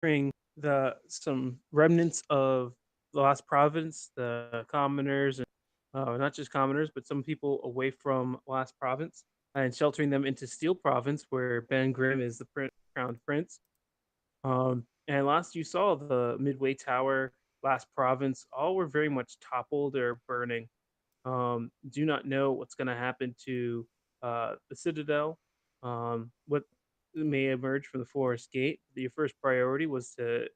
bring some remnants of the last province, the commoners, and not just commoners, but some people away from last province, and sheltering them into Steel Province, where Ben Grimm is the crowned prince. And last you saw, the Midway Tower, last province, all were very much toppled or burning. Do not know what's going to happen to the Citadel. What may emerge from the Forest Gate. Your first priority was to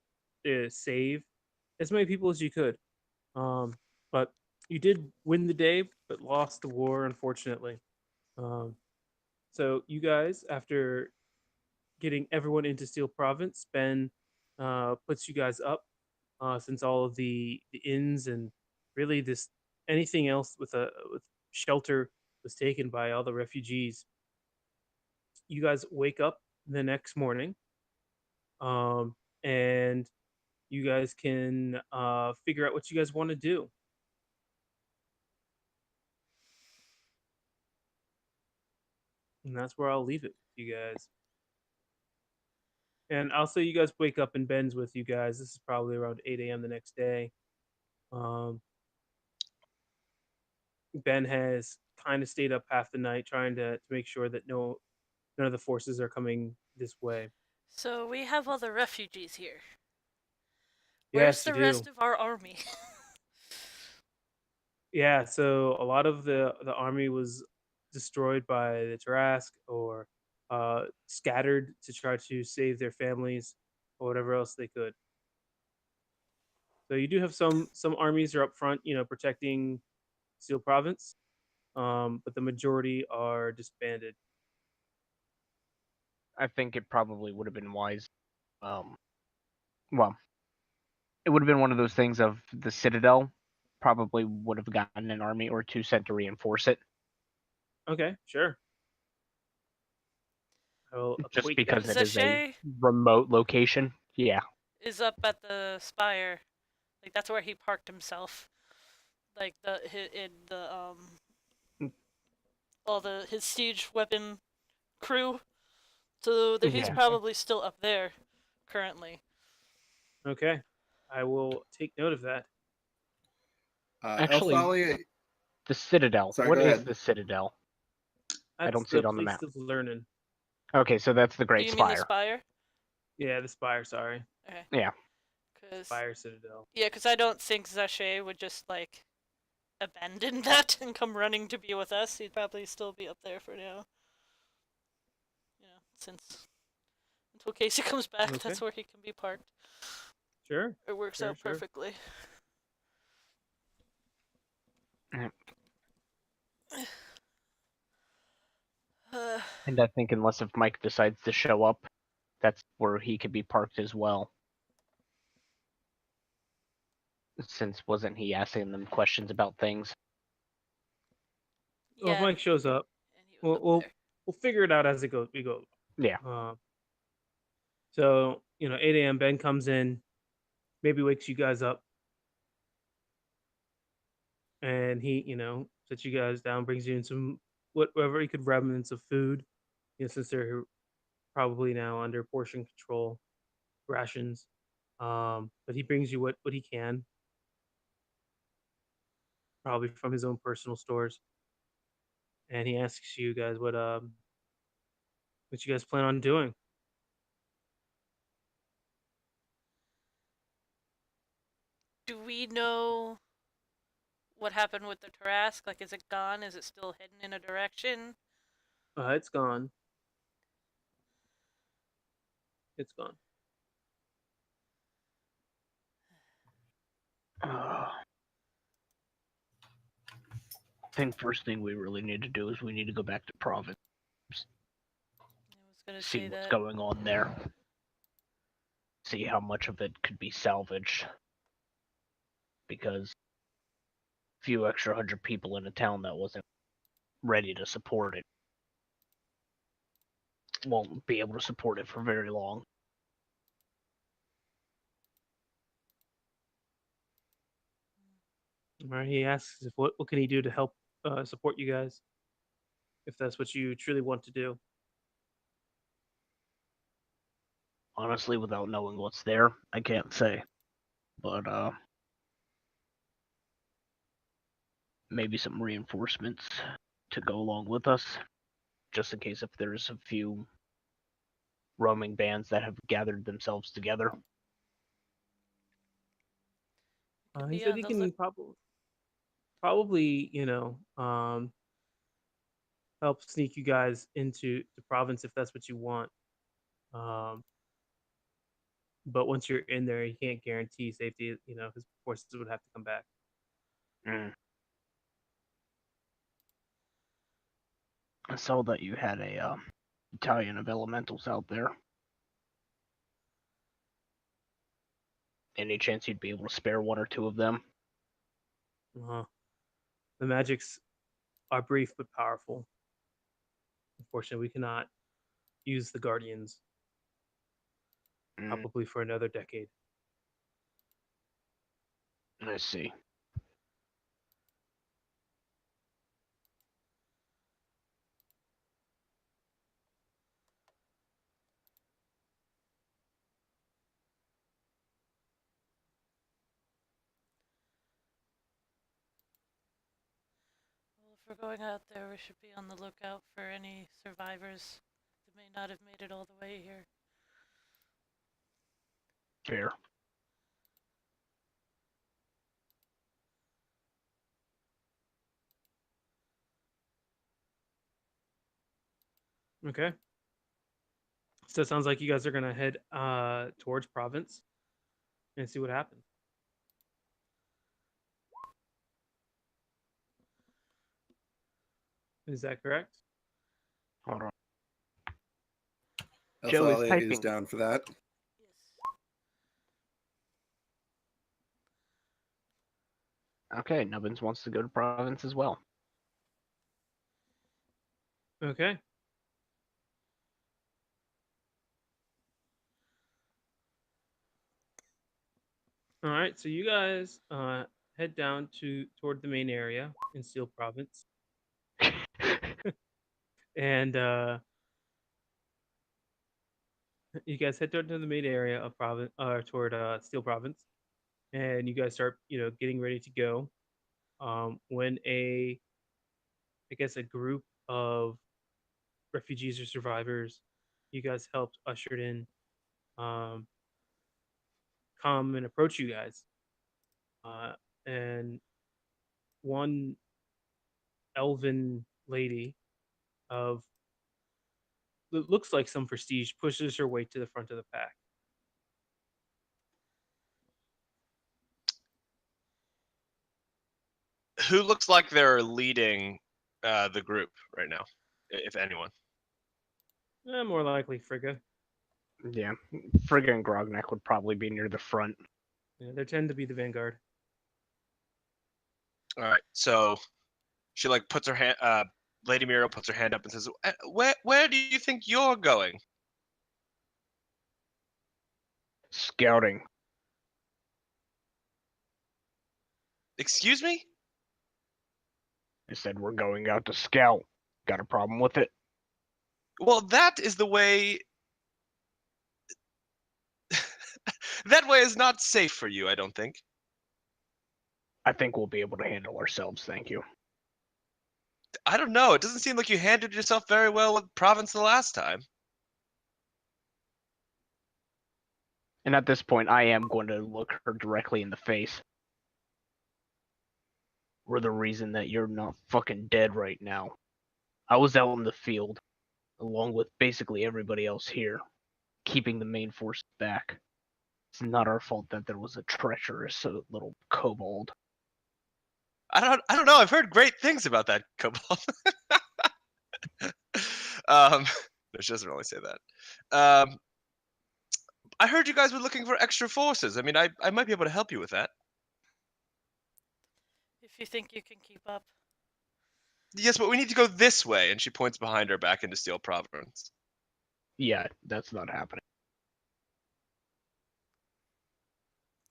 save as many people as you could. Um, but you did win the day, but lost the war, unfortunately. Um, so you guys, after getting everyone into Steel Province, Ben puts you guys up, since all of the inns and really this anything else with shelter was taken by all the refugees. You guys wake up the next morning, um, and you guys can figure out what you guys want to do, and that's where I'll leave it with you guys. And I'll say you guys wake up and Ben's with you guys. This is probably around 8 a.m. the next day. Um, Ben has kind of stayed up half the night trying to make sure that none of the forces are coming this way. So we have all the refugees here. Where's Yes, you the do. rest of our army? Yeah, so a lot of the army was destroyed by the Tarask or scattered to try to save their families or whatever else they could. So you do have some armies are up front, protecting Steel Province, but the majority are disbanded. I think it probably would have been wise. Um, well, it would have been one of those things of the Citadel probably would have gotten an army or two sent to reinforce it, Okay, sure. I will just equate that. because it is a Zashay remote location. Yeah, is up at the spire. Like that's where he parked himself. Like in the all the his siege weapon crew. So he's yeah. probably still up there currently. Okay, I will take note of that. Actually, Elfalia, the Citadel. sorry, What go is ahead. the Citadel? I That's don't see the it on the place map. of learning. Okay, so that's the Do Great you mean the Spire. spire? Yeah, the Spire. Sorry, Okay. Yeah. Cause Spire Citadel. yeah, cause I don't think Zashay would just like abandon that and come running to be with us. He'd probably still be up there for now. Since until Casey comes back, Okay, that's where he can be parked. sure, It works sure, out sure. perfectly. Uh, And I think unless if Mike decides to show up, that's where he could be parked as well. Since wasn't he asking them questions about things? Well, if yeah, Mike shows up, and he was we'll up we'll there. we'll figure it out as it goes. We go. Yeah. Uh, so 8 a.m. Ben comes in, maybe wakes you guys up, and he sets you guys down, brings you in some whatever he could remnants of food. Since they're probably now under portion control, rations. But he brings you what he can, probably from his own personal stores, and he asks you guys what you guys plan on doing. Do we know what happened with the Tarask? Like, is it gone? Is it still heading in a direction? It's gone. It's gone. I think first thing we really need to do is we need to go back to province, I was gonna see say what's that. going on there, see how much of it could be salvaged. Because a few extra hundred people in a town that wasn't ready to support it won't be able to support it for very long. All right. He asks if what can he do to help support you guys if that's what you truly want to do. Honestly, without knowing what's there, I can't say. But maybe some reinforcements to go along with us, just in case if there's a few roaming bands that have gathered themselves together. Could He be said on he the can look. probably, help sneak you guys into the province if that's what you want. Um, but once you're in there, he can't guarantee safety. His forces would have to come back. Mm. I saw that you had a battalion of elementals out there. Any chance you'd be able to spare one or two of them? Uh, the magics are brief but powerful. Unfortunately, we cannot use the guardians Mm, probably for another decade. I see. Well, if we're going out there, we should be on the lookout for any survivors that may not have made it all the way here. Fair. Okay. So it sounds like you guys are gonna head towards province and see what happens. Is that correct? Hold on. Joe is Athalia is typing. down for that. Yes. Okay, Nubbins wants to go to province as well. Okay. All right. So you guys head down toward the main area in Steel Province, and you guys head toward the main area of province, toward Steel Province, and you guys start, getting ready to go. When I guess, a group of refugees or survivors you guys helped ushered in, um, come and approach you guys. And one elven lady of looks like some prestige pushes her way to the front of the pack. Who looks like they're leading the group right now, if anyone? More likely Frigga. Yeah, Frigga and Grognak would probably be near the front. Yeah, they tend to be the vanguard. All right, so she like puts her hand. Lady Muriel puts her hand up and says, "Where do you think you're going?" Scouting. Excuse me? I said we're going out to scout. Got a problem with it? Well, that is the way. That way is not safe for you, I don't think. I think we'll be able to handle ourselves, thank you. I don't know. It doesn't seem like you handled yourself very well with Province the last time. And at this point, I am going to look her directly in the face. We're the reason that you're not fucking dead right now. I was out in the field, along with basically everybody else here, keeping the main force back. It's not our fault that there was a treacherous little kobold. I don't know. I've heard great things about that kobold. No, she doesn't really say that. I heard you guys were looking for extra forces. I mean, I might be able to help you with that. If you think you can keep up. Yes, but we need to go this way. And she points behind her back into Steel Province. Yeah, that's not happening.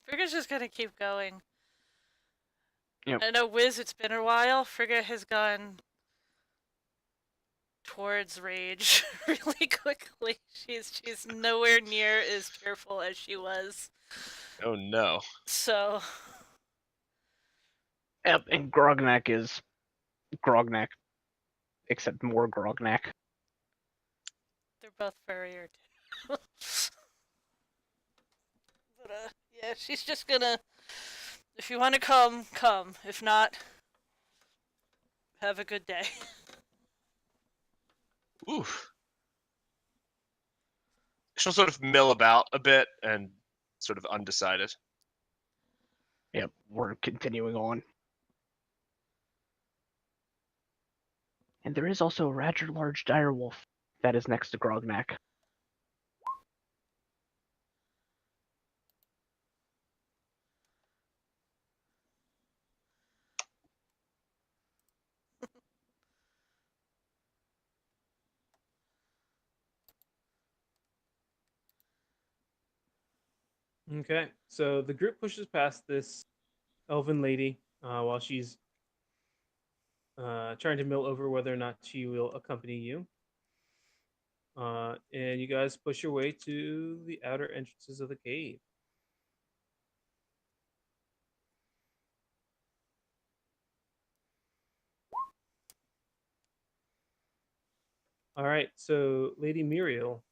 Frigga's just gonna keep going. Yep. I know, Wiz, it's been a while. Frigga has gone towards Rage really quickly. She's nowhere near as careful as she was. Oh no. So Yep, and Grognak is Grognak, except more Grognak. they're both furrier too. But yeah, she's just gonna. If you want to come, come. If not, have a good day. Oof. She'll sort of mill about a bit and sort of undecided. Yep, we're continuing on. And there is also a rather large direwolf that is next to Grognak. Okay, so the group pushes past this elven lady while she's trying to mill over whether or not she will accompany you. And you guys push your way to the outer entrances of the cave. All right, so Lady Muriel,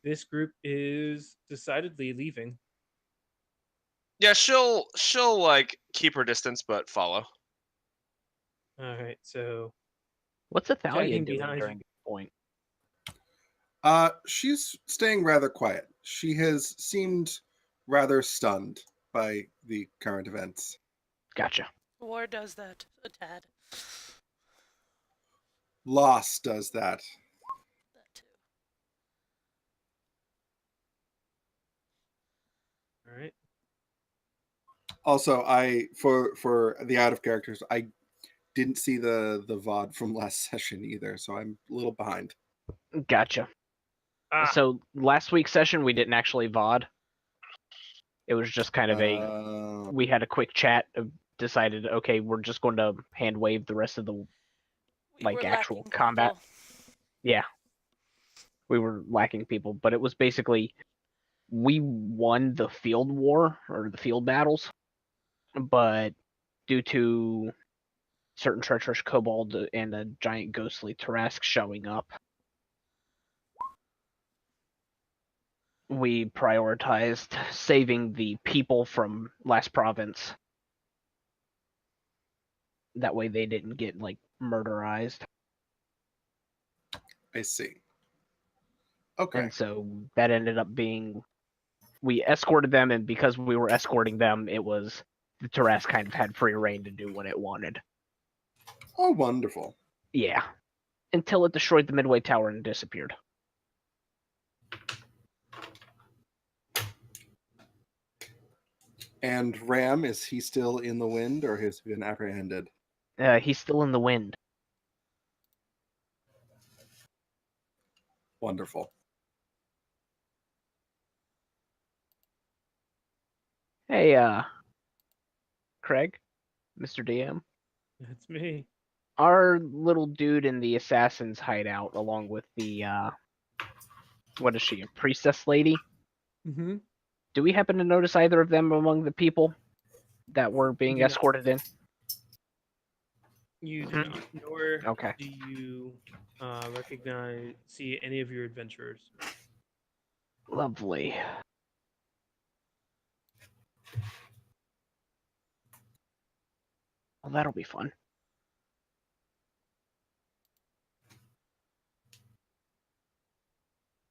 this group is decidedly leaving. Yeah, she'll like keep her distance but follow. All right, so What's Athalia tagging doing behind during you. this point? She's staying rather quiet. She has seemed rather stunned by the current events. Gotcha. War does that a tad. Loss does that. That too. All right. Also, I for the out of characters, I didn't see the VOD from last session either, so I'm a little behind. Gotcha. Ah, So last week's session we didn't actually VOD. It was just kind of we had a quick chat, decided, okay, we're just going to hand wave the rest of the We were actual lacking combat. people. Yeah, we were lacking people, but it was basically we won the field war or the field battles, but due to certain treacherous kobold and a giant ghostly Tarask showing up, we prioritized saving the people from last province. That way they didn't get like murderized. I see. Okay. And so that ended up being we escorted them, and because we were escorting them, it was the Tarask kind of had free reign to do what it wanted. Oh, wonderful. Yeah. Until it destroyed the Midway Tower and disappeared. And Ram, is he still in the wind or has he been apprehended? He's still in the wind. Wonderful. Hey, Craig, Mr. DM. that's me. Our little dude in the assassin's hideout, along with the what is she, a priestess lady? Mm-hmm. Do we happen to notice either of them among the people that were being do not. escorted in? You do not. Nor Okay. do you see any of your adventurers. Lovely. Well, that'll be fun.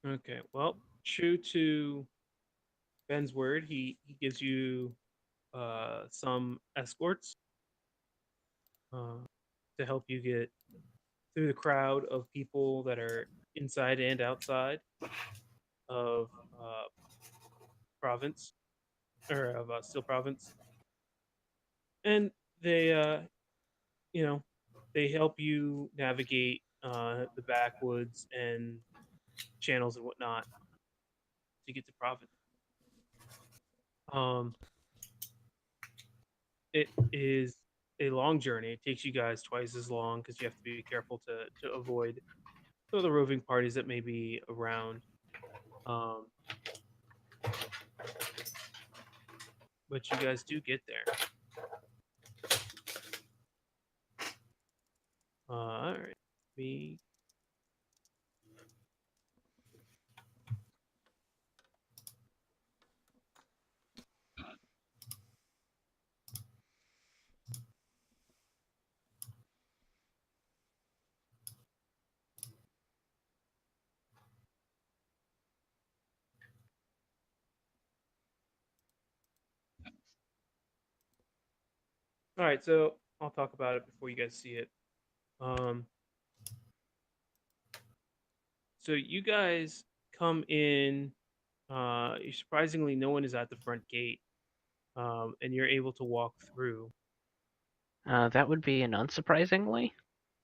Okay. Well, true to Ben's word, he gives you some escorts to help you get through the crowd of people that are inside and outside of province or of Steel Province, and they they help you navigate the backwoods and channels and whatnot to get to province. Um, it is a long journey. It takes you guys twice as long because you have to be careful to avoid some of the roving parties that may be around. Um, but you guys do get there. All right. We All right, so I'll talk about it before you guys see it. Um, so you guys come in. Surprisingly, no one is at the front gate, and you're able to walk through, That would be an unsurprisingly.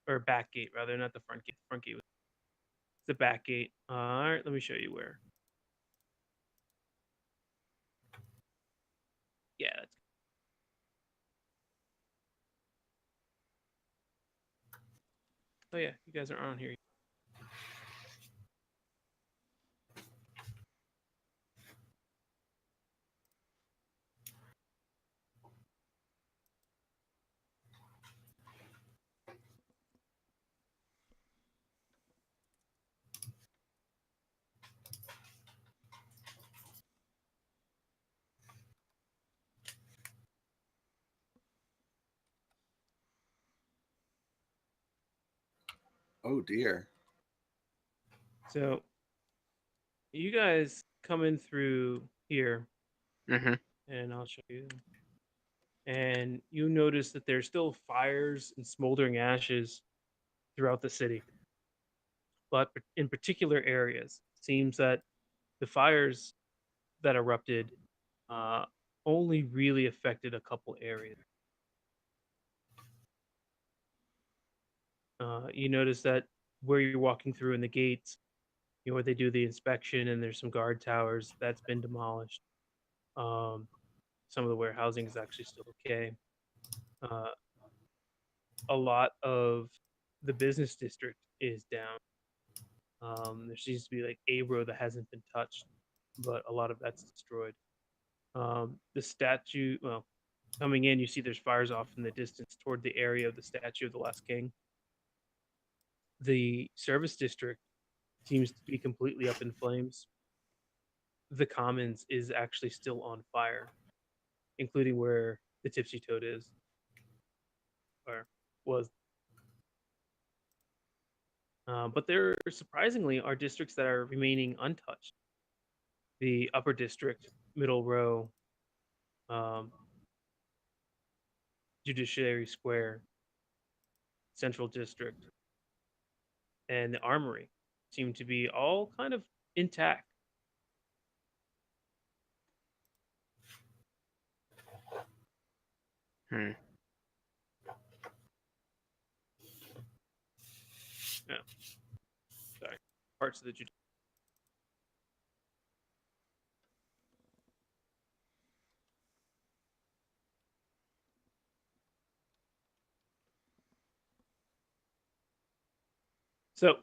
or back gate rather, not the front gate. The front gate was the back gate. All right, let me show you where. Yeah, that's Oh yeah, you guys are on here. Oh dear. So you guys come in through here, Mm-hmm. and I'll show you. And you notice that there's still fires and smoldering ashes throughout the city, but in particular areas. It seems that the fires that erupted uh, only really affected a couple areas. You notice that where you're walking through in the gates, where they do the inspection, and there's some guard towers that's been demolished. Um, some of the warehousing is actually still okay. Uh, a lot of the business district is down. There seems to be like a road that hasn't been touched, but a lot of that's destroyed. The statue, well, coming in, you see there's fires off in the distance toward the area of the statue of the last king. The service district seems to be completely up in flames. The commons is actually still on fire, including where the Tipsy Toad is, or was. But there surprisingly are districts that are remaining untouched. The upper district, middle row, um, Judiciary Square, Central District, and the Armory seem to be all kind of intact. Hmm. Yeah, sorry, parts of the judiciary. So,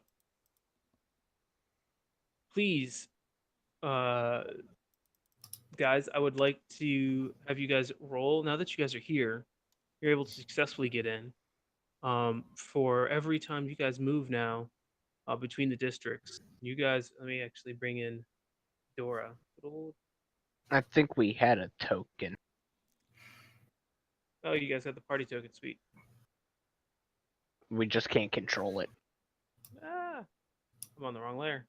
please, uh, guys, I would like to have you guys roll. Now that you guys are here, you're able to successfully get in. For every time you guys move now, between the districts, you guys, let me actually bring in Dora. I think we had a token. Oh, you guys have the party token. Sweet. We just can't control it. Ah, I'm on the wrong layer.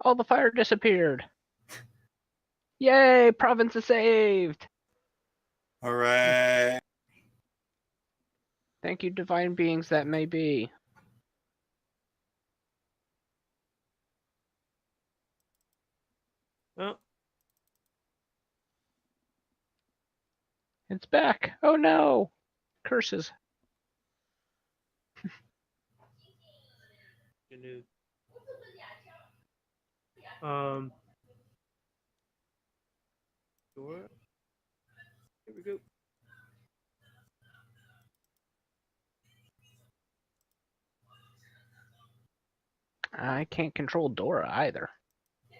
Oh, the fire disappeared. Yay! Province is saved. All right. Thank you, divine beings that may be. Oh, It's back. Oh no! Curses. New. Um. Dora. Here we go. I can't control Dora either.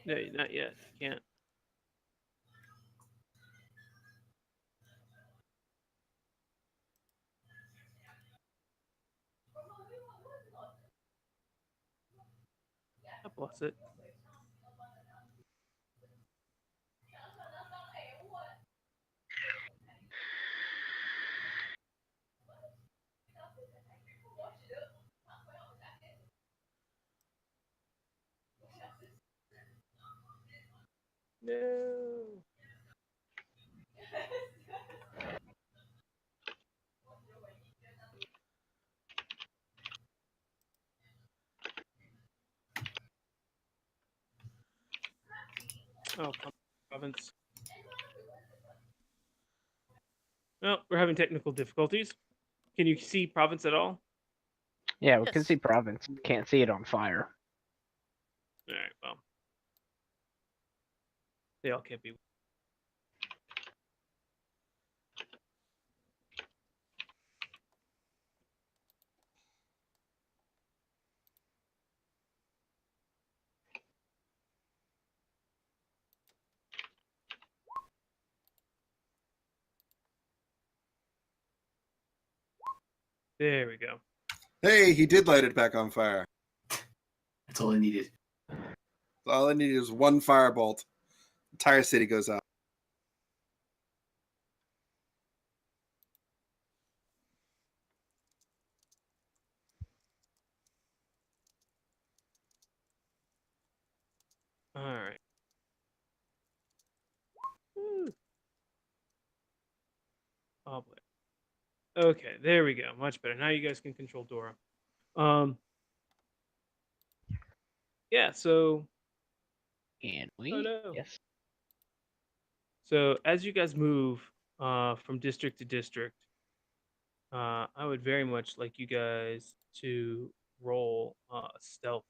No, not yet. You can't. God bless it. No. Oh, province. No, we're having technical difficulties. Can you see province at all? Yeah, we can Yes. see province. Can't see it on fire. All right. Well, they all can't be. There we go. Hey, he did light it back on fire. That's all I needed. All I needed was one firebolt. Entire city goes out. All right. Woo. Oh boy. Okay, there we go. Much better. Now you guys can control Dora. Yeah. So. And we Oh no. yes. So as you guys move from district to district, I would very much like you guys to roll stealth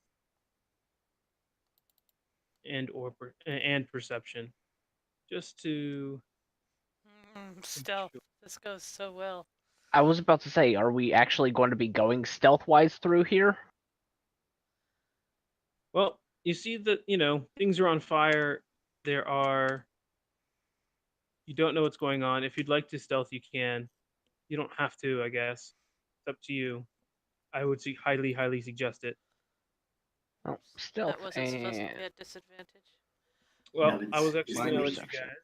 and perception, just to Stealth. This goes so well. I was about to say, are we actually going to be going stealth-wise through here? Well, you see that things are on fire. There are. You don't know what's going on. If you'd like to stealth, you can. You don't have to, I guess. It's up to you. I would highly, highly suggest it. Oh, stealth That wasn't supposed to and be a disadvantage. Well, No, I was it's actually mine going to let you perception. guys.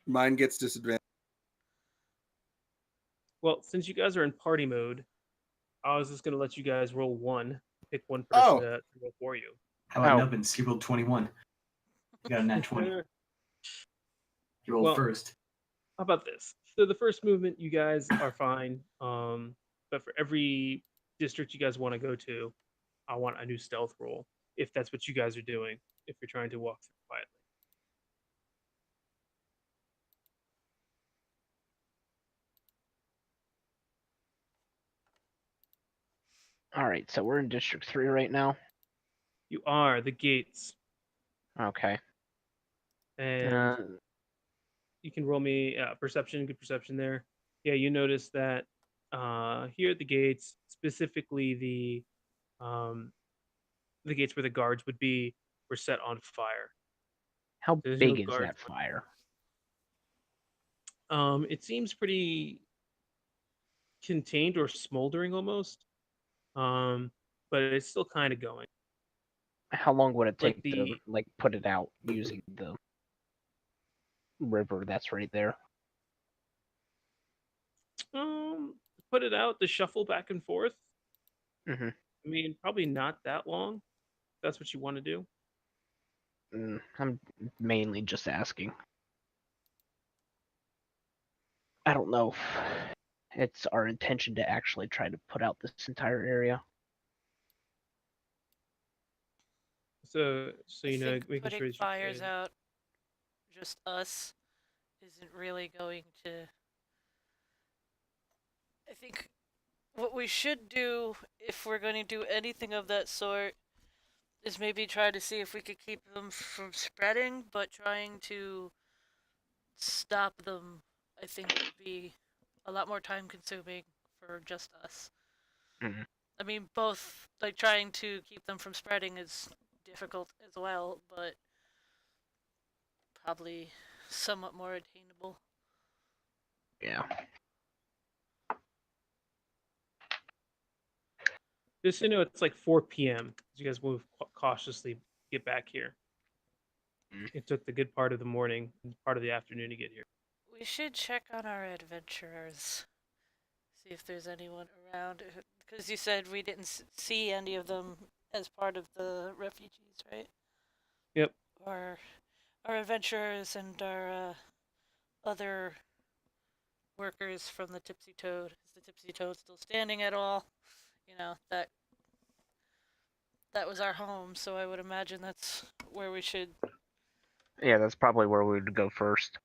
Mine gets disadvantage. Well, since you guys are in party mode, I was just going to let you guys roll one. Pick one person Oh. to roll for you. How about Oh. Nubbins? He rolled 21. You got a nat 20. He rolled Well, first. How about this? So the first movement, you guys are fine. But for every district you guys want to go to, I want a new stealth roll. If that's what you guys are doing, if you're trying to walk through quietly. all right, so we're in District 3 right now. You are the gates, Okay. and you can roll me perception. Good perception there. Yeah, you notice that here at the gates, specifically the gates where the guards would be, were set on fire. How There's no big is guards. that fire? It seems pretty contained or smoldering almost. But it's still kind of going. How long would it Like take to put it out using the river that's right there? Put it out, the shuffle back and forth. Mm-hmm. I mean, probably not that long. If that's what you want to do. I'm mainly just asking. I don't know if it's our intention to actually try to put out this entire area. So I you know, think making putting sure that fires you out, just us, isn't really going to. I think what we should do if we're going to do anything of that sort is maybe try to see if we could keep them from spreading, but trying to stop them, I think, would be a lot more time consuming for just us. Mhm. I mean, both, like, trying to keep them from spreading is difficult as well, but probably somewhat more attainable. Yeah. Just so you know, it's like 4 p.m. as you guys move cautiously get back here. Mm. It took the good part of the morning and part of the afternoon to get here. We should check on our adventurers. See if there's anyone around. Because you said we didn't see any of them as part of the refugees, right? Yep. Or our adventurers and our other workers from the Tipsy Toad. Is the Tipsy Toad still standing at all? You know, that was our home, so I would imagine that's where we should. Yeah, that's probably where we would go first.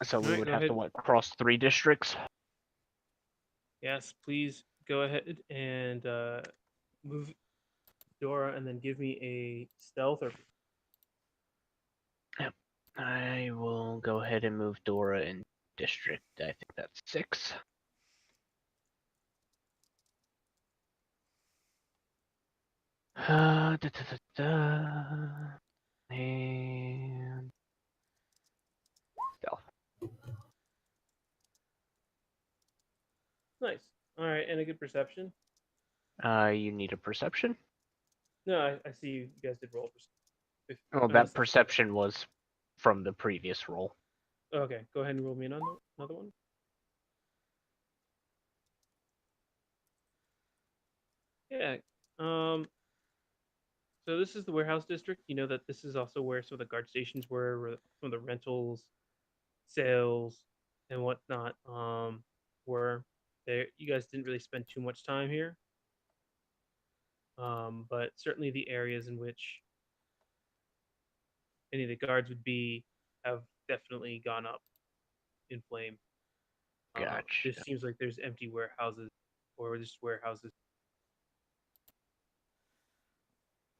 So we Alright, would go have ahead. to what, cross 3 districts? Yes, please go ahead and move Dora, and then give me a stealth or. Yep. I will go ahead and move Dora in district. I think that's 6. And stealth. Nice. All right, and a good perception. You need a perception? No, I see you guys did roll perception. Well, Unless that that's perception was from the previous roll. okay. Go ahead and roll me another one. Yeah. So this is the warehouse district. You know that this is also where some of the guard stations were, where some of the rentals, sales, and whatnot were. There, you guys didn't really spend too much time here. But certainly the areas in which any of the guards would be have definitely gone up in flame. Gotcha. This seems like there's empty warehouses, or just warehouses.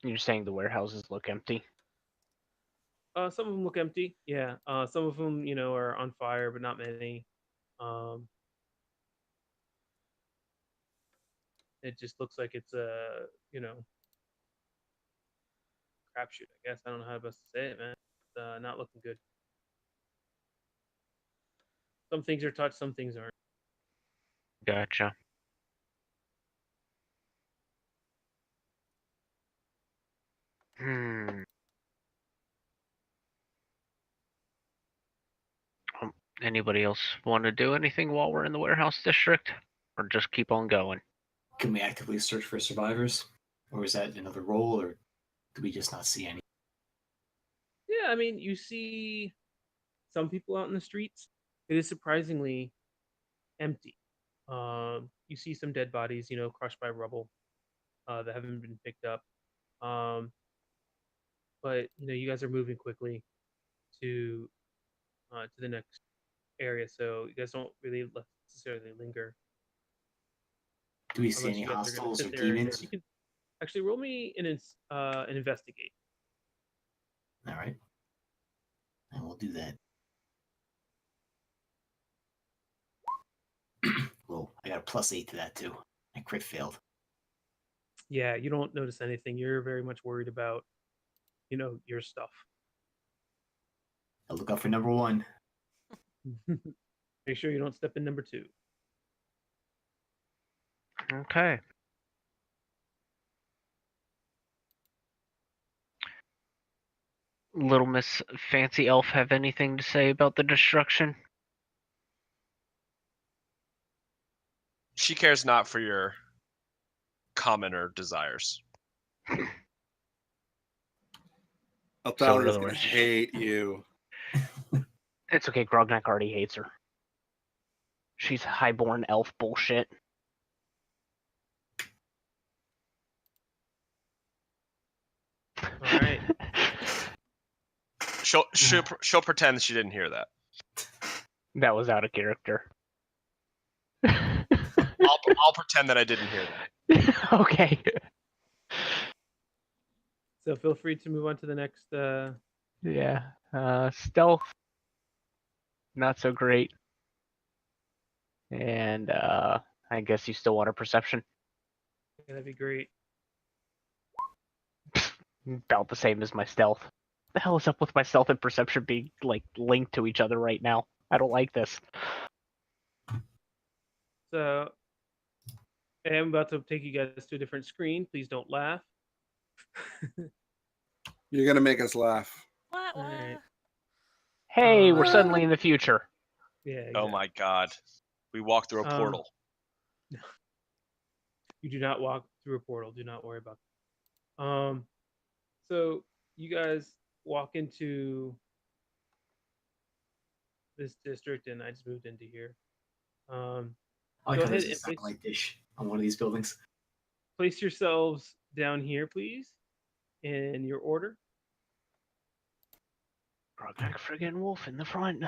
You're saying the warehouses look empty? Some of them look empty. Yeah. Some of them, are on fire, but not many. Um, it just looks like it's a, crapshoot. I guess I don't know how best to say it, man. It's, not looking good. Some things are touched, some things aren't. Gotcha. Anybody else want to do anything while we're in the warehouse district? Or just keep on going? Can we actively search for survivors? Or is that another role, or do we just not see any? Yeah, I mean, you see some people out in the streets. It is surprisingly empty. You see some dead bodies, crushed by rubble that haven't been picked up. But you guys are moving quickly to the next area, so you guys don't really necessarily linger Do we see unless any you guys are going to hostiles or sit there. demons? You can actually roll me an investigate. All right. And we'll do that. Whoa, I got a +8 to that too. I crit failed. Yeah, you don't notice anything. You're very much worried about, your stuff. I'll look out for number 1. Make sure you don't step in number 2. Okay. Little Miss Fancy Elf have anything to say about the destruction? She cares not for your commoner desires. Othalia's So gonna hate you. It's okay, Grognak already hates her. She's highborn elf bullshit. All right. She'll pretend she didn't hear that. That was out of character. I'll pretend that I didn't hear that. Okay. So feel free to move on to the next. Yeah. Stealth, not so great. And I guess you still want a perception. That'd be great. About the same as my stealth. The hell is up with my stealth and perception being like linked to each other right now? I don't like this. So I'm about to take you guys to a different screen. Please don't laugh. You're gonna make us laugh. Wah, wah. Alright. Hey, we're Uh, suddenly in the future. Yeah. Exactly. Oh my god. We walked through a portal. You do not walk through a portal. Do not worry about that. So you guys walk into this district, and I just moved into here. I like Go how there's ahead a and place, satellite dish on one of these buildings. place yourselves down here, please, in your order. Grognak friggin' Wolf in the front.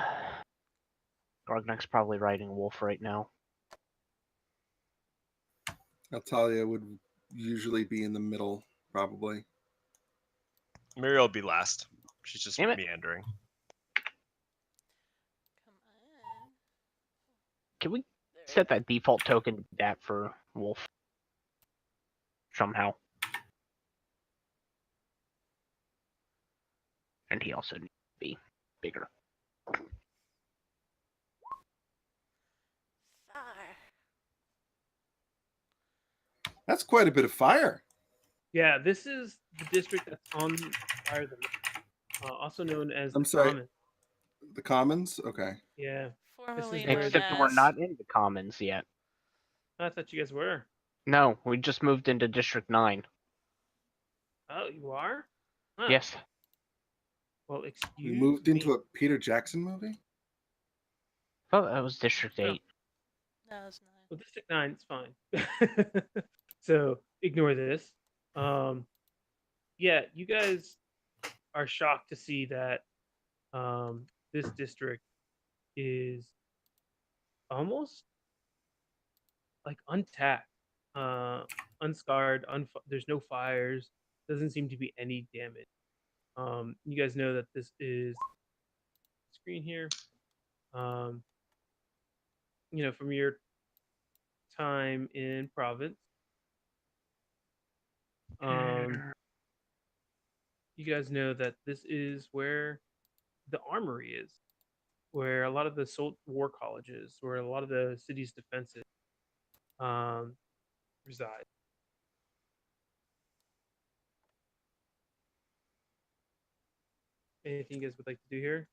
Grognak's probably riding Wolf right now. Natalia would usually be in the middle, probably. Muriel will be last. She's just Damn it. meandering. Come on. Can we There we set that default token to that for Wolf? Somehow. And he also needs to be bigger. Far. That's quite a bit of fire. Yeah, this is the district that's on fire, also known as I'm the sorry. Common. The Commons? Okay. Yeah, Formerly where known Except as. we're not in the Commons yet. I thought you guys were. No, we just moved into District 9. Oh, you are? Huh. Yes. Well, We excuse moved me. into a Peter Jackson movie? Oh, that was District 8. No, it's not. Well, District 9, it's fine. So ignore this. Yeah, you guys are shocked to see that this district is almost like untapped, unscarred. There's no fires. Doesn't seem to be any damage. You guys know that this is screen here. From your time in province. You guys know that this is where the armory is, where a lot of the war colleges, where a lot of the city's defenses reside. Anything you guys would like to do here?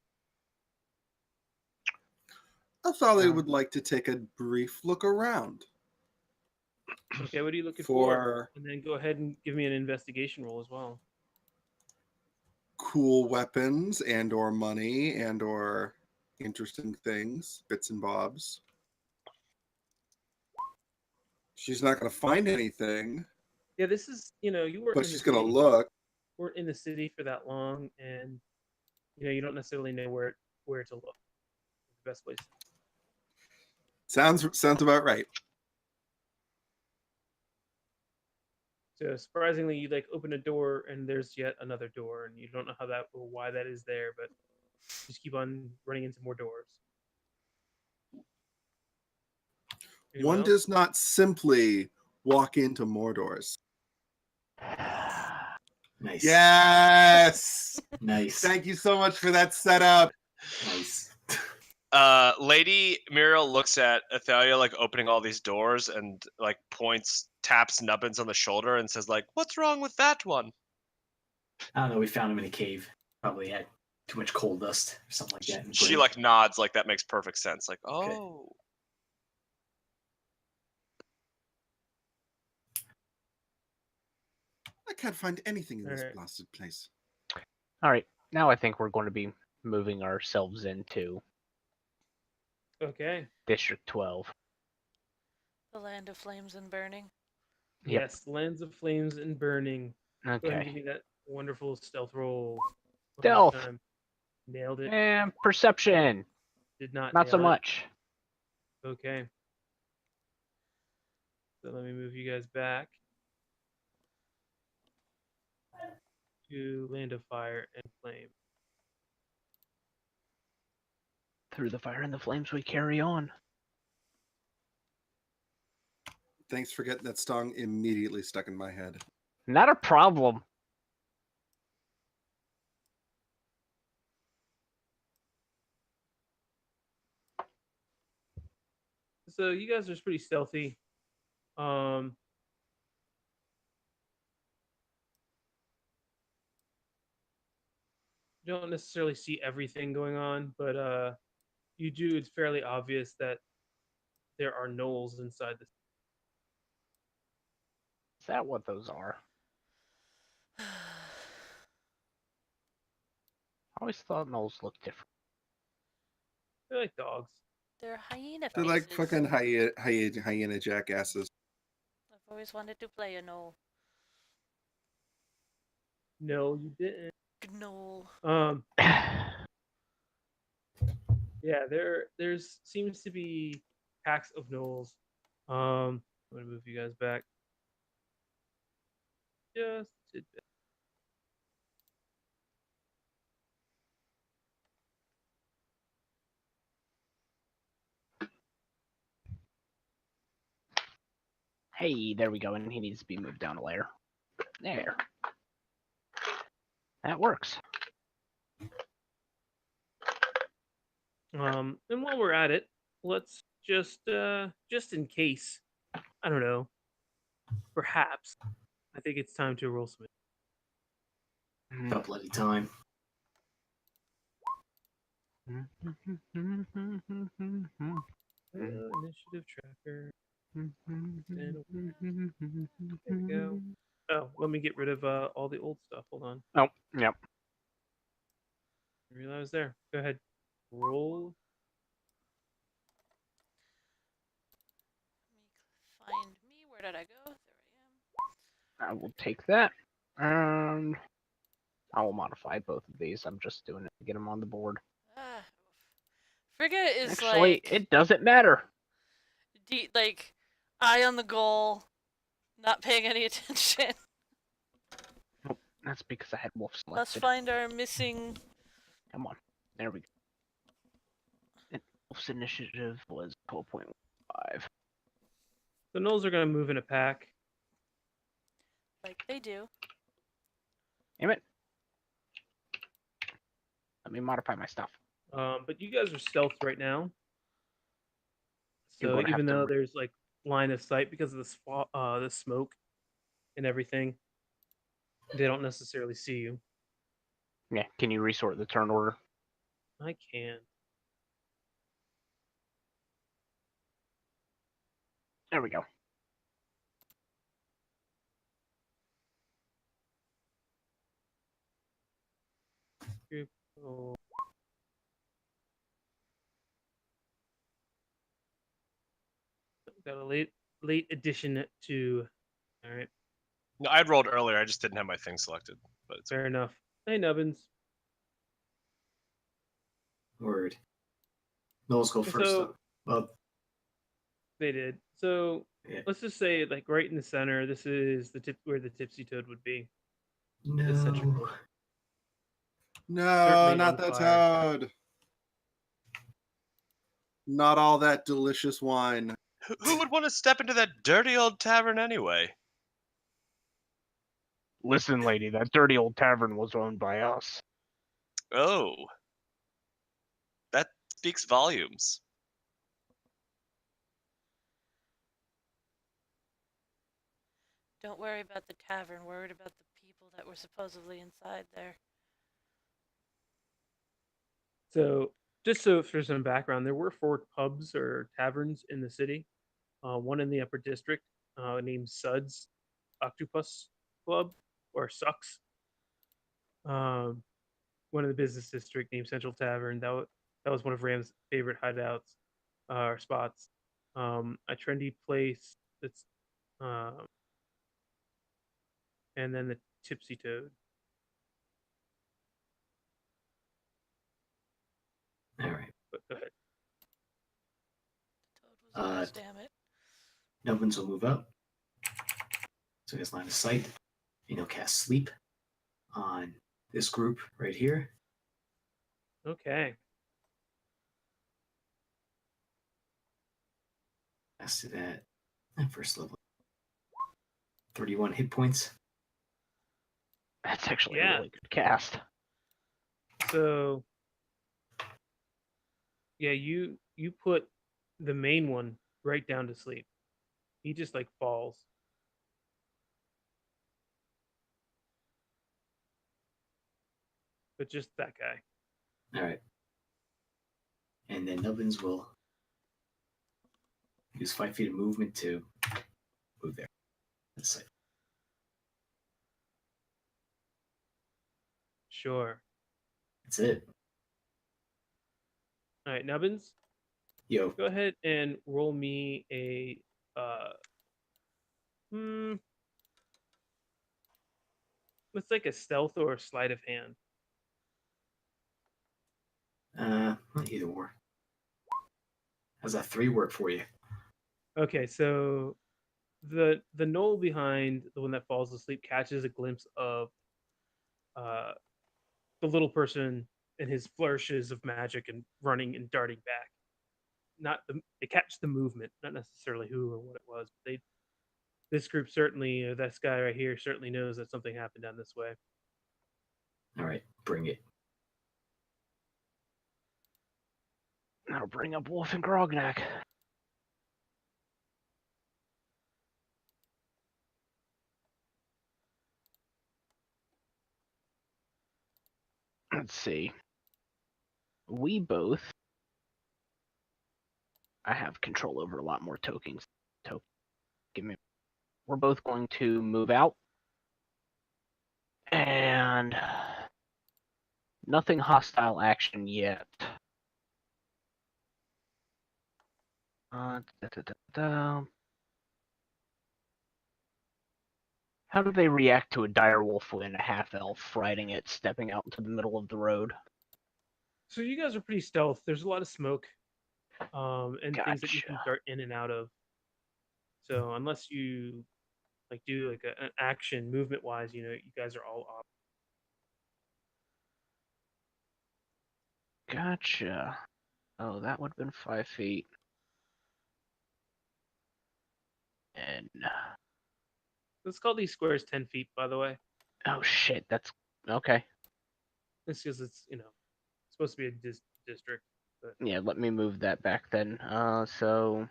I thought I would like to take a brief look around. Okay, what are you looking For And then go ahead and give me an investigation roll as well. cool weapons and or money and or interesting things, bits and bobs. She's not going to find anything, Yeah, this is, you weren't but in she's the going to city. look. Weren't in the city for that long, and you don't necessarily know where to look. The best place. Sounds about right. So surprisingly, you open a door and there's yet another door, and you don't know why that is there, but just keep on running into more doors. Anyone One else? does not simply walk into more doors. Nice. Yes. Nice. Thank you so much for that setup. Nice. Lady Muriel looks at Athalia opening all these doors and taps Nubbins on the shoulder and says "What's wrong with that one?" I don't know. We found him in a cave. Probably had too much coal dust or something like that. and She put it- nods that makes perfect sense. Oh. I can't find anything in this Alright. blasted place. Alright, now I think we're going to be moving ourselves into Okay. District 12. The land of flames and burning. Yep. Yes, Lands of Flames and Burning. Go ahead and give Okay. me that wonderful stealth roll. one more Stealth. time. Nailed it. And perception. Did not. Not so nail it. much. Okay. So let me move you guys back to Land of Fire and Flame. Through the fire and the flames we carry on. Thanks for getting that song immediately stuck in my head. Not a problem. So you guys are pretty stealthy. You don't necessarily see everything going on, but you do. It's fairly obvious that there are gnolls inside the. Is that what those are? I always thought gnolls looked different. They're like dogs. They're hyena They're faces. like fucking hyena jackasses. I've always wanted to play a gnoll. No, you didn't. Gnoll. Yeah, there's seems to be packs of gnolls. I'm gonna move you guys back. Just a tidbit. Hey, there we go, and he needs to be moved down a layer. There. That works. And while we're at it, let's just in case, I don't know, perhaps, I think it's time to roll some. About bloody time. Initiative tracker. There we go. Oh, let me get rid of all the old stuff. Hold on. Oh, yep. I realized there. Go ahead. Roll. Find me. Where did I go? There I am. I will take that. And I will modify both of these. I'm just doing it to get them on the board. Frigga is Actually, like it doesn't matter. like eye on the goal, not paying any attention. Nope, that's because I had wolf Let's selected. find our missing. Come on, there we go. And wolf's initiative was 12.5. The gnolls are going to move in a pack. Like they do. Damn it. Let me modify my stuff. But you guys are stealth right now. You're So gonna have even to though there's like line of sight because of the smoke and everything, they don't necessarily see you. Yeah, can you resort the turn order? I can. There we go. Oh. Got a late addition to. All right, No, I'd rolled earlier. I just didn't have my thing selected. But it's fair enough. Hey, Nubbins. Word. Knowles go first, So- though. Well, They did. So yeah. let's just say, like right in the center, this is the tip where the Tipsy Toad would be. The central No. point. No, Certainly not on the fire. toad. Not all that delicious wine. who would want to step into that dirty old tavern anyway? Listen, lady, that dirty old tavern was owned by us. Oh, that speaks volumes. Don't worry about the tavern. Worried about the people that were supposedly inside there. So just so for some background, there were 4 pubs or taverns in the city. One in the upper district named Suds Octopus Club or Sucks. One in the business district named Central Tavern. That was one of Ram's favorite hideouts or spots. A trendy place that's and then the Tipsy Toad. All right. But go ahead. The toad was nice, damn it. Nubbins will move up. So he has line of sight, and he'll cast sleep on this group right here. Okay. As to that, first level, 31 hit points. That's actually a Yeah. really good cast. So yeah, you put the main one right down to sleep. He just like falls. But just that guy. All right. And then Nubbins will use 5 feet of movement to move there. That's it. Sure. That's it. All right, Nubbins, Yo, go ahead and roll me a hmm. It's like a stealth or a sleight of hand. either or. How's that 3 work for you? Okay, so the knoll behind the one that falls asleep catches a glimpse of uh the little person and his flourishes of magic and running and darting back. Not the they catch the movement, not necessarily who or what it was, but they this group certainly this guy right here certainly knows that something happened down this way. All right, bring it. I'll bring up Wolf and Grognak. Let's see. We both. I have control over a lot more tokens. Give me. We're both going to move out. And nothing hostile action yet. Da, da, da, da. How do they react to a direwolf and a half elf riding it, stepping out into the middle of the road? So you guys are pretty stealth. There's a lot of smoke, and things that you can Gotcha. dart in and out of. So unless you like do like an action movement wise, you guys are all off. Gotcha. Oh, that would have been 5 feet. And Let's call these squares 10 feet, by the way. oh shit, that's okay. This because it's supposed to be a district. But Yeah, let me move that back then. So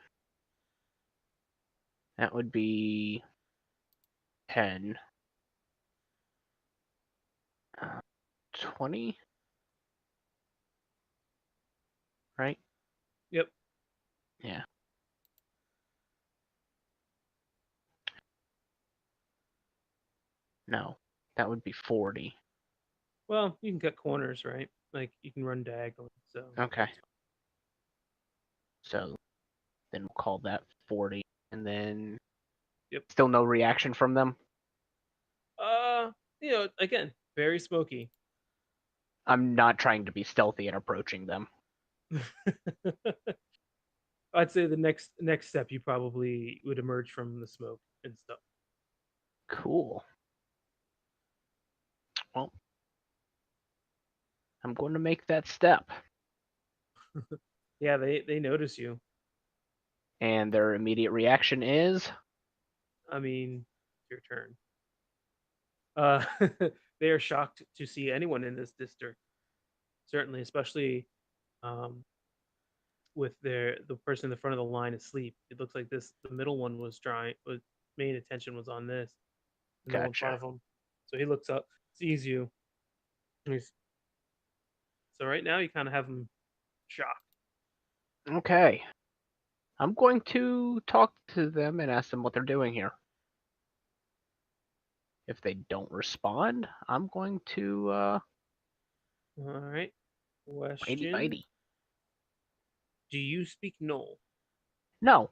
that would be 10. 20? Right? yep. Yeah. No, that would be 40. Well, you can cut corners, right? Like you can run diagonally. So Okay. So then we'll call that 40. And then Yep. still no reaction from them? Again, very smoky. I'm not trying to be stealthy and approaching them. I'd say the next step you probably would emerge from the smoke and stuff. Cool. Well, I'm going to make that step. Yeah, they notice you. And their immediate reaction is? I mean, it's your turn. They are shocked to see anyone in this district. Certainly, especially with the person in the front of the line asleep. It looks like the middle one was main attention was on this. No one in front Gotcha. of him. So he looks up, sees you. So right now you kind of have him shocked. Okay. I'm going to talk to them and ask them what they're doing here. If they don't respond, I'm going to All right. bitey Question: bitey. do you speak Knoll? No.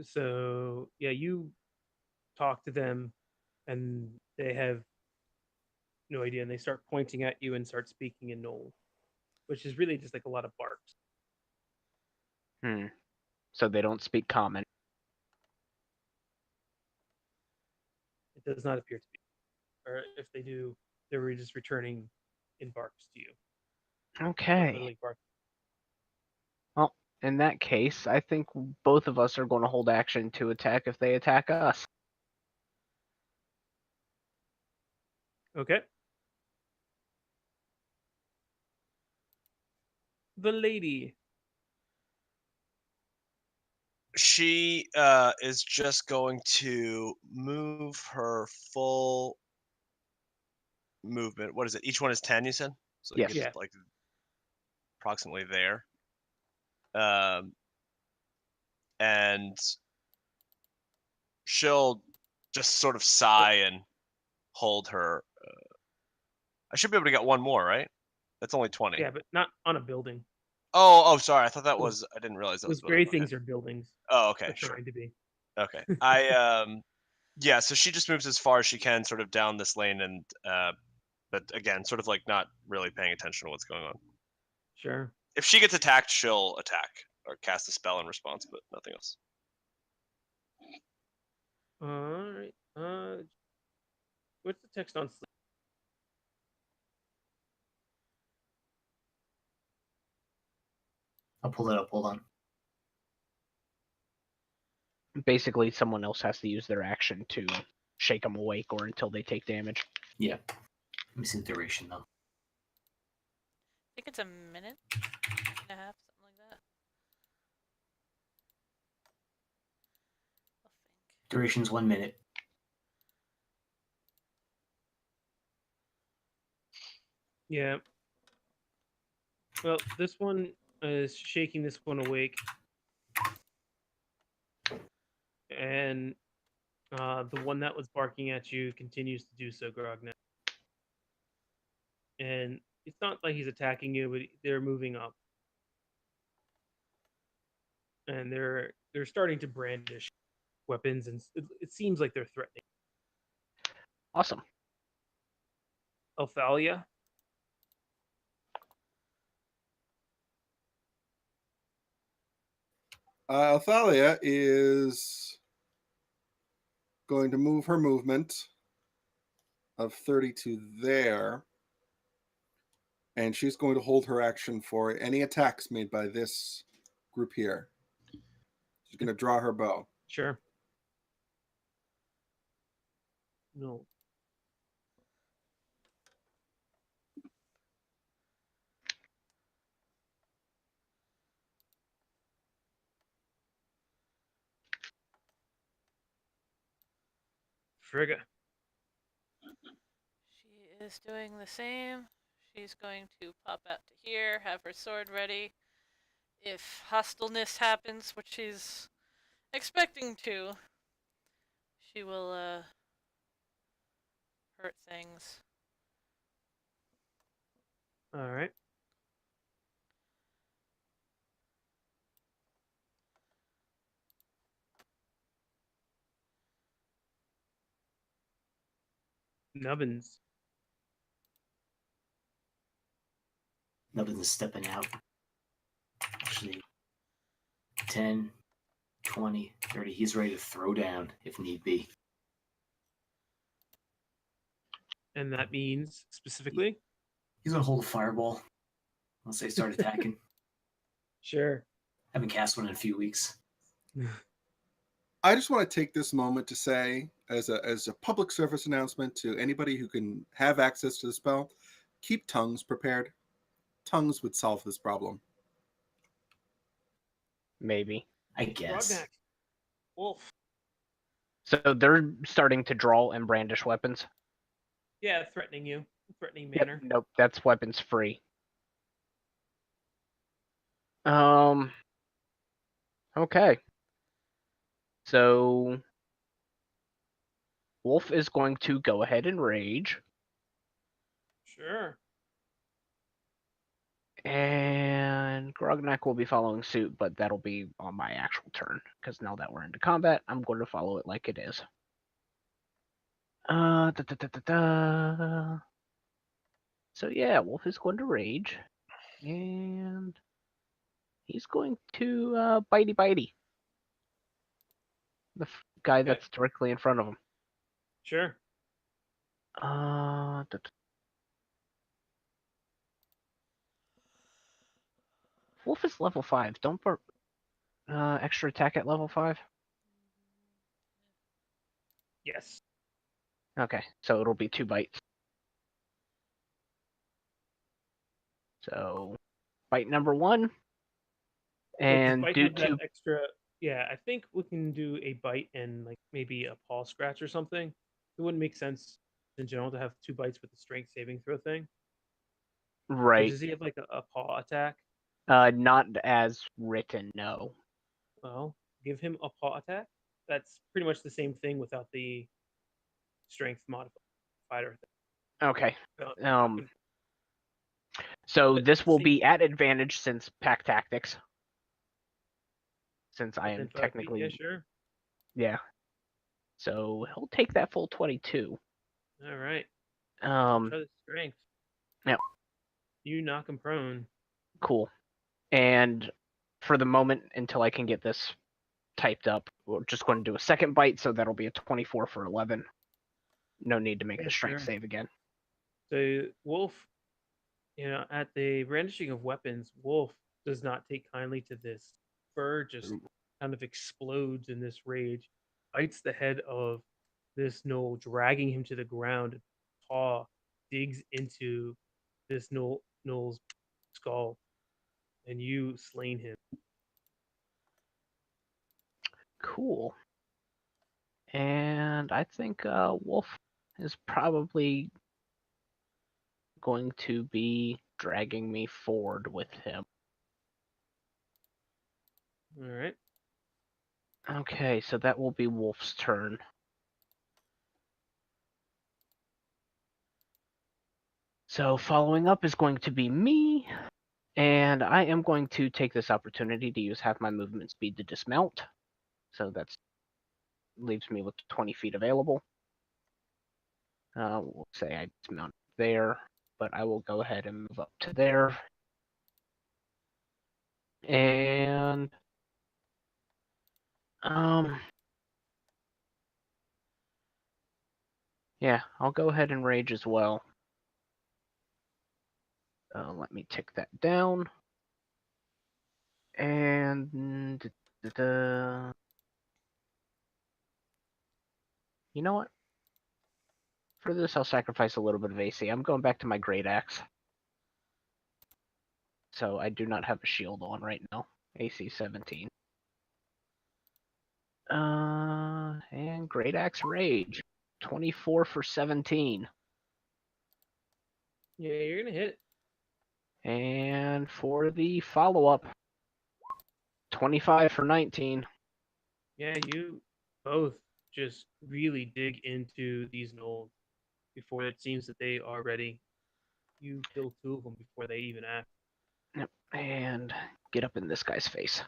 So yeah, you talk to them, and they have no idea, and they start pointing at you and start speaking in Knoll, which is really just like a lot of barks. So they don't speak common. does not appear to be. Or if they do, they were just returning in barks to you. Okay. Literally barks. Well, in that case, I think both of us are going to hold action to attack if they attack us. Okay. The lady. She is just going to move her full movement. What is it? Each one is 10, you said? So Yes. get Yeah. like approximately there. And she'll just sort of sigh and hold her. I should be able to get one more, right? That's only 20. Yeah, but not on a building. Oh, sorry. I thought that Those- was. I didn't realize that was Those building. gray things are buildings. Oh, okay, They're sure. trying to be. Okay. Yeah. So she just moves as far as she can, sort of down this lane, and but again, sort of like not really paying attention to what's going on. Sure. If she gets attacked, she'll attack or cast a spell in response, but nothing else. All right. What's the text on sleep? I'll pull it up. Hold on. Basically, someone else has to use their action to shake them awake or until they take damage. Yeah. Let me see the duration though. I think it's a minute and a half, something like that. I'll think. Duration's 1 minute. Yeah. Well, this one is shaking this one awake. And the one that was barking at you continues to do so, Grognak. And it's not like he's attacking you, but they're moving up. And they're starting to brandish weapons, and it seems like they're threatening. Awesome. Ophalia. Athalia is going to move her movement of 30 to there. And she's going to hold her action for any attacks made by this group here. She's going to draw her bow. Sure. No. Frigga. She is doing the same. She's going to pop out to here, have her sword ready. If hostileness happens, which she's expecting to, she will hurt things. All right. Nubbins. Nubbins is stepping out. Actually, 10, 20, 30. He's ready to throw down if need be. And that means specifically? He's going to hold a fireball once they start attacking. Sure. Haven't cast one in a few weeks. I just want to take this moment to say, as a public service announcement to anybody who can have access to the spell, keep tongues prepared. Tongues would solve this problem. Maybe. I guess. Grognak. Wolf. So they're starting to draw and brandish weapons. Yeah, threatening you. Threatening Yep, manner. nope, that's weapons free. Okay. So Wolf is going to go ahead and rage. Sure. And Grognak will be following suit, but that'll be on my actual turn. Because now that we're into combat, I'm going to follow it like it is. So yeah, Wolf is going to rage. And he's going to bitey. The guy Okay. that's directly in front of him. Sure. Uh, Wolf is level 5. Don't extra attack at level 5? Yes. Okay, so it'll be 2 bites. So, bite number 1, Does and bite do have that 2. extra? Yeah, I think we can do a bite and like maybe a paw scratch or something. It wouldn't make sense in general to have 2 bites with the strength saving throw thing. Or Right. does he have like a paw attack? Not as written, no. Well, give him a paw attack. That's pretty much the same thing without the strength modifier thing. Okay. You can- So but this will same be at advantage since pack tactics. Since I within am 5 feet. Yeah, technically, sure. yeah. So he'll take that full 22. All right. Um, Try the strength. yeah, You knock him prone. cool. And for the moment, until I can get this typed up, we're just going to do a second bite, so that'll be a 24 for 11. No need to make Yeah, the strength sure. save again. So Wolf, at the brandishing of weapons, Wolf does not take kindly to this. Fur just kind of explodes in this rage, bites the head of this gnoll, dragging him to the ground. Paw digs into this gnoll's skull, and you slain him. Cool. And I think Wolf is probably going to be dragging me forward with him. All right. Okay, so that will be Wolf's turn. So following up is going to be me, and I am going to take this opportunity to use half my movement speed to dismount. So that leaves me with 20 feet available. We'll say I dismount there, but I will go ahead and move up to there. And yeah, I'll go ahead and rage as well. Let me tick that down. And you know what? For this, I'll sacrifice a little bit of AC. I'm going back to my great axe. So I do not have a shield on right now. AC 17. And great axe rage. 24 for 17. Yeah, you're gonna hit. And for the follow-up, 25 for 19. Yeah, you both just really dig into these gnolls before it seems that they are ready. You kill 2 of them before they even act. Yep. And get up in this guy's face.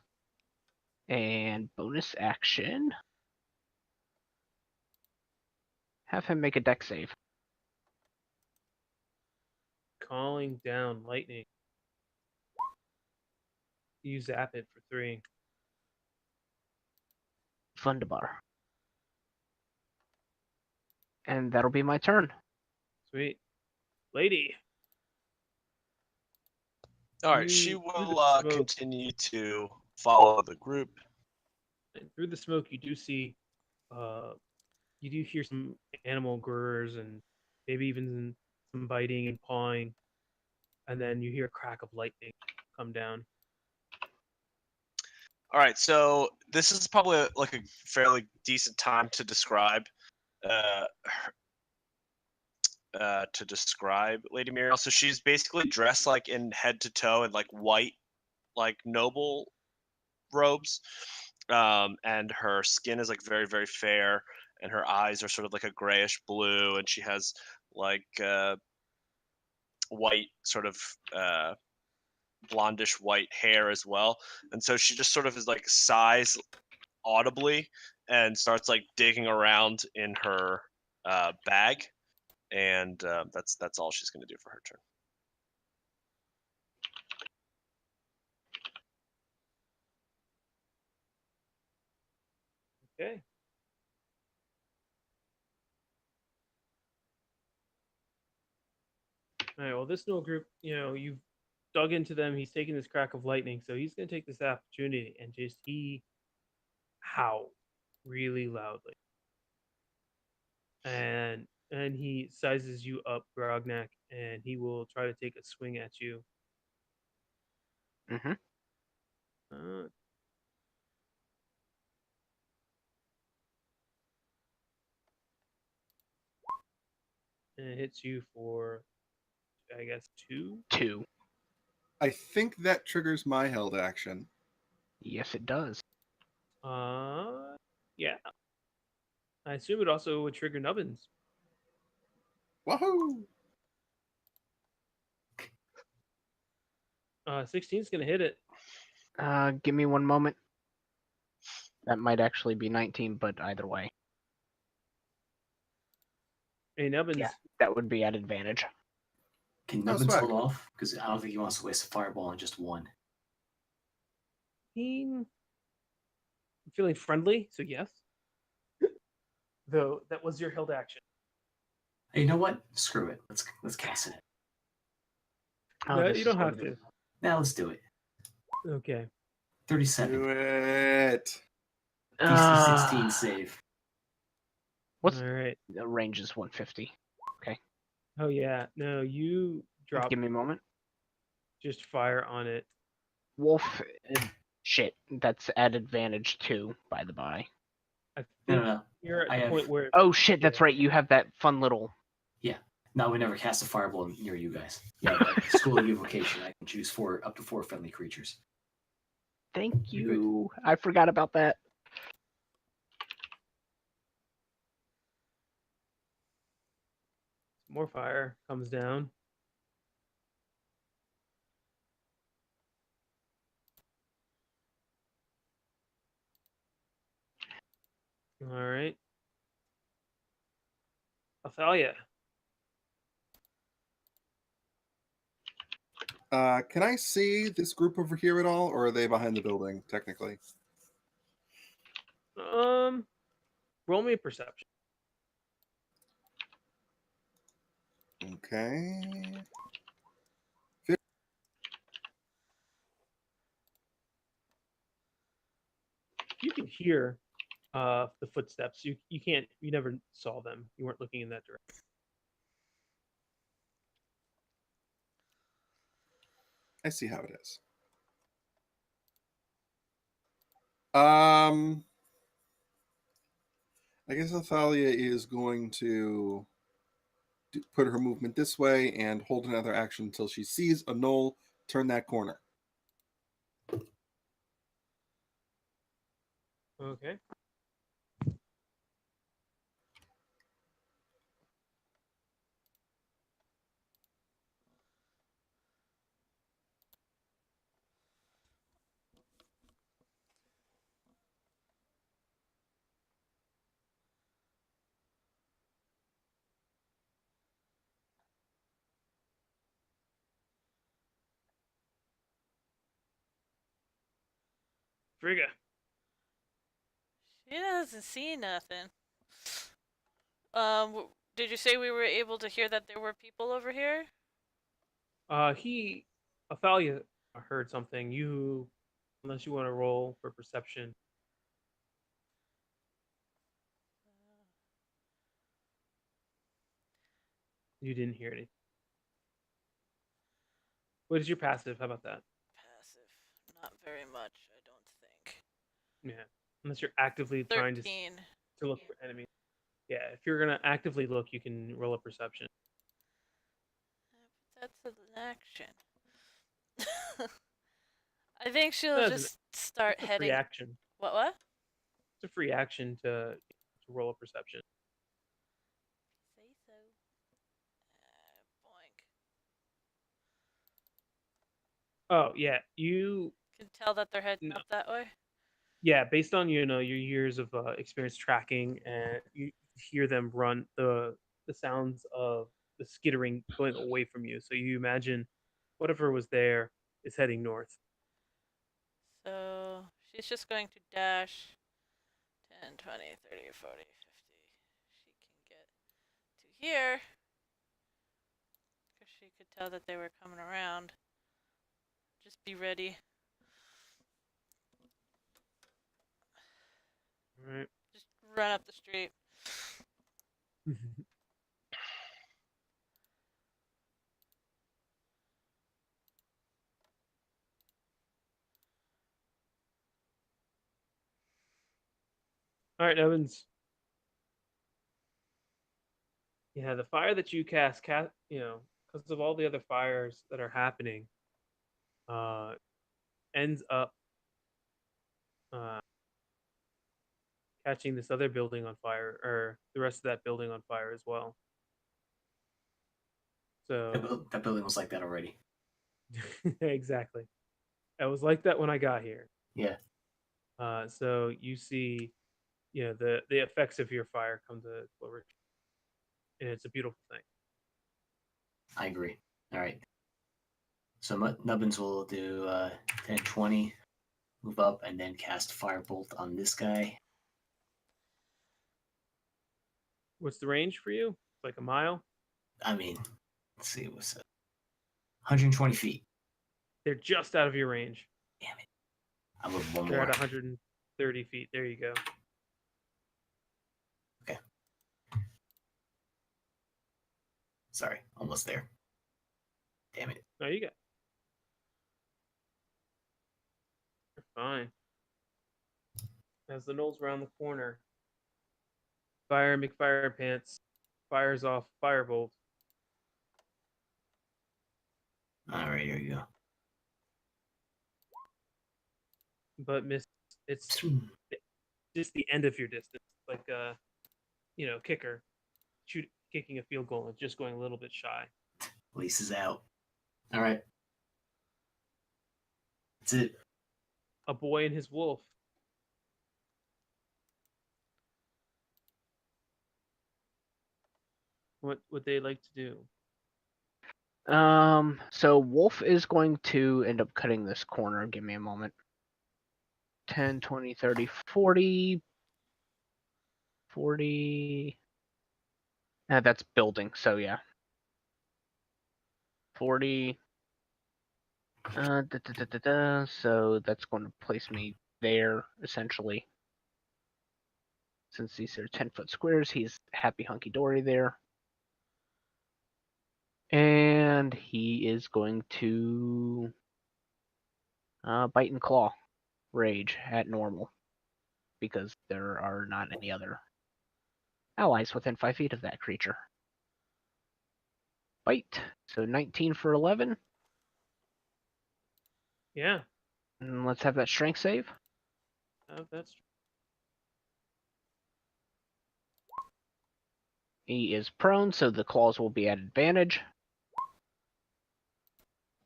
And bonus action. Have him make a dex save. Calling down lightning. You zap it for 3. Fundabar. And that'll be my turn. Sweet. Lady. All right, she You through the will smoke. continue to follow the group. And through the smoke, you do see, you do hear some animal grurs and maybe even some biting and pawing, and then you hear a crack of lightning come down. All right, so this is probably like a fairly decent time to describe Lady Muriel. So she's basically dressed like in head to toe in like white, like noble robes, and her skin is like very very fair, and her eyes are sort of like a grayish blue, and she has like white sort of blondish white hair as well, and so she just sort of is like sighs audibly and starts like digging around in her bag, and that's all she's going to do for her turn. Okay. All right. Well, this little group, you've dug into them. He's taking this crack of lightning, so he's going to take this opportunity and he howl really loudly, and he sizes you up, Grognak, and he will try to take a swing at you. Mm-hmm. Uh, and it hits you for, I guess, 2. 2. I think that triggers my held action. Yes, it does. Yeah. I assume it also would trigger Nubbins. Wahoo! 16 is going to hit it. Give me one moment. That might actually be 19, but either way. Hey, Nubbins. Yeah, that would be at advantage. Can Oh, Nubbins swag. hold off? Because I don't think he wants to waste a fireball on just one. I'm feeling friendly, so yes. Though that was your held action. Hey, you know what? Screw it. Let's cast it. Oh, No, this you is don't what have it to. is. Now let's do it. Okay. 37. Do it. DC 16 save. What's All right. the range is 150. Oh yeah. No, you drop. Give me a moment. Just fire on it. Wolf, shit, that's at advantage too, by the by. I No, think no. you're at I the have- point where. Oh shit, that's Yeah. right. You have that fun little. No, we never cast a fireball near you guys. Yeah, but School of Evocation. I can choose up to 4 friendly creatures. Thank You're good. you. I forgot about that. More fire comes down. All right. Athalia. Can I see this group over here at all, or are they behind the building, technically? Roll me a perception. Okay. You can hear the footsteps. You never saw them. You weren't looking in that direction. I see how it is. I guess Athalia is going to put her movement this way and hold another action until she sees a knoll turn that corner. Okay. Frigga. She doesn't see nothing. Did you say we were able to hear that there were people over here? Athalia heard something. Unless you want to roll for perception. You didn't hear anything. What is your passive? How about that? Passive. Not very much, I don't think. Yeah. Unless you're actively trying to 13. look for enemies. Yeah, if you're gonna actively look, you can roll a perception. That's an action. I think she'll That's just start It's a free heading. action. What? It's a free action to roll a perception. Say so. Boink. Oh yeah, you Can tell that they're heading No. up that way. yeah, based on your years of experience tracking, and you hear them run the sounds of the skittering going away from you. So you imagine whatever was there is heading north. So she's just going to dash 10, 20, 30, 40, 50. She can get to here. Because she could tell that they were coming around. Just be ready. All right. Just run up the street. All right, Evans. Yeah, the fire that you cast, because of all the other fires that are happening, uh, ends up uh, catching this other building on fire, or the rest of that building on fire as well. So That building was like that already. exactly, I was like that when I got here. Yeah. So you see, the effects of your fire come to flourish, and it's a beautiful thing. I agree. All right. So Nubbins will do 10, 20, move up, and then cast Firebolt on this guy. What's the range for you? Like a mile? I mean, let's see, what's that? 120 feet. They're just out of your range. Damn it. I move one They're more. at 130 feet. There you go. Okay. Sorry, almost there. Damn it. No, you got. You're fine. As the Knolls round the corner, Fire McFire Pants fires off Firebolt. All right, here you go. But miss, it's just the end of your distance, like a, kicker, kicking a field goal and just going a little bit shy. Lease is out. All right. That's it. A boy and his wolf. What would they like to do? So Wolf is going to end up cutting this corner. Give me a moment. 10, 20, 30, 40. 40. That's building, so yeah. 40. So that's going to place me there, essentially. Since these are 10-foot squares, he's happy hunky-dory there. And he is going to bite and claw rage at normal, because there are not any other allies within 5 feet of that creature. Bite, so 19 for 11. Yeah. And let's have that strength save. That's He is prone, so the claws will be at advantage.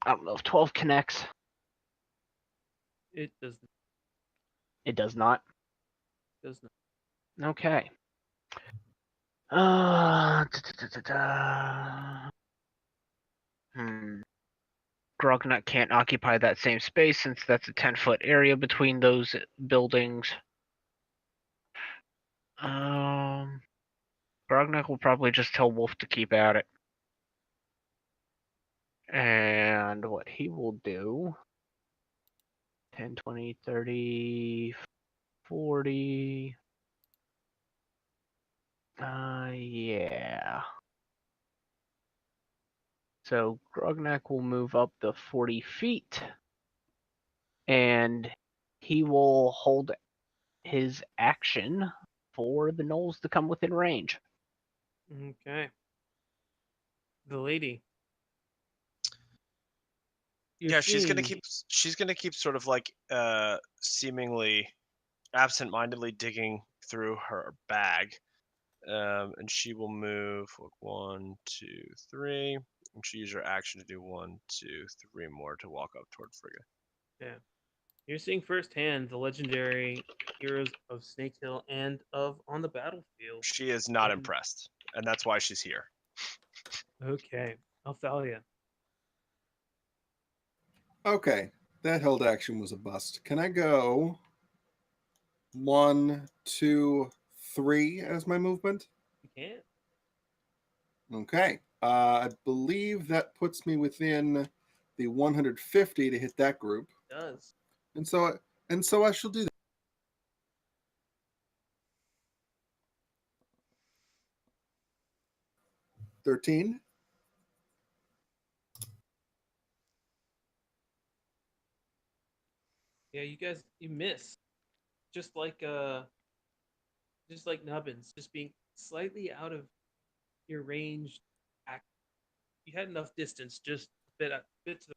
I don't know if 12 connects. it. Does It does not. does not. Okay. Grognut can't occupy that same space since that's a 10-foot area between those buildings. Grognut will probably just tell Wolf to keep at it. And what he will do, 10, 20, 30, 40. Yeah. So Grognak will move up the 40 feet. And he will hold his action for the Knolls to come within range. Okay. The lady. Yeah, she's gonna keep sort of like seemingly absent-mindedly digging through her bag, and she will move 1, 2, 3, and she use her action to do 1, 2, 3 more to walk up toward Frigga. Yeah. You're seeing firsthand the legendary heroes of Snake Hill and of On the Battlefield. She is not impressed, and that's why she's here. Okay. Althalia. Okay, that held action was a bust. Can I go 1, 2, 3 as my movement? You can't. Okay. I believe that puts me within the 150 to hit that group, It does. and so I shall do that. 13. Yeah, you miss. Just like Nubbins, just being slightly out of your range. You had enough distance, just a bit to the.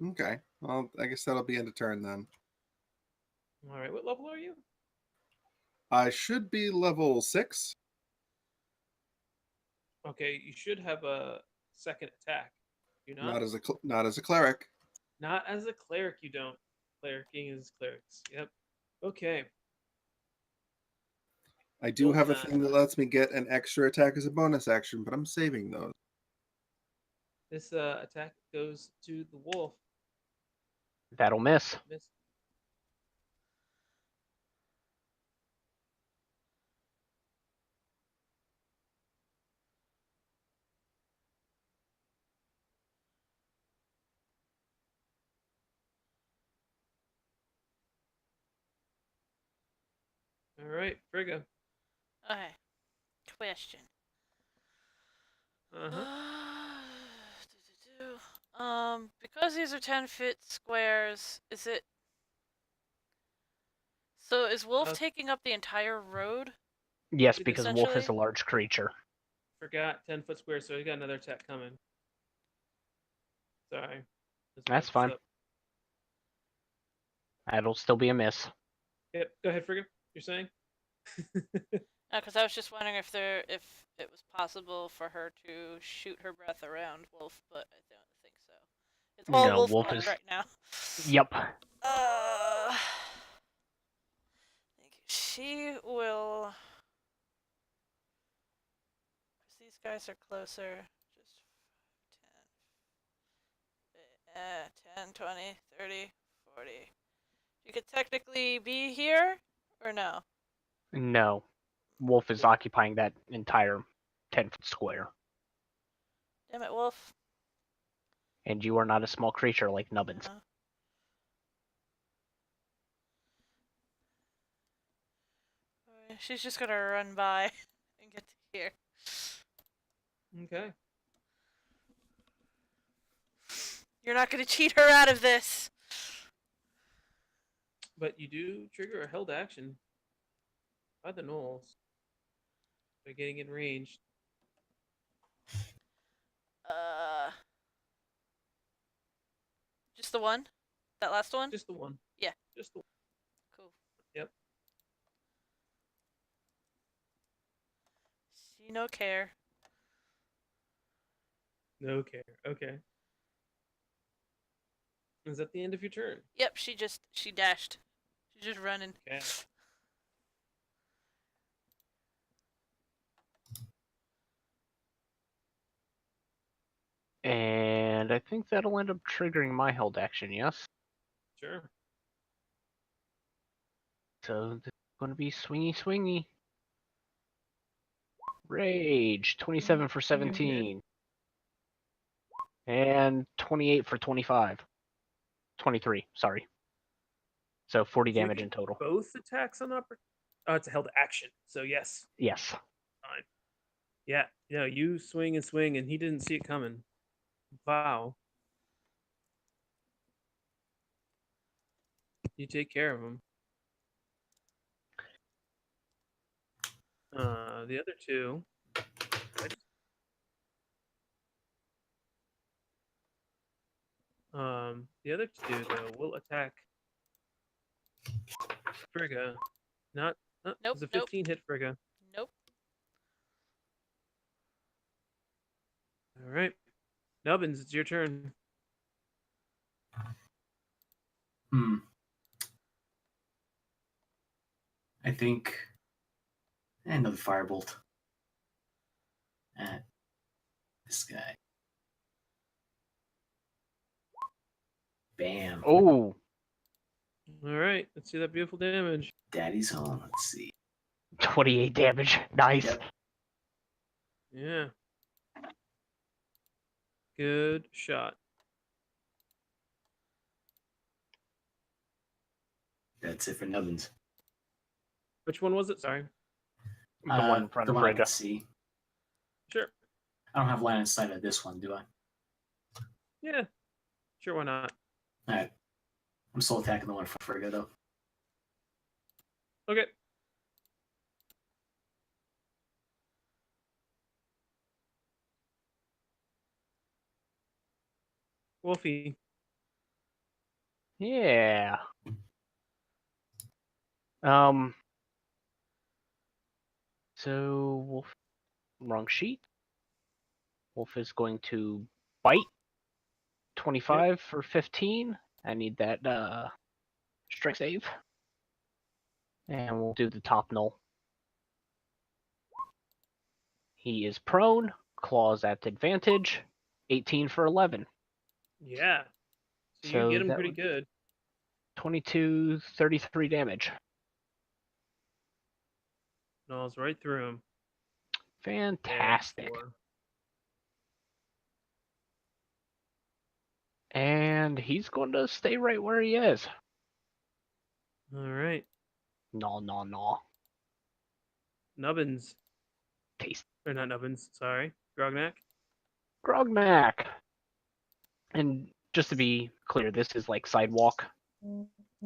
Okay. Well, I guess that'll be end of turn then. All right, what level are you? I should be level 6. Okay, you should have a second attack. You not? Not as a cleric. Not as a cleric, you don't. Clericing is clerics. Yep. Okay. I do have a thing that lets me get an extra attack as a bonus action, but I'm saving those. This attack goes to the wolf. That'll miss. Miss. All right, Frigga. Okay. Question. Because these are 10-foot squares, is it? So is Wolf taking up the entire road? Yes, because Wolf is a large creature. Forgot 10-foot square, so he got another attack coming. Sorry. That's fine. That'll still be a miss. Yep. Go ahead, Frigga. You're saying? Because I was just wondering if it was possible for her to shoot her breath around Wolf, but I don't think so. It's all No, Wolf Wolf left is right now. Yep. She will. Because these guys are closer. Just 10, 20, 30, 40. You could technically be here, or no? No. Wolf is occupying that entire 10-foot square. Damn it, Wolf. And you are not a small creature like Nubbins. She's just gonna run by and get to here. Okay. You're not gonna cheat her out of this. But you do trigger a held action by the gnolls by getting in range. Just the one? That last one? Just the one. Yeah. Just the one. Cool. Yep. See no care. No care. Okay. Is that the end of your turn? Yep, she dashed. She's just running. Okay. And I think that'll end up triggering my held action, yes? Sure. So this is going to be swingy. Rage, 27 for 17. And 28 for 25. 23, sorry. So 40 Did you damage get in total. both attacks on it's a held action, so yes. Yes. Fine. Yeah, you swing, and he didn't see it coming. Wow. You take care of him. The other two. The other two though will attack Frigga. Not. Nope. It's a 15 hit Frigga. Nope. All right, Nubbins, it's your turn. I think another firebolt at this guy. Bam. Oh. All right, let's see that beautiful damage. Daddy's home. Let's see. 28 damage. Nice. Yep. Yeah. Good shot. That's it for nubbins. Which one was it? Sorry. The one in front the of one I Frigga. can see. Sure. I don't have line of sight of this one, do I? Yeah. Sure, why not? Alright. I'm still attacking the one for Frigga, though. Okay. Wolfie. Yeah. So Wolf, wrong sheet. Wolf is going to bite. 25 for 15. I need that strength save. And we'll do the top null. He is prone. Claws at advantage. 18 for 11. Yeah. So you So get him that pretty would- good. 22, 33 damage. Gnaws right through him. Fantastic. Four. And he's going to stay right where he is. All right. No. Nubbins. Taste. Or not Nubbins, sorry. Grognak. Grognak. And just to be clear, this is like sidewalk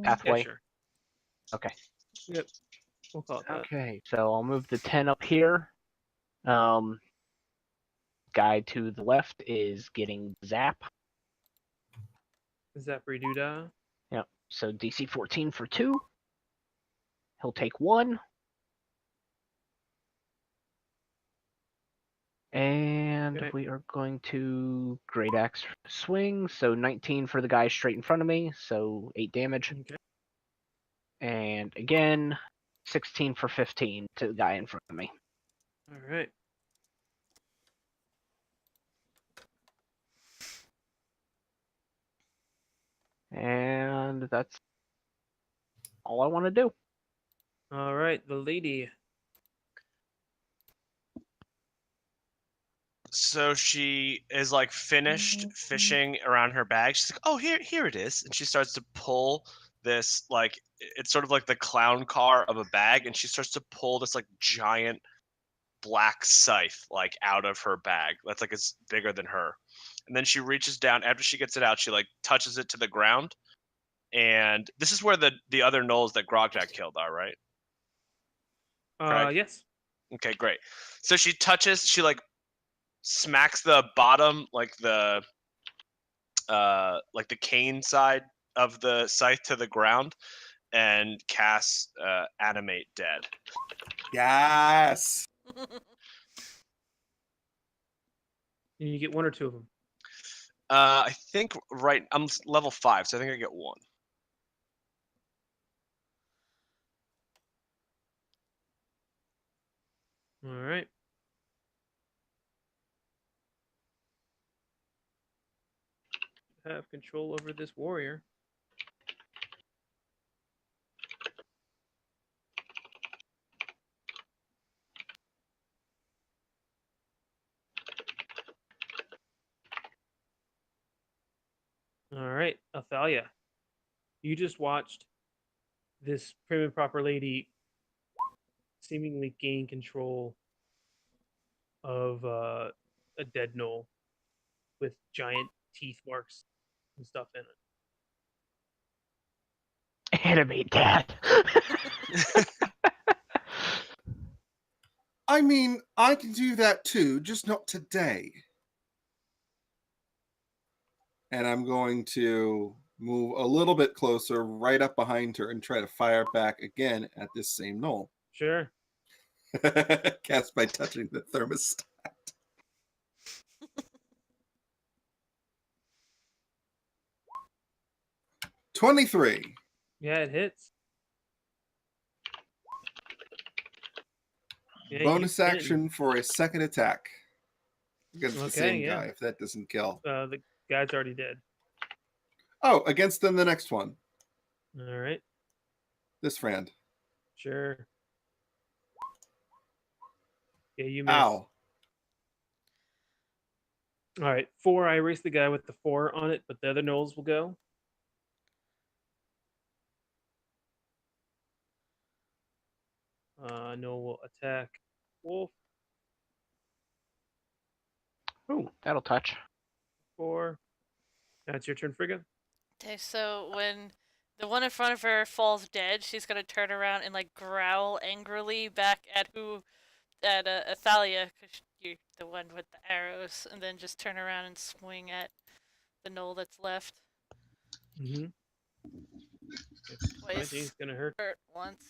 pathway. Yeah, sure. Okay. Yep. We'll call it that. Okay, so I'll move the 10 up here. Guy to the left is getting zap. Zappery Doodah. Yep. So DC 14 for 2. He'll take 1. And Okay. we are going to Great Axe swing. So 19 for the guy straight in front of me. So 8 damage. Okay. And again, 16 for 15 to the guy in front of me. All right. And that's all I want to do. All right. The lady. So she is like finished fishing around her bag. She's like, "Oh, here it is," and she starts to pull this like it's sort of like the clown car of a bag, and she starts to pull this like giant black scythe like out of her bag. That's like it's bigger than her, and then she reaches down after she gets it out. She like touches it to the ground, and this is where the other gnolls that Grognak killed are, right? Craig? Yes. Okay, great. So she like smacks the bottom like the cane side of the scythe to the ground and casts animate dead. Yes. You get one or two of them. I think I'm level 5, so I think I get 1. All right. Have control over this warrior. All right, Athalia. You just watched this prim and proper lady seemingly gain control of a dead gnoll with giant teeth marks and stuff in it. Animate that. I mean, I can do that too, just not today. And I'm going to move a little bit closer, right up behind her, and try to fire back again at this same gnoll. Sure. Cast by touching the thermostat. 23. Yeah, it hits. Yeah, Bonus you hit. action for a second attack against the Okay, same yeah. guy, if that doesn't kill. The guy's already dead. Oh, against then the next one. All right. This friend. Sure. Yeah, you miss. Ow. All right, 4. I erase the guy with the 4 on it, but the other gnolls will go. Gnoll will attack Wolf. Ooh, that'll touch. 4. Now it's your turn, Frigga. Okay, so when the one in front of her falls dead, she's gonna turn around and like growl angrily back at Athalia, because you're the one with the arrows, and then just turn around and swing at the gnoll that's left. Mm-hmm. Twice. He's gonna hurt. Hurt once.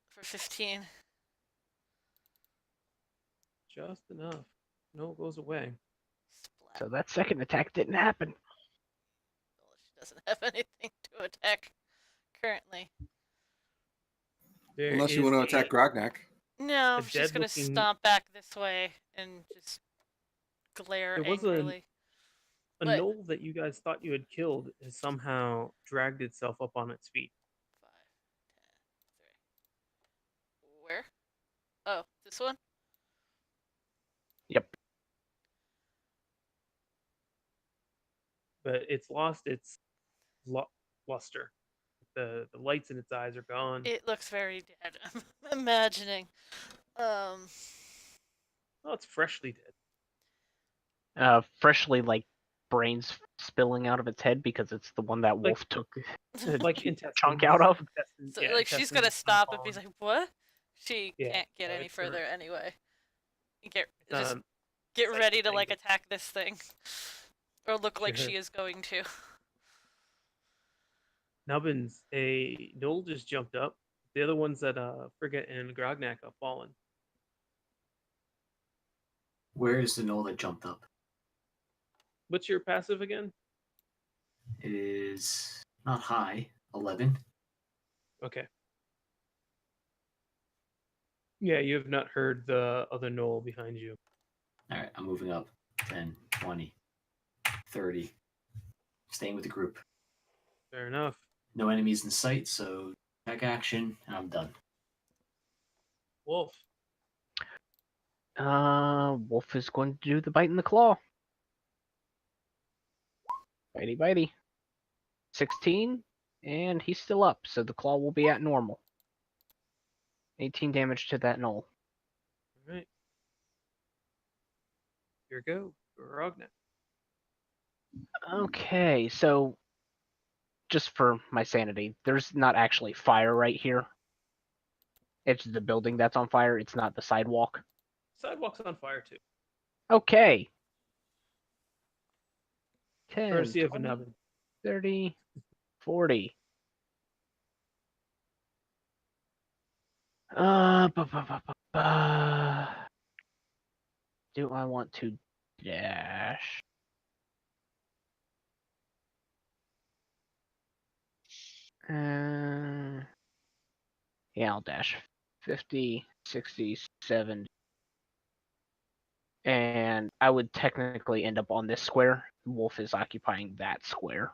For 15. Just enough. Gnoll goes away. Splat. So that second attack didn't happen. Well, she doesn't have anything to attack currently. Unless you want to attack Grognak. No, a she's gonna dead-looking- stomp back this way and just glare There was angrily. A What? gnoll that you guys thought you had killed has somehow dragged itself up on its feet. 5, 10, 3. Where? Oh, this one? Yep. But it's lost its luster. The lights in its eyes are gone. It looks very dead. I'm imagining. Oh, it's freshly dead. Freshly, like, brains spilling out of its head because it's the one that Wolf took Like intestines. chunk out of. So, like, she's gonna stop and be like, what? She Yeah, can't get no, any it's further hurt. anyway. Just Um, get like ready to, thing like, that- attack this thing. Or look like Sure. she is going to. Nubbins, a gnoll just jumped up. The other ones that Frigga and Grognak have fallen. Where is the gnoll that jumped up? What's your passive again? It is not high. 11. Okay. Yeah, you have not heard the other gnoll behind you. All right, I'm moving up. 10, 20, 30. Staying with the group. Fair enough. No enemies in sight, so attack action, and I'm done. Wolf. Wolf is going to do the bite and the claw. Bitey bitey. 16, and he's still up, so the claw will be at normal. 18 damage to that gnoll. All right. Here we go. Grognak. Okay, so just for my sanity, there's not actually fire right here. It's the building that's on fire. It's not the sidewalk. Sidewalk's on fire too. Okay. 10, Courtesy of a 20, nubbin. 30, 40. Do I want to dash? Yeah, I'll dash 50, 60, 70. And I would technically end up on this square. Wolf is occupying that square.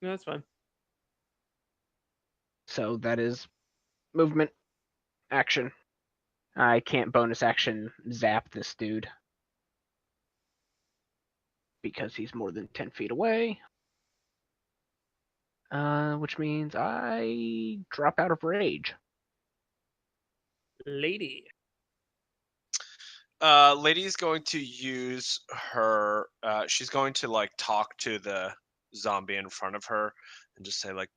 No, that's fine. So that is movement, action. I can't bonus action zap this dude because he's more than 10 feet away. Which means I drop out of rage. Lady. Lady's going to use her. She's going to like talk to the zombie in front of her and just say like,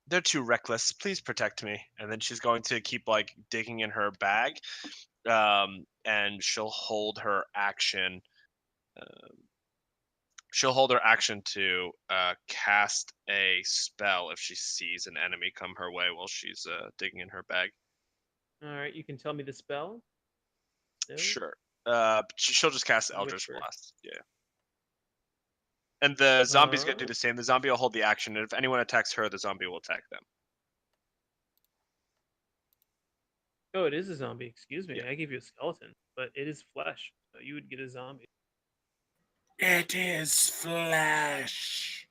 "They're too reckless. Please protect me." And then she's going to keep like digging in her bag, and she'll hold her action. She'll hold her action to cast a spell if she sees an enemy come her way while she's digging in her bag. All right, you can tell me the spell. No? Sure. She'll just cast Eldritch Whisper. Blast. Yeah. And the zombie's gonna do Uh, the same. The zombie will hold the action, and if anyone attacks her, the zombie will attack them. Oh, it is a zombie. Excuse me. Yeah. I gave you a skeleton, but it is flesh, so you would get a zombie. It is flesh.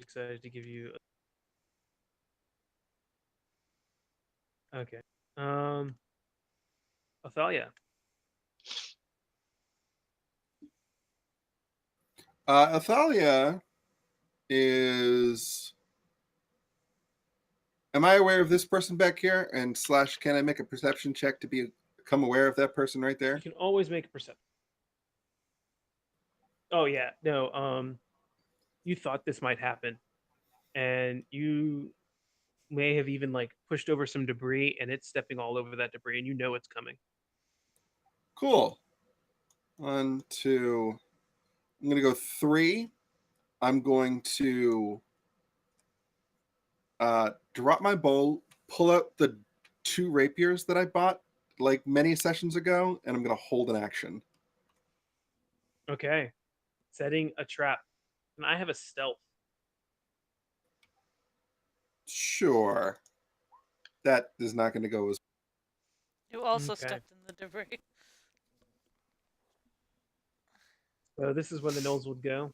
excited to give you. Okay. Athalia. Athalia is. Am I aware of this person back here? And slash, can I make a perception check to become aware of that person right there? You can always make a perception. Oh yeah, no. You thought this might happen, and you may have even like pushed over some debris, and it's stepping all over that debris, and you know it's coming. Cool. 1, 2. I'm going to go 3. I'm going to drop my bow, pull out the 2 rapiers that I bought like many sessions ago, and I'm going to hold an action. Okay. Setting a trap. And I have a stealth. Sure. That is not going to go as. You also Okay. stepped in the debris. So this is when the gnolls would go.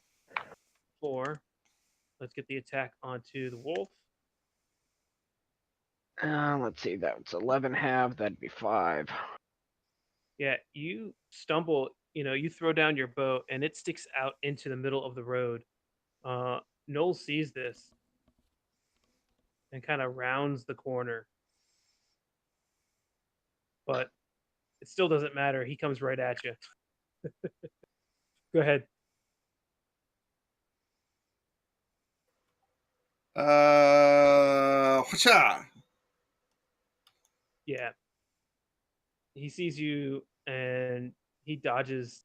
4. Let's get the attack onto the wolf. Let's see, that's 11 half, that'd be 5. Yeah, you stumble, you throw down your bow and it sticks out into the middle of the road. Noel sees this and kind of rounds the corner. But it still doesn't matter. He comes right at you. Go ahead. Whatcha? Yeah. He sees you and he dodges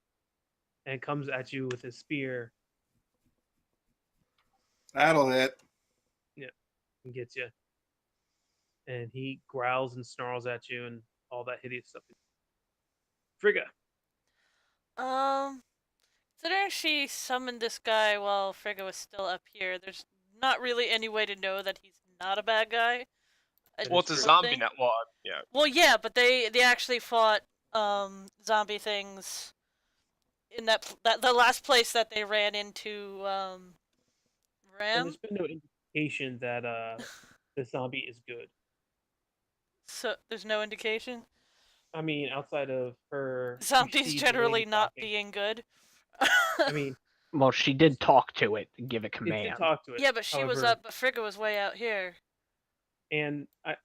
and comes at you with his spear. That'll hit. Yeah. And gets you. And he growls and snarls at you and all that hideous stuff. Frigga. Considering she summoned this guy while Frigga was still up here, there's not really any way to know that he's not a bad guy. Well, it's a true. zombie net. Well, yeah. Well, yeah, but they actually fought zombie things in that the last place that they ran into And Ram. there's been no indication that the zombie is good. So there's no indication. I mean, outside of her, you Zombies see the generally lady not talking. being good. I mean, Well, she did talk to it and give it it did command. talk to it. Yeah, but she was however, up, but Frigga was way out here. And I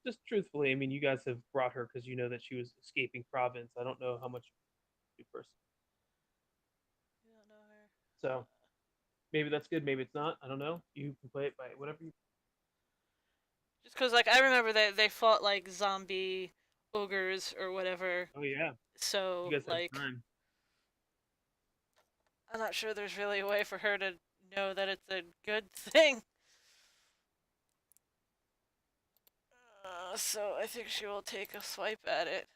just truthfully, I mean, you guys have brought her because you know that she was escaping province. I don't know how much you person. You don't know her. So maybe that's good, maybe it's not. I don't know. You can play it by whatever you. Just because, like, I remember they fought like zombie ogres or whatever. Oh yeah, So you guys have like, time. I'm not sure there's really a way for her to know that it's a good thing. So I think she will take a swipe at it.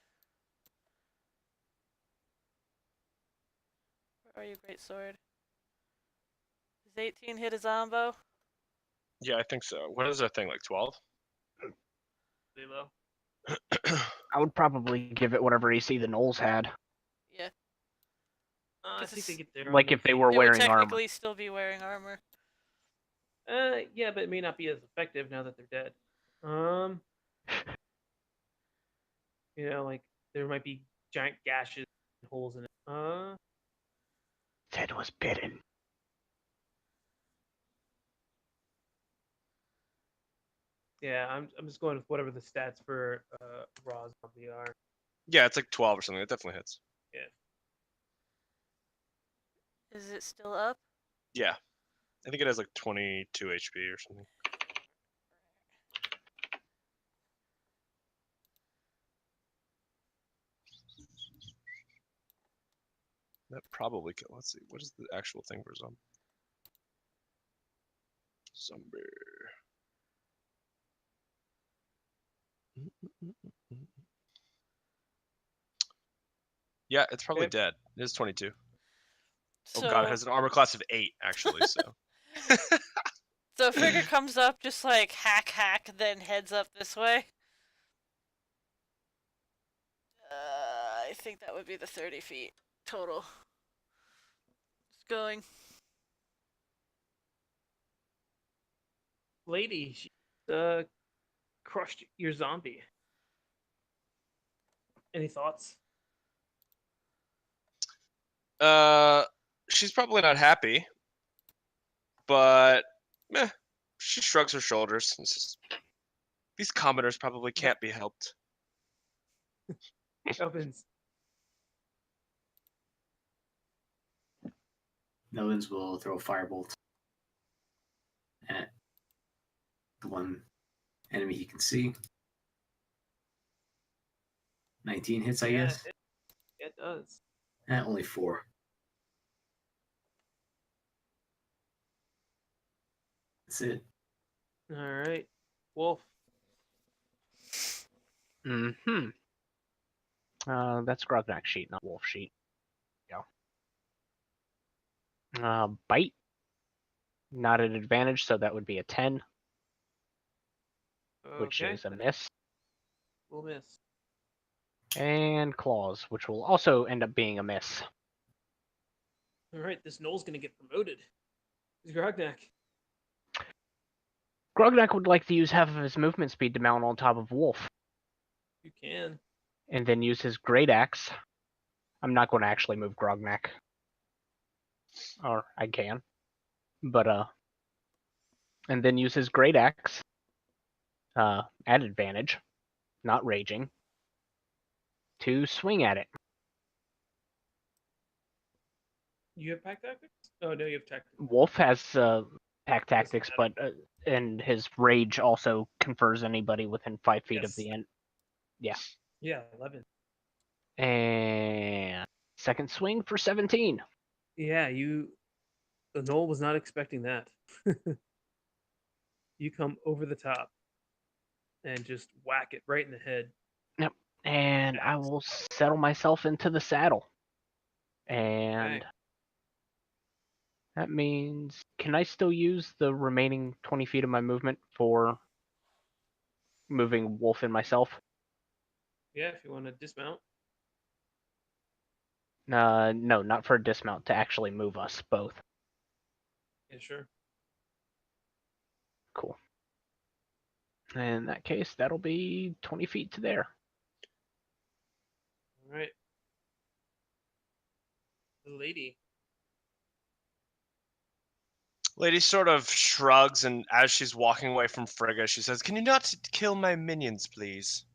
Where are you, Great Sword? Does 18 hit a zombo? Yeah, I think so. What is that thing, like 12? Stay low. I would probably give it whatever AC the Knolls had. Yeah. I think they get there. Like if they were They would wearing armor. technically still be wearing armor. Yeah, but it may not be as effective now that they're dead. Like there might be giant gashes and holes in it. His head was bitten. Yeah, I'm just going with whatever the stats for raw zombie are. Yeah, it's like 12 or something. It definitely hits. Is it still up? Yeah. I think it has like 22 HP or something. That probably can. Let's see. What is the actual thing for zombie? Zombie. Yeah, it's probably Okay. dead. It is 22. So, Oh god, it has an armor class of 8 actually. So. so Frigga comes up, just like hack, then heads up this way. I think that would be the 30 feet total. Just going. lady, she crushed your zombie. Any thoughts? She's probably not happy, but meh, she shrugs her shoulders. And says, these commoners probably can't be helped. Opens. Melvins will throw a firebolt at the one enemy he can see. 19 hits, I guess. It does. Only 4. That's it. All right, Wolf. Mm-hmm. That's Grognak sheet, not Wolf sheet. Bite. Not an advantage, so that would be a 10, which Okay, is a miss. we'll miss. And Claws, which will also end up being a miss. All right, this Knoll's gonna get promoted. He's Grognak. Grognak would like to use half of his movement speed to mount on top of Wolf, You can. and then use his Great Axe. I'm not going to actually move Grognak. Or I can. But, and then use his Great Axe, at advantage, not raging, to swing at it. You have pack tactics? Oh no, you have tactics. Wolf has pack tactics, but and his rage also confers anybody within 5 feet of the end. Yeah. Yeah, 11. And second swing for 17. Yeah, the Knoll was not expecting that. You come over the top and just whack it right in the head. Yep. And I will settle myself into the saddle. And Okay. that means, can I still use the remaining 20 feet of my movement for moving Wolf and myself? Yeah, if you want to dismount. No, not for a dismount, to actually move us both. Yeah, sure. Cool. In that case, that'll be 20 feet to there. All right. The lady. Lady sort of shrugs, and as she's walking away from Frigga, she says, "Can you not kill my minions, please?"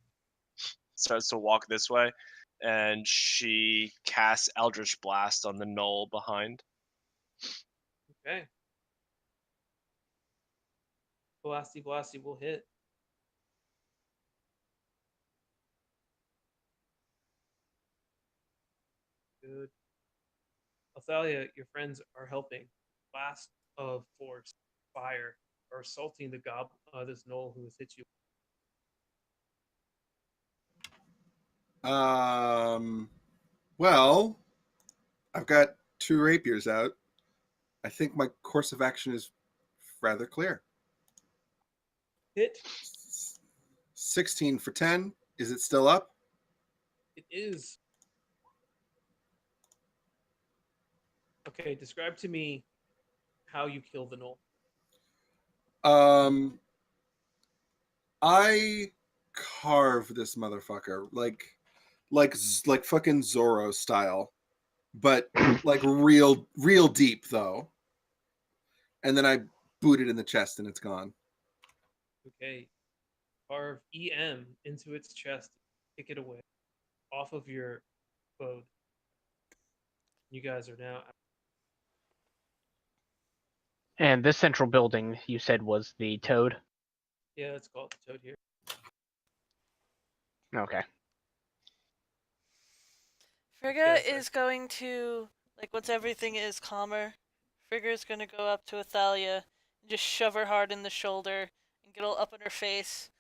Starts to walk this way, and she casts Eldritch Blast on the knoll behind. Okay. Blasty will hit. Good. Athalia, your friends are helping. Blast of force, fire, are assaulting the this Knoll who has hit you. Well, I've got 2 rapiers out. I think my course of action is rather clear. Hit. 16 for 10. Is it still up? It is. Okay, describe to me how you kill the Knoll. I carve this motherfucker like fucking Zorro style, but like real deep though. And then I boot it in the chest and it's gone. Okay. Carve EM into its chest, kick it away off of your boat. You guys are now. And this central building, you said, was the Toad? Yeah, let's call it the Toad here. Okay. Frigga Yes, is going to, like, once everything is calmer, Frigga is going to go up to Athalia and just shove her hard in the shoulder and get all up in her face.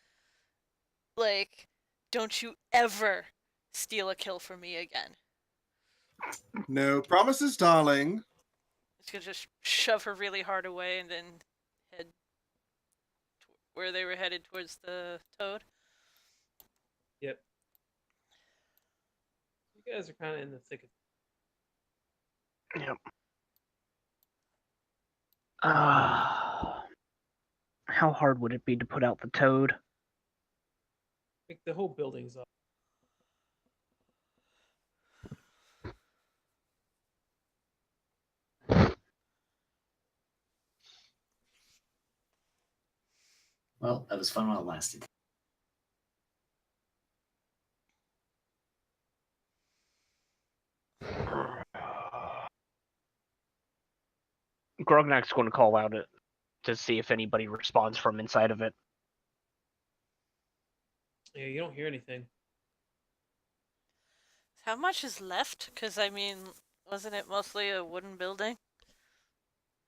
Like, don't you ever steal a kill from me again. No promises, darling. It's going to just shove her really hard away and then head where they were headed towards the Toad. Yep. You guys are kind of in the thick of Yep. How hard would it be to put out the toad? Like the whole building's up. Well, that was fun while it lasted. Grognak's going to call out it to see if anybody responds from inside of it. Yeah, you don't hear anything. How much is left? Because, I mean, wasn't it mostly a wooden building?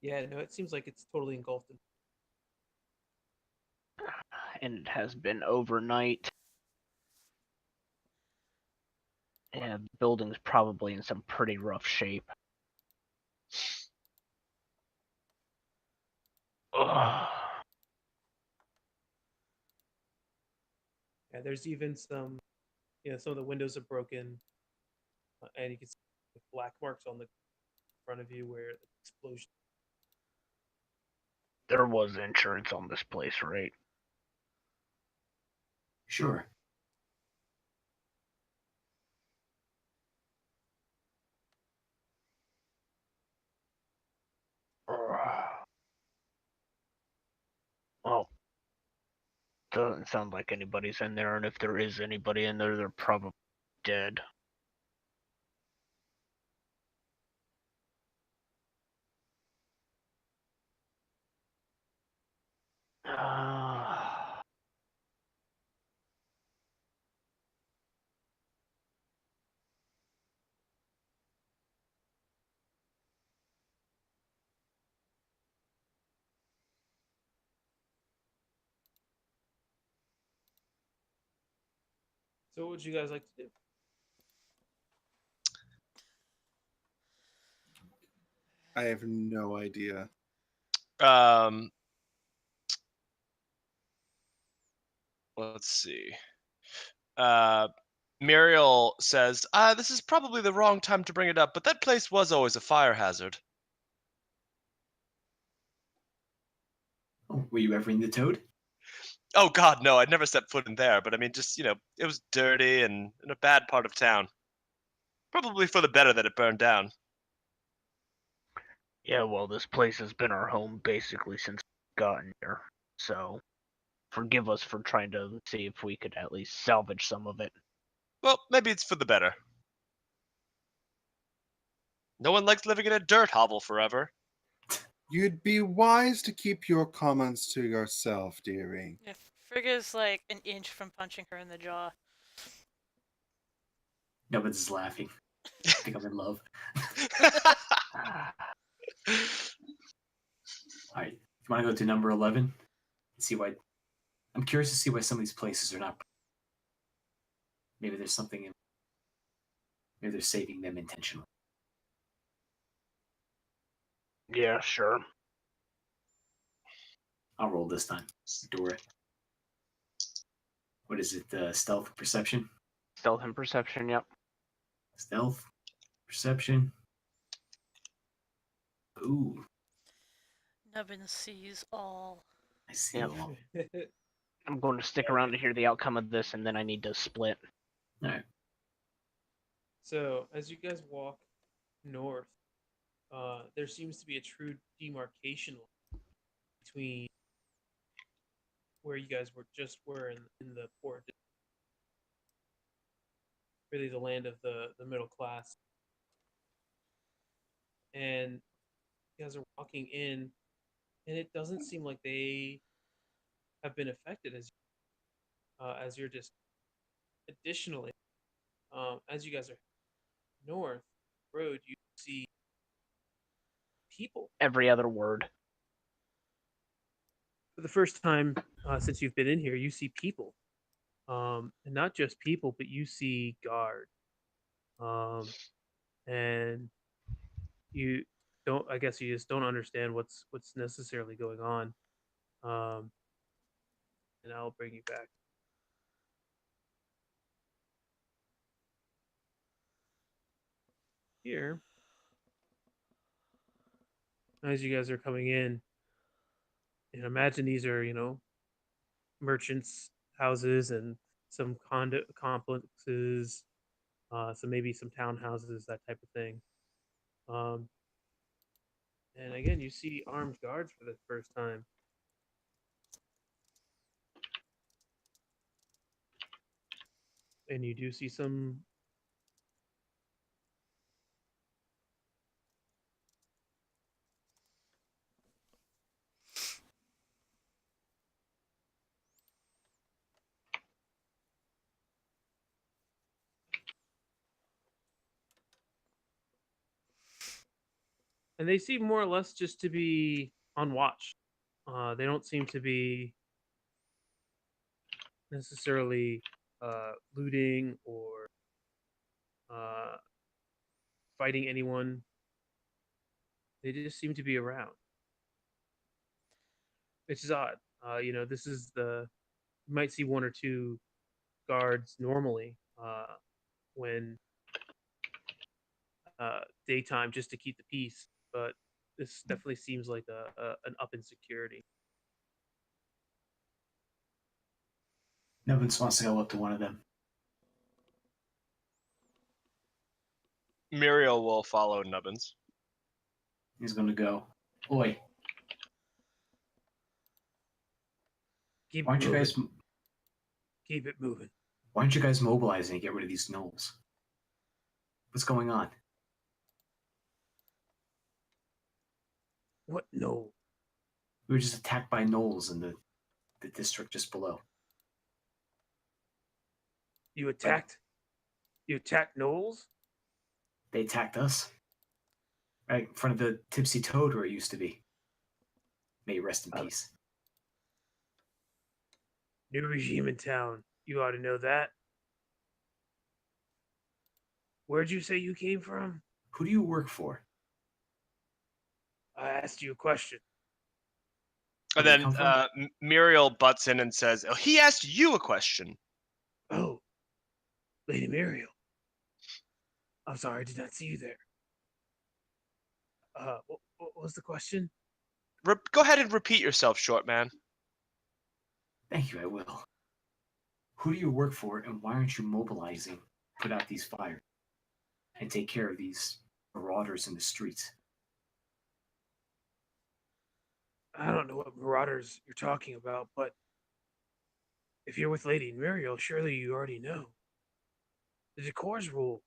Yeah, no, it seems like it's totally engulfed. And it has been overnight. Yeah, the building's probably in some pretty rough shape. Ugh. Yeah, there's even some, some of the windows are broken, and you can see black marks on the front of you where the explosion. There was insurance on this place, right? Sure. Well, doesn't sound like anybody's in there, and if there is anybody in there, they're probably dead. So, what would you guys like to do? I have no idea. Let's see. Muriel says, this is probably the wrong time to bring it up, but that place was always a fire hazard. Oh, were you ever in the Toad? Oh God, no, I'd never set foot in there, but I mean, just, it was dirty and in a bad part of town. Probably for the better that it burned down. Yeah, well, this place has been our home basically since we gotten here, so forgive us for trying to see if we could at least salvage some of it. Well, maybe it's for the better. No one likes living in a dirt hovel forever. You'd be wise to keep your comments to yourself, dearie. If Frigga's like an inch from punching her in the jaw. Nobody's laughing. I think I'm in love. All right. You want to go to number 11? See why. I'm curious to see why some of these places are not. Maybe there's something in. Maybe they're saving them intentionally. Yeah, sure. I'll roll this time. Dora. What is it? Stealth perception? Stealth and perception, yep. Stealth perception. Ooh, Nubbin sees all. I see Yep. all. I'm going to stick around to hear the outcome of this, and then I need to split. All right. So, as you guys walk north, there seems to be a true demarcation line between where you guys were in the port, really the land of the middle class. And you guys are walking in, and it doesn't seem like they have been affected as you're just. Additionally, as you guys are north road, you see people. Every other word. For the first time since you've been in here, you see people, and not just people, but you see guard, and you don't. I guess you just don't understand what's necessarily going on, um, and I'll bring you back here as you guys are coming in. And imagine these are, merchants' houses and some condo complexes, so maybe some townhouses, that type of thing. Um, and again, you see armed guards for the first time. And you do see some. And they seem more or less just to be on watch. They don't seem to be necessarily looting or uh, fighting anyone. They just seem to be around, which is odd. This is you might see one or two guards normally when daytime just to keep the peace, but this definitely seems like an up in security. Nubbins wants to go up to one of them. Muriel will follow Nubbins. He's going to go, Oi, Keep why aren't you moving. guys Keep it moving. why aren't you guys mobilizing to get rid of these gnolls? What's going on? What? No. We were just attacked by gnolls in the district just below. You attacked? You attacked Knowles? They attacked us. Right in front of the Tipsy Toad where it used to be. May he rest in peace. New regime in town. You ought to know that. Where'd you say you came from? Who do you work for? I asked you a question. And Where do then you come from? Muriel butts in and says, "Oh, he asked you a question." Oh, Lady Muriel. I'm sorry, I did not see you there. What was the question? Go ahead and repeat yourself, short man. Thank you, I will. Who do you work for, and why aren't you mobilizing, put out these fires, and take care of these marauders in the streets? I don't know what marauders you're talking about, but if you're with Lady Muriel, surely you already know. The Decor's rule.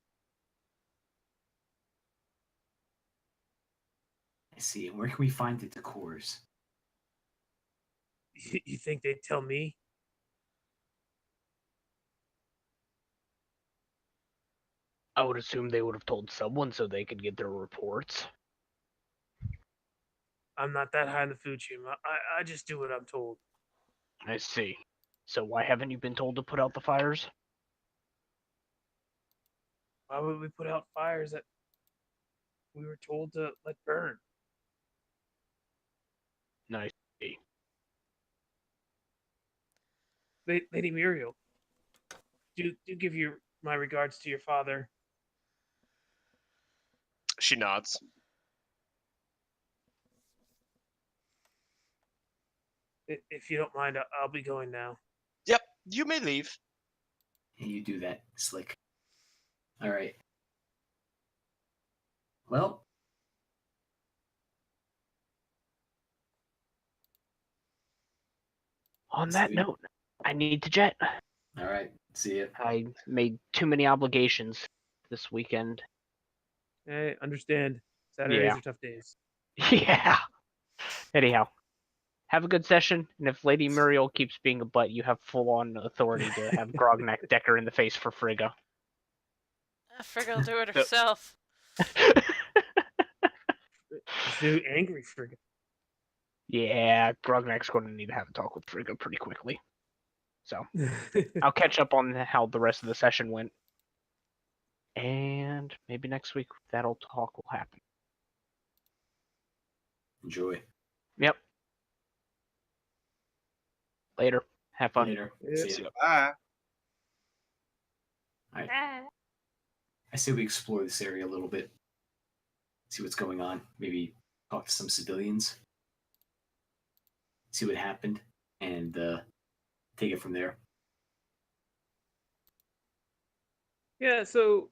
I see. And where can we find the Decors? You think they'd tell me? I would assume they would have told someone so they could get their reports. I'm not that high in the food chain. I just do what I'm told. I see. So why haven't you been told to put out the fires? Why would we put out fires that we were told to let burn? I see. Lady Muriel, do give my regards to your father. She nods. If you don't mind, I'll be going now. Yep, you may leave. And you do that, Slick. All right. Well, On that note, I need to jet. all right. See ya. I made too many obligations this weekend. Hey, understand. Saturdays are tough days. Yeah. Anyhow, have a good session, and if Lady Muriel keeps being a butt, you have full-on authority to have Grognak deck her in the face for Frigga. Frigga will do it herself. Just do angry frigate. Yeah, Grognak's going to need to have a talk with Frigga pretty quickly. So, I'll catch up on how the rest of the session went. And maybe next week that'll talk will happen. Enjoy. Yep. Later. Have fun. Later. Yeah. See ya. Bye. All right. I say we explore this area a little bit. See what's going on. Maybe talk to some civilians. see what happened, and take it from there. Yeah, so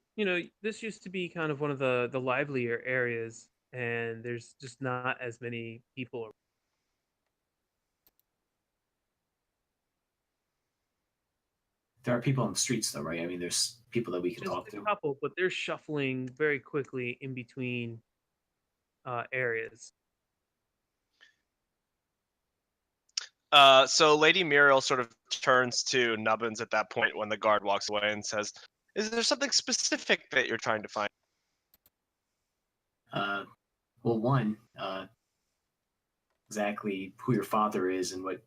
this used to be kind of one of the livelier areas, and there's just not as many people. There are people on the streets, though, right? I mean, there's people that we can Just talk a to. couple, but they're shuffling very quickly in between areas. So Lady Muriel sort of turns to Nubbins at that point when the guard walks away and says, "Is there something specific that you're trying to find?" Well, one, exactly who your father is and what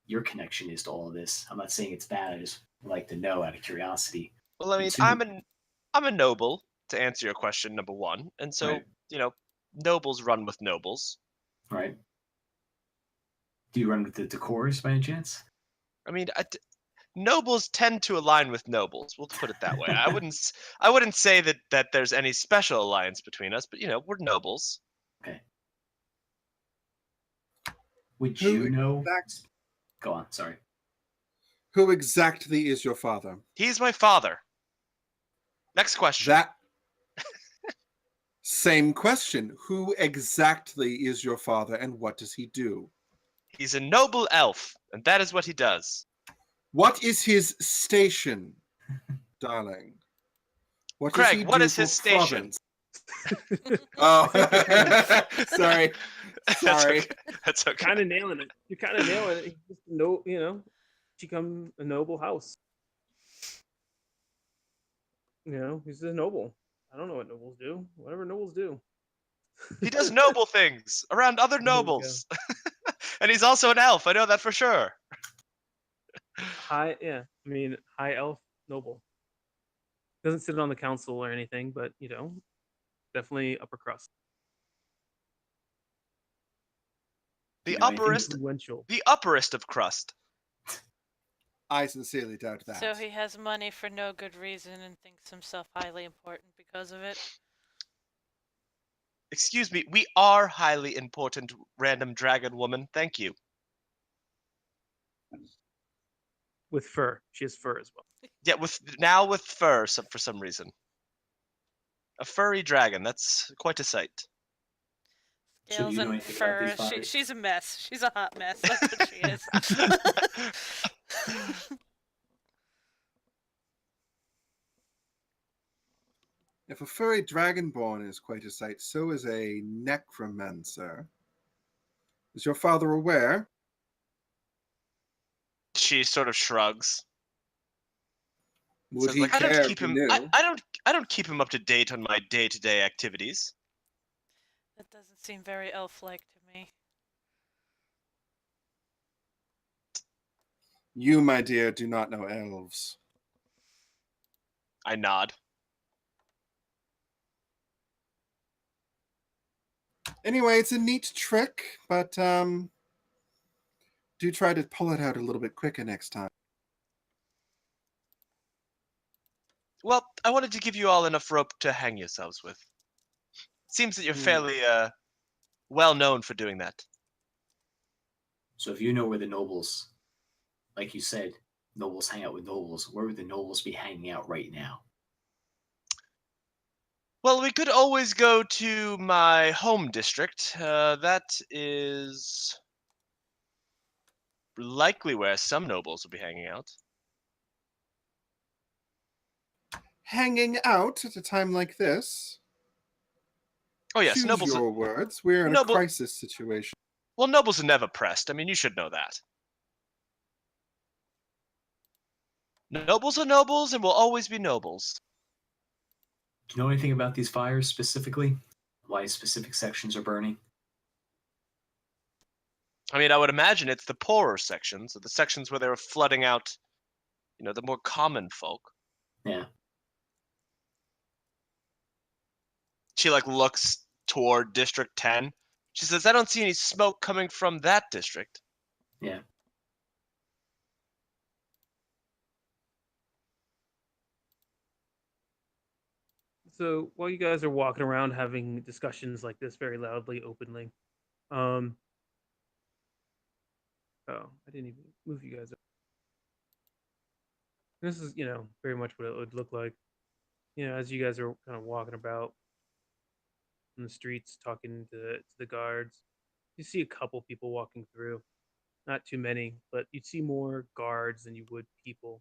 your connection is to all of this. I'm not saying it's bad. I just would like to know out of curiosity. Well, I And mean, two, I'm a noble, to answer your question, number one, and so right, nobles run with nobles. right. Do you run with the Decors by any chance? I mean, nobles tend to align with nobles. We'll put it that way. I wouldn't say that there's any special alliance between us, but we're nobles. Okay. Would Who you know? exact- Go on. Sorry. Who exactly is your father? He's my father. Next question. That same question. Who exactly is your father and what does he do? He's a noble elf, and that is what he does. What is his station, darling? What does Craig, he what do is for his station? province? Oh, sorry. That's okay. That's okay. Kind of nailing it. You're kind of nailing it. He's just she come a noble house. He's a noble. I don't know what nobles do. Whatever nobles do. He does noble things around other There we go. nobles. And he's also an elf. I know that for sure. High elf noble. Doesn't sit on the council or anything, but definitely upper crust. The You know anything? upperest, Influential. the upperest of crust. I sincerely doubt that. So he has money for no good reason and thinks himself highly important because of it. Excuse me, we are highly important, random dragon woman. Thank you. With fur. She has fur as well. Yeah, with fur for some reason. A furry dragon. That's quite a sight. So do Scales you know and anything about fur. these fires? She's a mess. She's a hot mess. That's what she is. If a furry dragonborn is quite a sight, so is a necromancer. Is your father aware? She sort of shrugs. Would Says, he I don't care keep if he him. knew? I don't keep him up to date on my day-to-day activities. That doesn't seem very elf-like to me. You, my dear, do not know elves. I nod. Anyway, it's a neat trick, but do try to pull it out a little bit quicker next time. Well, I wanted to give you all enough rope to hang yourselves with. Seems that you're fairly well known for doing that. So if you know where the nobles, like you said, nobles hang out with nobles, where would the nobles be hanging out right now? Well, we could always go to my home district. That is likely where some nobles will be hanging out. Hanging out at a time like this? Oh yes, Choose nobles. your words. We're in a crisis situation. Well, nobles are never pressed. I mean, you should know that. Nobles are nobles and will always be nobles. Do you know anything about these fires specifically? Why specific sections are burning? I mean, I would imagine it's the poorer sections, or the sections where they were flooding out, the more common folk. Yeah. She looks toward District 10. She says, I don't see any smoke coming from that district. Yeah. So while you guys are walking around having discussions like this very loudly, openly, Oh, I didn't even move you guys up. This is, very much what it would look like. As you guys are kind of walking about in the streets, talking to the guards, you see a couple people walking through. Not too many, but you'd see more guards than you would people.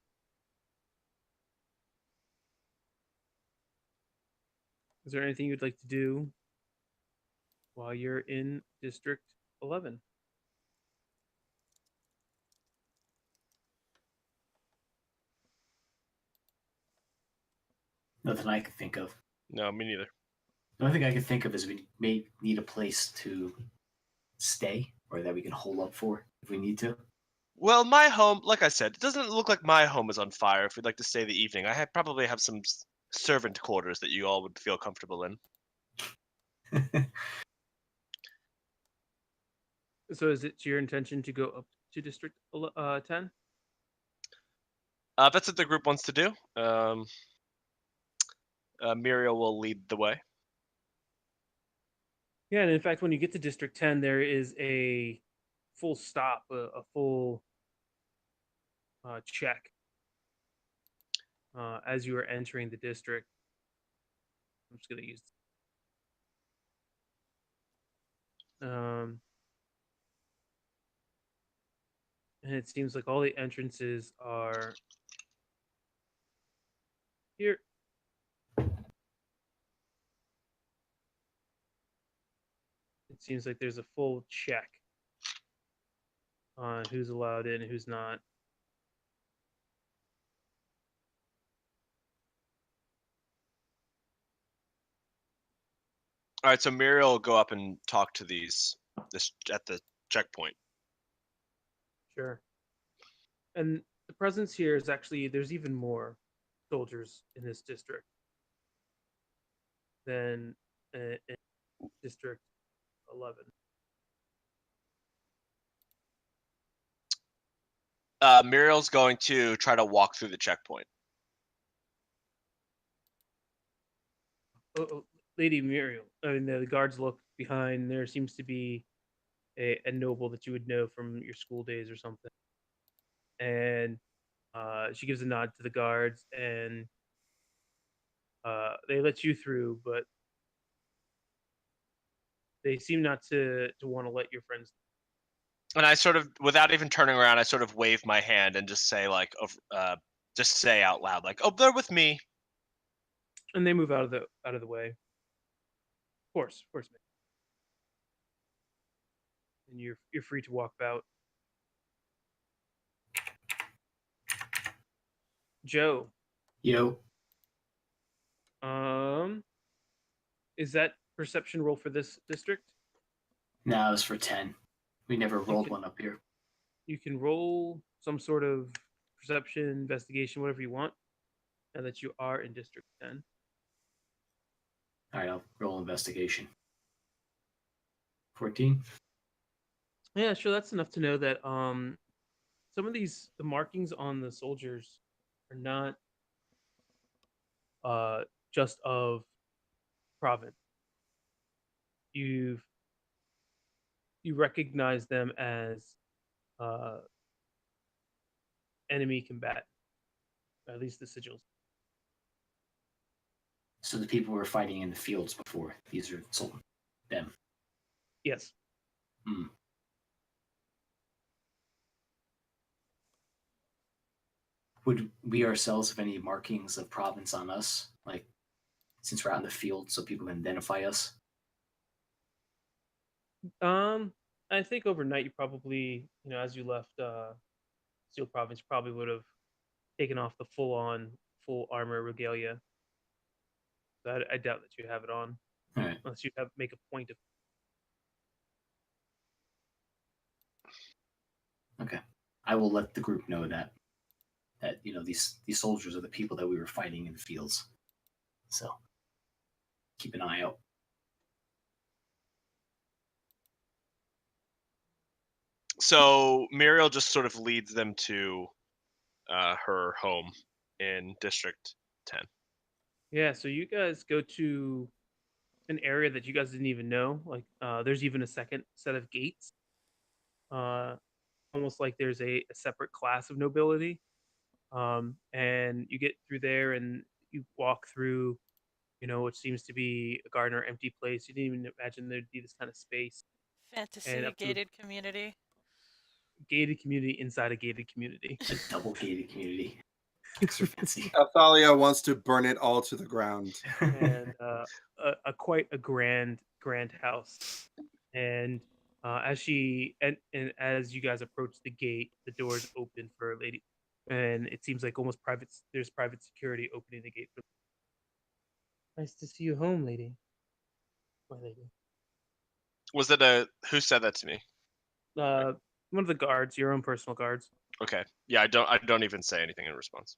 Is there anything you'd like to do while you're in District 11? Nothing I can think of. No, me neither. The only thing I can think of is we may need a place to stay or that we can hold up for if we need to. Well, my home, like I said, it doesn't look like my home is on fire. If we'd like to stay the evening, probably have some servant quarters that you all would feel comfortable in. So is it your intention to go up to District 10? That's what the group wants to do. Muriel will lead the way. Yeah, and in fact, when you get to District 10, there is a full stop, a full check as you are entering the district. I'm just going to use. And it seems like all the entrances are here. It seems like there's a full check on who's allowed in and who's not. All right, so Muriel will go up and talk to this at the checkpoint. Sure. And the presence here is actually, there's even more soldiers in this district than in District 11. Muriel's going to try to walk through the checkpoint. Oh, Lady Muriel. I mean, the guards look behind. There seems to be a noble that you would know from your school days or something. And she gives a nod to the guards, and they let you through, but they seem not to want to let your friends. And I sort of, without even turning around, I sort of wave my hand and just say just say out loud, like, "Oh, they're with me." And they move out of the way. Of course, mate. And you're free to walk about. Joe. Yo. Is that perception roll for this district? No, it's for 10. We never rolled one up here. You can roll some sort of perception, investigation, whatever you want, now that you are in District 10. All right, I'll roll investigation. 14. Yeah, sure. That's enough to know that some of the markings on the soldiers are not just of province. You recognize them as enemy combatant, at least the sigils. So the people were fighting in the fields before. These are them. Yes. Hmm. Would we ourselves have any markings of province on us? Like, since we're out in the field, so people can identify us? I think overnight you probably, as you left Steel Province, you probably would have taken off the full armor regalia. I doubt that you have it on. All right. Unless you make a point of. Okay. I will let the group know that these soldiers are the people that we were fighting in the fields. So keep an eye out. So Muriel just sort of leads them to her home in District 10. Yeah, so you guys go to an area that you guys didn't even know. Like, there's even a second set of gates almost like there's a separate class of nobility. And you get through there and you walk through, what seems to be a garden or empty place. You didn't even imagine there'd be this kind of space, and Fantasy up to a gated community. gated community inside a gated community. A double gated community. Extra fancy. Athalia wants to burn it all to the ground. And a quite a grand house. And and as you guys approach the gate, the doors open for a lady, and it seems like almost private. There's private security opening the gate. Nice to see you home, lady. My lady. Was it who said that to me? One of the guards, your own personal guards. Okay. Yeah, I don't even say anything in response.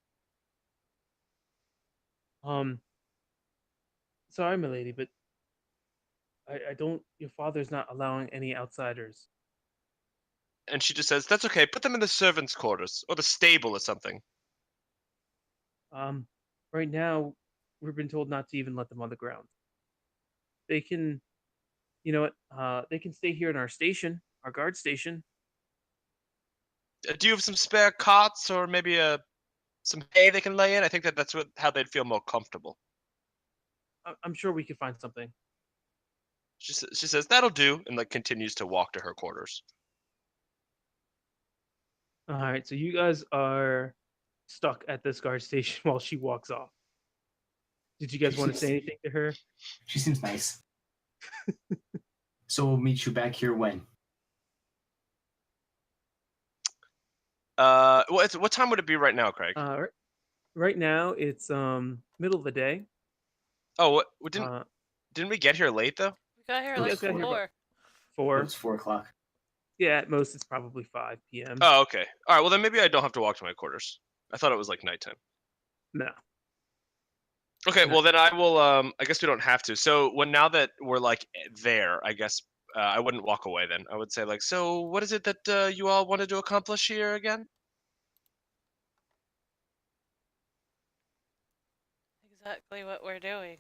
Sorry, my lady, but I don't. Your father's not allowing any outsiders. And she just says, "That's okay. Put them in the servants' quarters or the stable or something." Right now, we've been told not to even let them on the ground. They can, you know what? They can stay here in our station, our guard station. Do you have some spare cots or maybe some hay they can lay in? I think that's how they'd feel more comfortable. I'm sure we could find something. She says that'll do, and like continues to walk to her quarters. All right, so you guys are stuck at this guard station while she walks off. Did you guys want to say anything to her? She seems nice. So we'll meet you back here when? What time would it be right now, Craig? Right now it's middle of the day. Oh, didn't we get here late though? We got here You like guys got here 4. 4. It's 4:00. Yeah, at most it's probably 5 p.m. Oh, okay. All right. Well, then maybe I don't have to walk to my quarters. I thought it was like nighttime. No. Okay. No. Well, then I will. I guess we don't have to. So now that we're like there, I guess I wouldn't walk away. Then I would say like, so what is it that you all wanted to accomplish here again? Exactly what we're doing.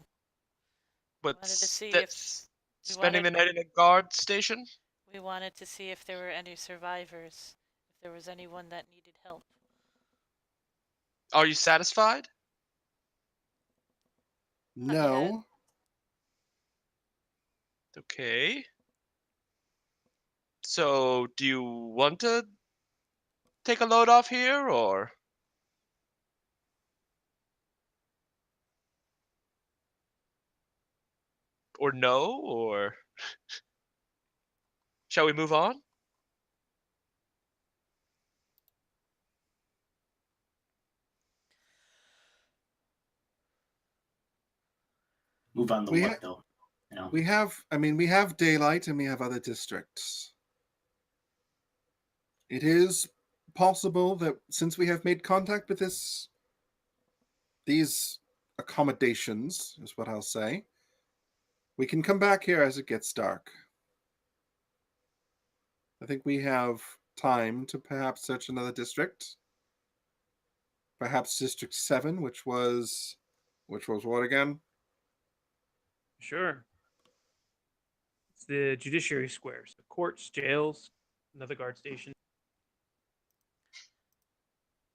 But Wanted to see if spending the night in a guard station. we wanted to see if there were any survivors, if there was anyone that needed help. Are you satisfied? No. Okay. So, do you want to take a load off here, or no, or shall we move on? Move on the We what ha- though? You know. We have daylight and we have other districts. It is possible that since we have made contact with these accommodations, is what I'll say, we can come back here as it gets dark. I think we have time to perhaps search another district. Perhaps District 7, which was what again? Sure. It's the judiciary squares, the courts, jails, another guard station.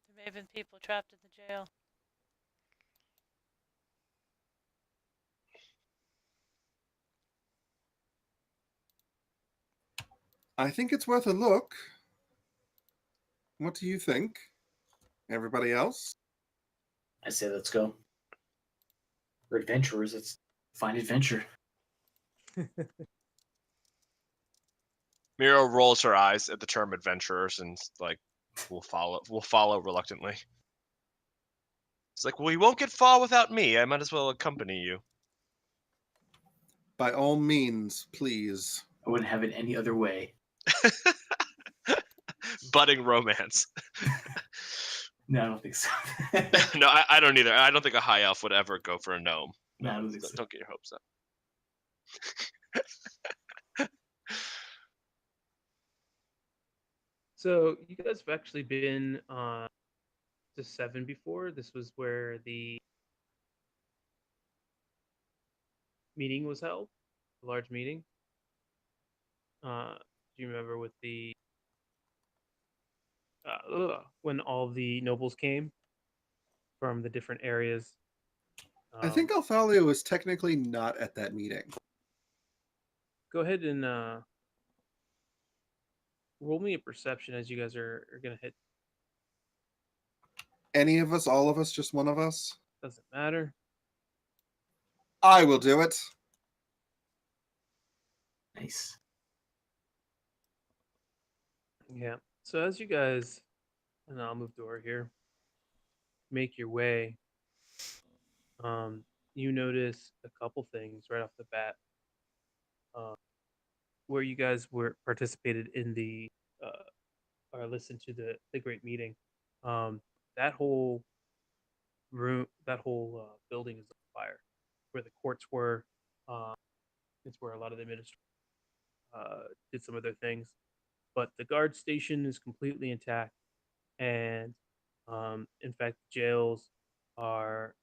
There may have been people trapped in the jail. I think it's worth a look. What do you think? Everybody else? I say let's go. We're adventurers. Let's find adventure. Miro rolls her eyes at the term adventurers and like, we'll follow reluctantly. It's like, well, you won't get far without me. I might as well accompany you. By all means, please. I wouldn't have it any other way. Budding romance. No, I don't think so. No, I don't either. I don't think a high elf would ever go for a gnome. No, I don't think so. Don't get your hopes up. So you guys have actually been to 7 before. This was where the meeting was held, a large meeting. Do you remember with the when all the nobles came from the different areas. I think Althalio was technically not at that meeting. Go ahead and roll me a perception as you guys are going to hit. Any of us, all of us, just one of us? Doesn't matter. I will do it. Nice. Yeah. So as you guys, and I'll move over here, make your way, you notice a couple things right off the bat. Where you guys were participated in the or listened to the great meeting, that whole room, that whole building is on fire. Where the courts were, it's where a lot of the ministers did some of their things. But the guard station is completely intact, and in fact, jails are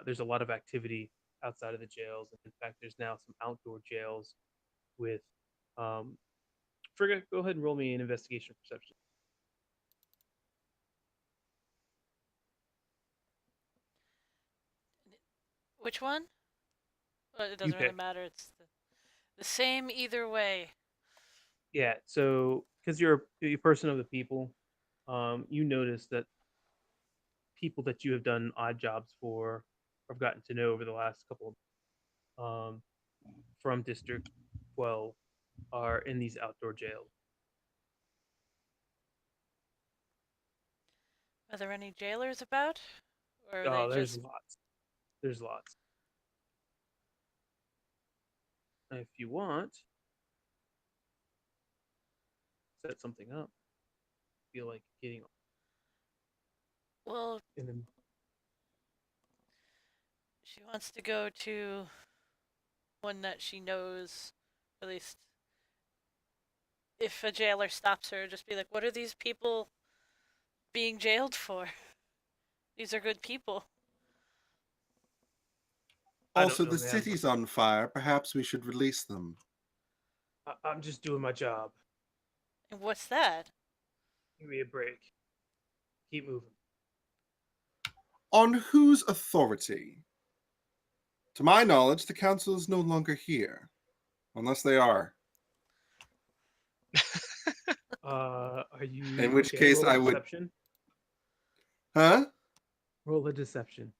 there's a lot of activity outside of the jails. In fact, there's now some outdoor jails with. Frigga, go ahead and roll me an investigation perception. Which one? It You doesn't really pick. matter. It's the same either way. Yeah, so because you're a person of the people, you notice that people that you have done odd jobs for, or have gotten to know over the last couple of from District 12 are in these outdoor jails. Are there any jailers about? Or are they Oh, there's just... lots. There's lots. If you want, set something up. Feel like getting Well, in the she wants to go to one that she knows, at least if a jailer stops her, just be like, what are these people being jailed for? These are good people. Also, know, the man. city's on fire. Perhaps we should release them. I'm just doing my job. And what's that? Give me a break. Keep moving. On whose authority? To my knowledge, the council is no longer here. Unless they are. Are you In which okay? case Roll a I would. deception. Huh? Roll a deception.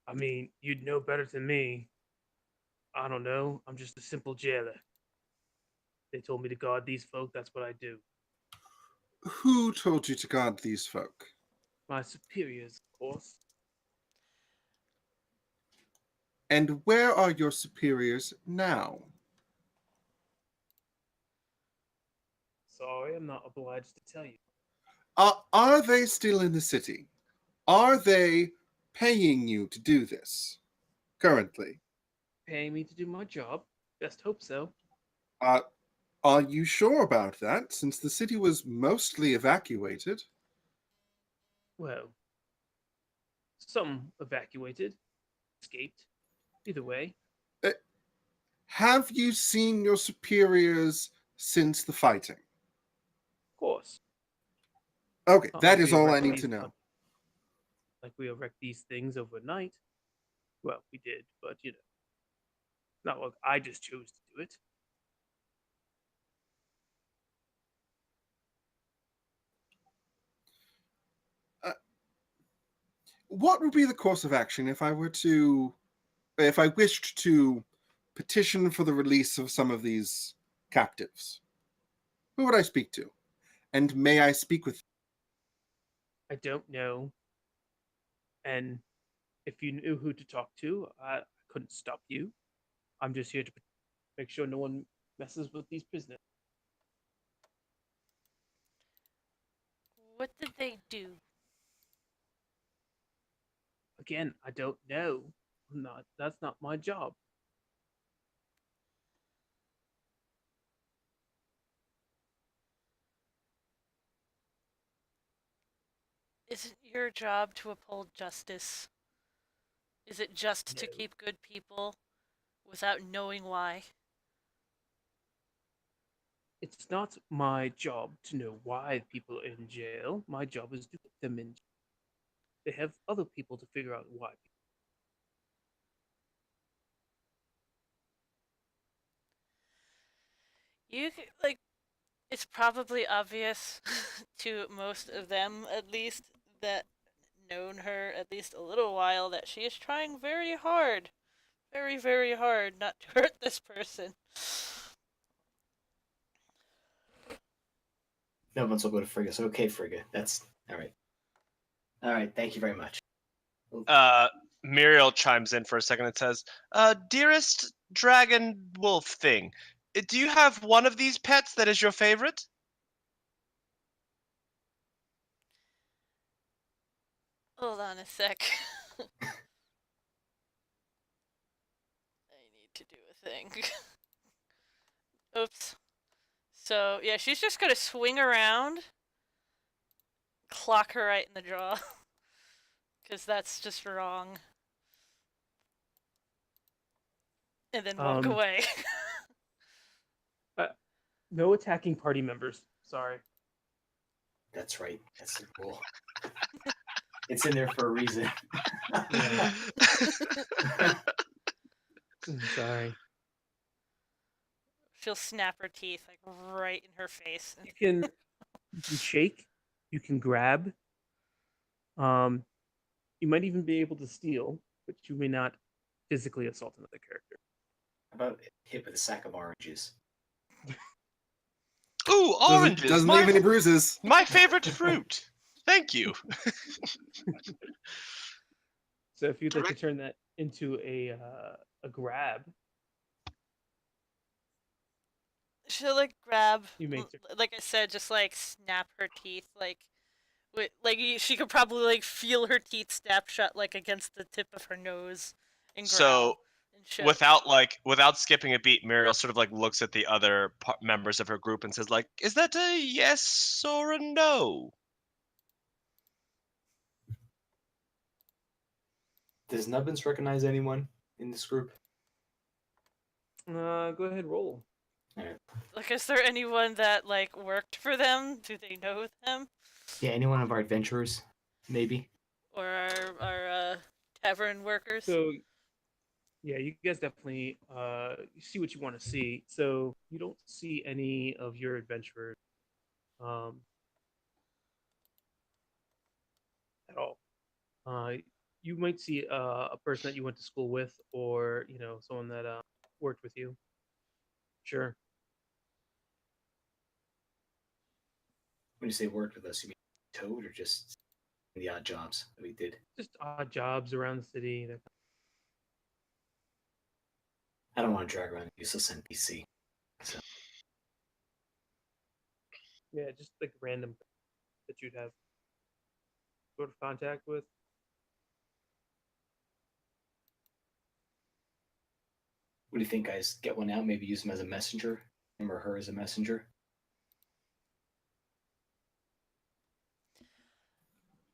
I mean, you'd know better than me. I don't know. I'm just a simple jailer. They told me to guard these folk. That's what I do. Who told you to guard these folk? My superiors, of course. And where are your superiors now? Sorry, I'm not obliged to tell you. Are they still in the city? Are they paying you to do this currently? Paying me to do my job? Best hope so. Are you sure about that, since the city was mostly evacuated? Well, some evacuated, escaped. Either way, Have you seen your superiors since the fighting? of course. Okay, Not that like is we all I erect need these, to know. like we erect these things overnight. Well, we did, but not like I just chose to do it. What would be the course of action if I wished to petition for the release of some of these captives? Who would I speak to? And may I speak with? I don't know. And if you knew who to talk to, I couldn't stop you. I'm just here to make sure no one messes with these prisoners. What did they do? Again, I don't know. That's not my job. Isn't your job to uphold justice? Is it just to No. keep good people without knowing why? It's not my job to know why people are in jail. My job is to put them in. They have other people to figure out why. Like, it's probably obvious to most of them, at least, that known her at least a little while, that she is trying very hard, very, very hard not to hurt this person. No one's will go to Frigga. So okay, Frigga. That's all right. All right. Thank you very much. Muriel chimes in for a second and says, "Dearest dragon wolf thing, do you have one of these pets that is your favorite?" Hold on a sec. I need to do a thing. Oops. So, yeah, she's just gonna swing around, clock her right in the jaw. Because that's just wrong. And then walk away. No attacking party members. Sorry. That's right. That's the rule. It's in there for a reason. Sorry. She'll snap her teeth like right in her face. You can shake. You can grab. You might even be able to steal, but you may not physically assault another character. How about hit with a sack of oranges? Ooh, oranges! Doesn't leave any bruises. My favorite fruit. Thank you. So if you'd like to turn that into a grab, She'll like grab, you may. like I said, just like snap her teeth, like she could probably like feel her teeth snap shut like against the tip of her nose and growl. So without skipping a beat, Muriel sort of like looks at the other members of her group and says like, "Is that a yes or a no?" Does Nubbins recognize anyone in this group? Go ahead, roll. All right. Like, is there anyone that like worked for them? Do they know them? Yeah, any one of our adventurers, maybe. Or our tavern workers? So yeah, you guys definitely see what you want to see. So you don't see any of your adventurers at all. You might see a person that you went to school with, or someone that worked with you. Sure. When you say worked with us, you mean Toad or just the odd jobs that we did? Just odd jobs around the city. I don't want to drag around a useless NPC. So. Yeah, just like random that you'd have sort of contact with. What do you think, guys? Get one out, maybe use him as a messenger? Him or her as a messenger?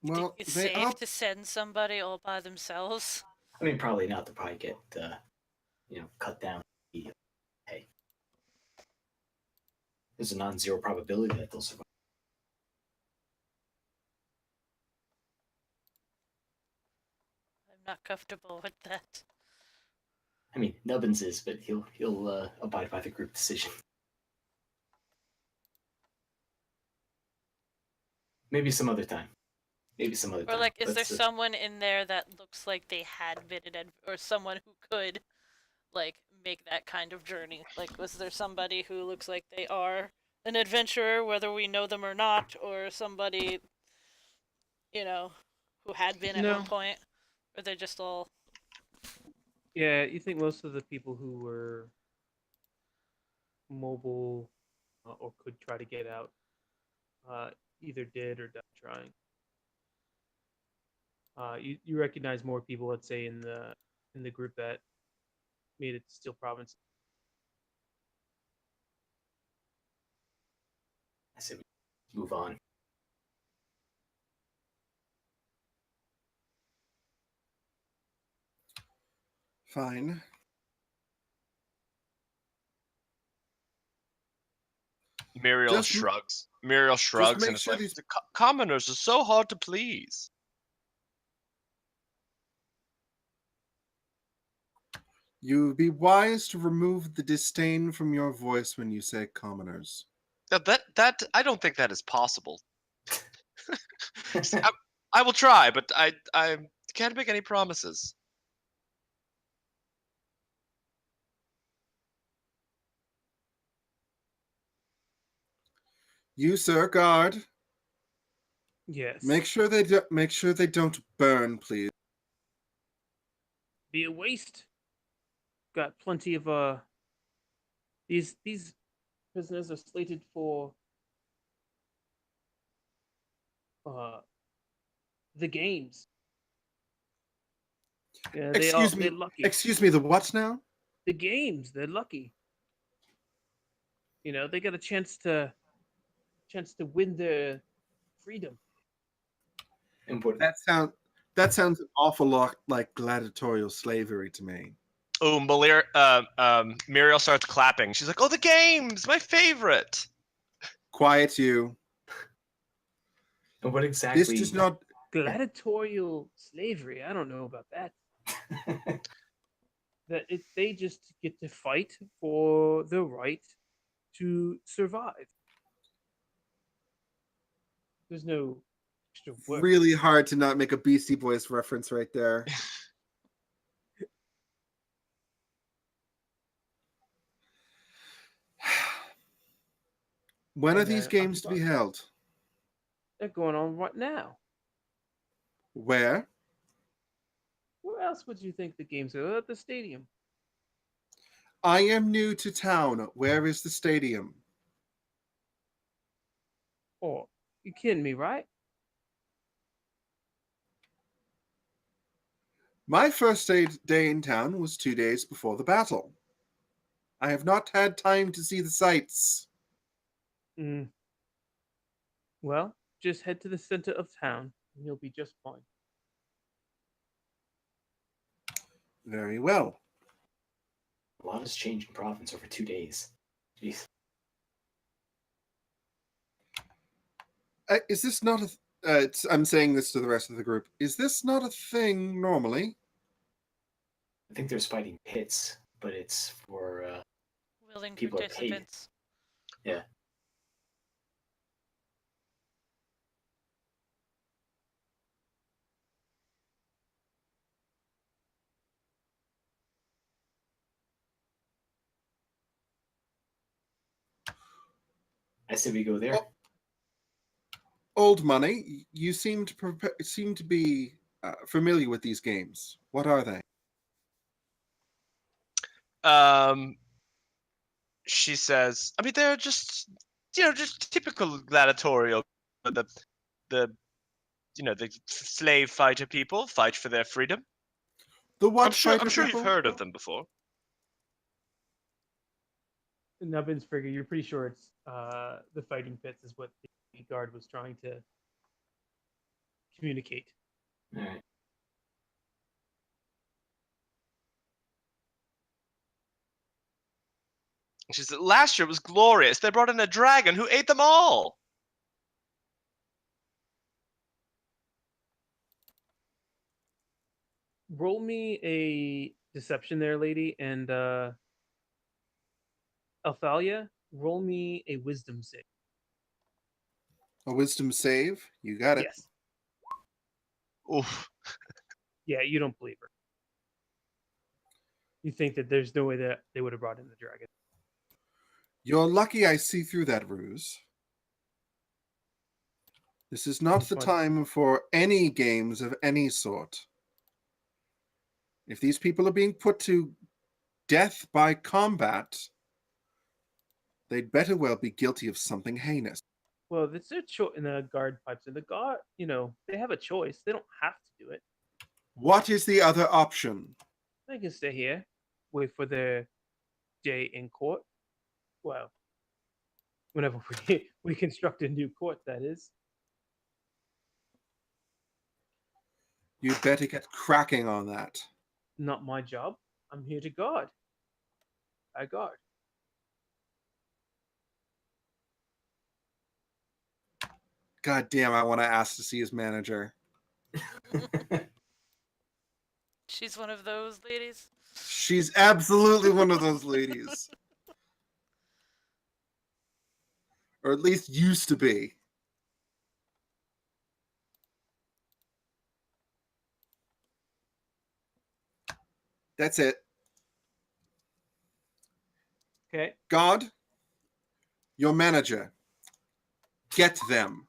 Well, it's safe to send somebody all by themselves. I mean, probably not. They'll probably get, cut down. Hey, there's a non-zero probability that they'll survive. I'm not comfortable with that. I mean, Nubbins is, but he'll abide by the group decision. Maybe some other time. Or like, is there someone in there that looks like they had been or someone who could, like, make that kind of journey? Like, was there somebody who looks like they are an adventurer, whether we know them or not, or somebody, who had been at one point? Or they're just all... Yeah, you think most of the people who were mobile or could try to get out either did or died trying. You recognize more people, let's say, in the group that made it to Steel Province. I said we move on. Fine. Muriel Just- shrugs. Muriel shrugs make and is sure like, these- the commoners are so hard to please. You'd be wise to remove the disdain from your voice when you say commoners. That I don't think that is possible. I will try, but I can't make any promises. You, sir, guard. Yes. Make sure they don't burn, please. Be a waste. Got plenty of these prisoners are slated for the games. Yeah, Excuse me. they're lucky. Excuse me. The what now? The games, they're lucky. You know, they got a chance to win their freedom. And what? That sounds an awful lot like gladiatorial slavery to me. Oh, Muriel starts clapping. She's like, "Oh, the games, my favorite." Quiet, you. And what exactly? This does not. Gladiatorial slavery. I don't know about that. They just get to fight for the right to survive. There's no extra work. Really hard to not make a Beastie Boys reference right there. When are And these games to be held? They're going on right now. Where? Where else would you think the games are? At the stadium. I am new to town. Where is the stadium? Oh, you kidding me, right? My first day in town was 2 days before the battle. I have not had time to see the sights. Mm. Well, just head to the center of town and you'll be just fine. Very well. A lot has changed in province over 2 days. Jeez. Is this not a... I'm saying this to the rest of the group. Is this not a thing normally? I think there's fighting pits, but it's for Willing People are paid. participants. yeah. I say we go there. Oh. Old money, you seem to be familiar with these games. What are they? She says, I mean, they're just, just typical gladiatorial. The slave fighter people fight for their freedom. The what? I'm sure you've heard of them before. Nubbins-Frigger, you're pretty sure it's the fighting pits is what the guard was trying to communicate. All right. She said, last year was glorious. They brought in a dragon who ate them all. Roll me a deception there, lady, and Althalia, roll me a wisdom save. A wisdom save? You got it. Yes. Oof. Yeah, you don't believe her. You think that there's no way that they would have brought in the dragon. You're lucky I see through that ruse. This is not the Fine. time for any games of any sort. If these people are being put to death by combat, they'd better well be guilty of something heinous. Well, it's their choice. And the guard pipes in. The guard, they have a choice. They don't have to do it. What is the other option? They can stay here, wait for their day in court. Well, whenever we construct a new court, that is. You'd better get cracking on that. Not my job. I'm here to guard. I guard. God damn, I want to ask to see his manager. She's one of those ladies. She's absolutely one of those ladies. Or at least used to be. That's it. Okay. God, your manager. Get them.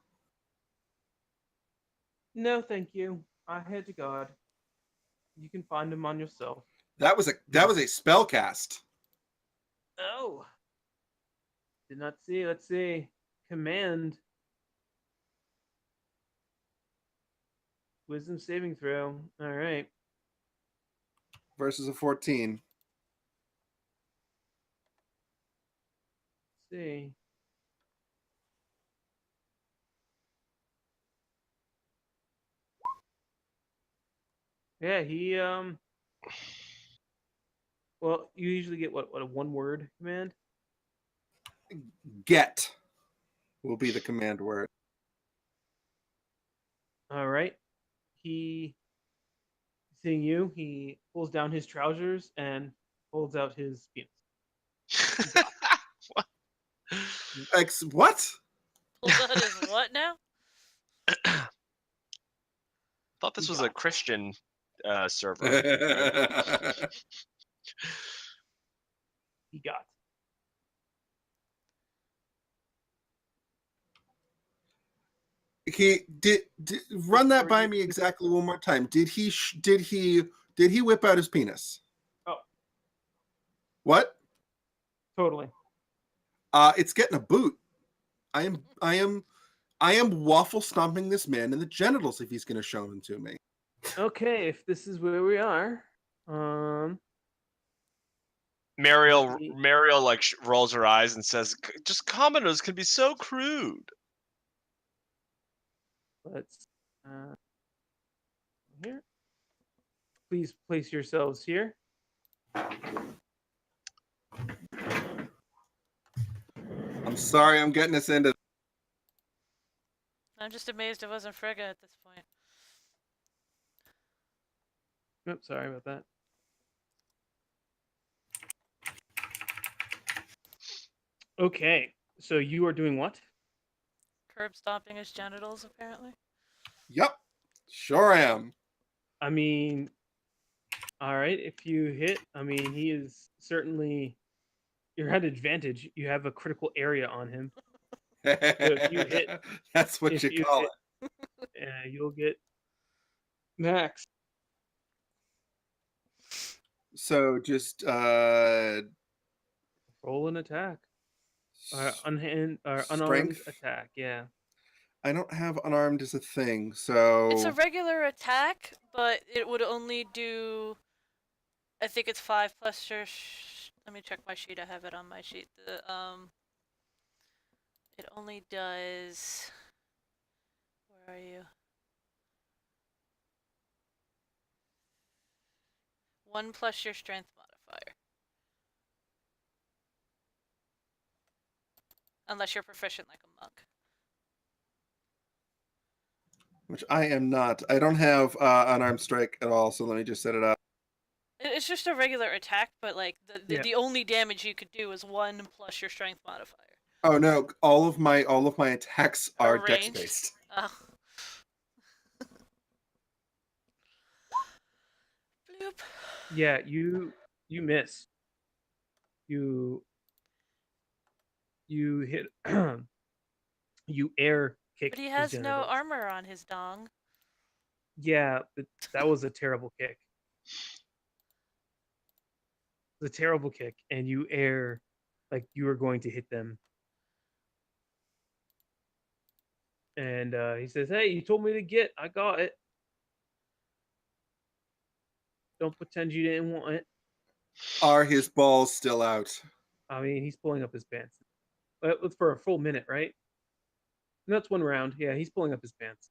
No, thank you. I head to God. You can find him on yourself. That was a spell cast. Oh. Did not see. Let's see. Command. Wisdom saving throw. All right. Versus a 14. Let's see. Yeah, he well, you usually get what a one word command? Get will be the command word. All right. He seeing you, he pulls down his trousers and holds out his penis. What? Pulls out his what now? Thought this You was got a Christian server. He got. He did run that by me exactly one more time. Did he whip out his penis? Oh, What? totally. It's getting a boot. I am waffle stomping this man in the genitals if he's going to show them to me. Okay, if this is where we are, Mariel like rolls her eyes and says, "Just commoners can be so crude." let's here. Please place yourselves here. I'm sorry, I'm getting us into. I'm just amazed it wasn't Frigga at this point. Oops, sorry about that. Okay, so you are doing what? Curb stomping his genitals, apparently. Yep, sure am. I mean, all right. If you hit, I mean, he is certainly. You're at advantage. You have a critical area on him. if you hit, That's what if you you call hit, it. you'll get max. So just Roll an attack. Unarmed strength. attack. Yeah. I don't have unarmed as a thing, so It's a regular attack, but it would only do. I think it's 5 plus your. Let me check my sheet. I have it on my sheet. It only does. Where are you? 1 plus your strength modifier. Unless you're proficient like a monk. which I am not. I don't have unarmed strike at all, so let me just set it up. It's just a regular attack, but like the only damage you could do is 1 plus your strength modifier. Oh no, all of my attacks are dex Ranged? based. Oh. Bloop. Yeah, you miss. You hit you air kick. But he his has no genitals. armor on his dong. Yeah, but that was a terrible kick. The terrible kick, and you air like you were going to hit them. And he says, "Hey, you told me to get. I got it. Don't pretend you didn't want it." Are his balls still out? I mean, he's pulling up his pants. For a full minute, right? And that's one round. Yeah, he's pulling up his pants.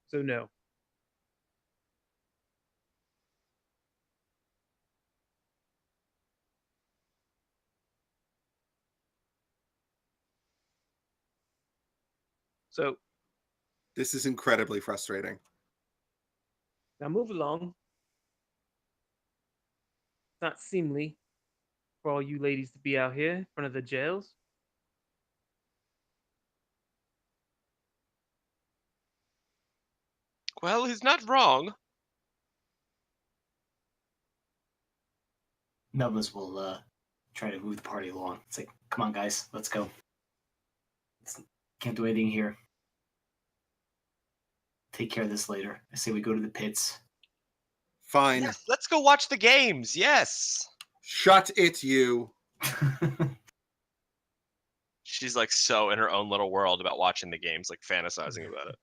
So no. So This is incredibly frustrating. now move along. It's not seemly for all you ladies to be out here in front of the jails. Well, he's not wrong. Melvins will try to move the party along. It's like, come on, guys, let's go. Can't do anything here. Take care of this later. I say we go to the pits. Fine. Yes, let's go watch the games. Yes. Shut it, you. She's like so in her own little world about watching the games, like fantasizing about it.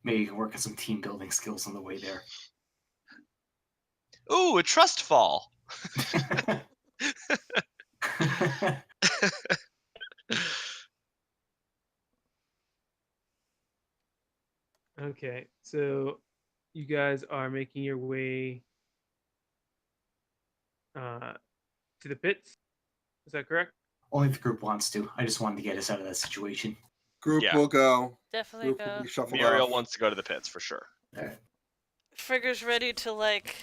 Maybe you can work on some team building skills on the way there. Ooh, a trust fall. Okay, so you guys are making your way to the pits. Is that correct? Only if the group wants to. I just wanted to get us out of that situation. Group Yeah. will go. Definitely Group will go. be shuffled Muriel off. wants to go to the pits for sure. All right. Frigger's ready to like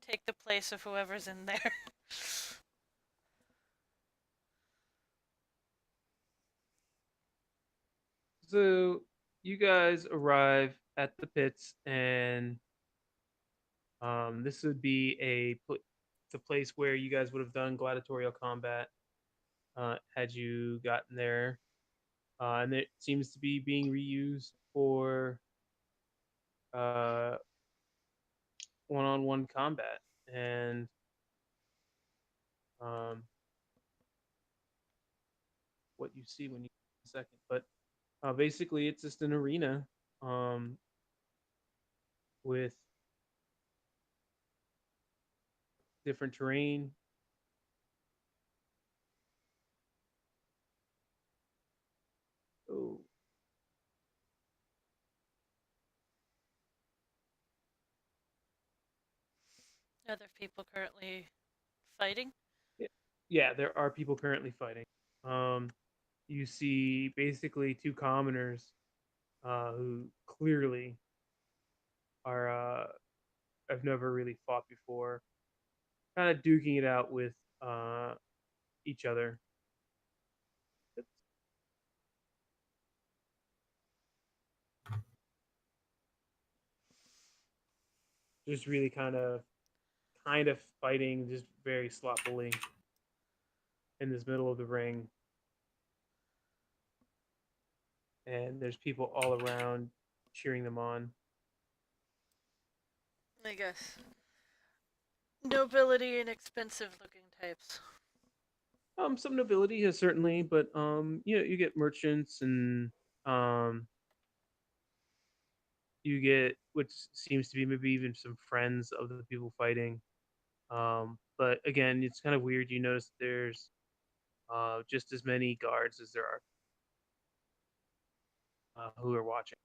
take the place of whoever's in there. So you guys arrive at the pits, and this would be the place where you guys would have done gladiatorial combat had you gotten there, and it seems to be being reused for uh, one-on-one combat, and um, what you see when you second, but basically it's just an arena um, with different terrain. Oh, Other people currently fighting. yeah, there are people currently fighting. You see basically two commoners who clearly are have never really fought before, kind of duking it out with each other. Just really kind of fighting just very sloppily in this middle of the ring, and there's people all around cheering them on. I guess. Nobility and expensive looking types. Some nobility has certainly, but you get merchants and um, you get which seems to be maybe even some friends of the people fighting. But again, it's kind of weird. You notice there's just as many guards as there are who are watching.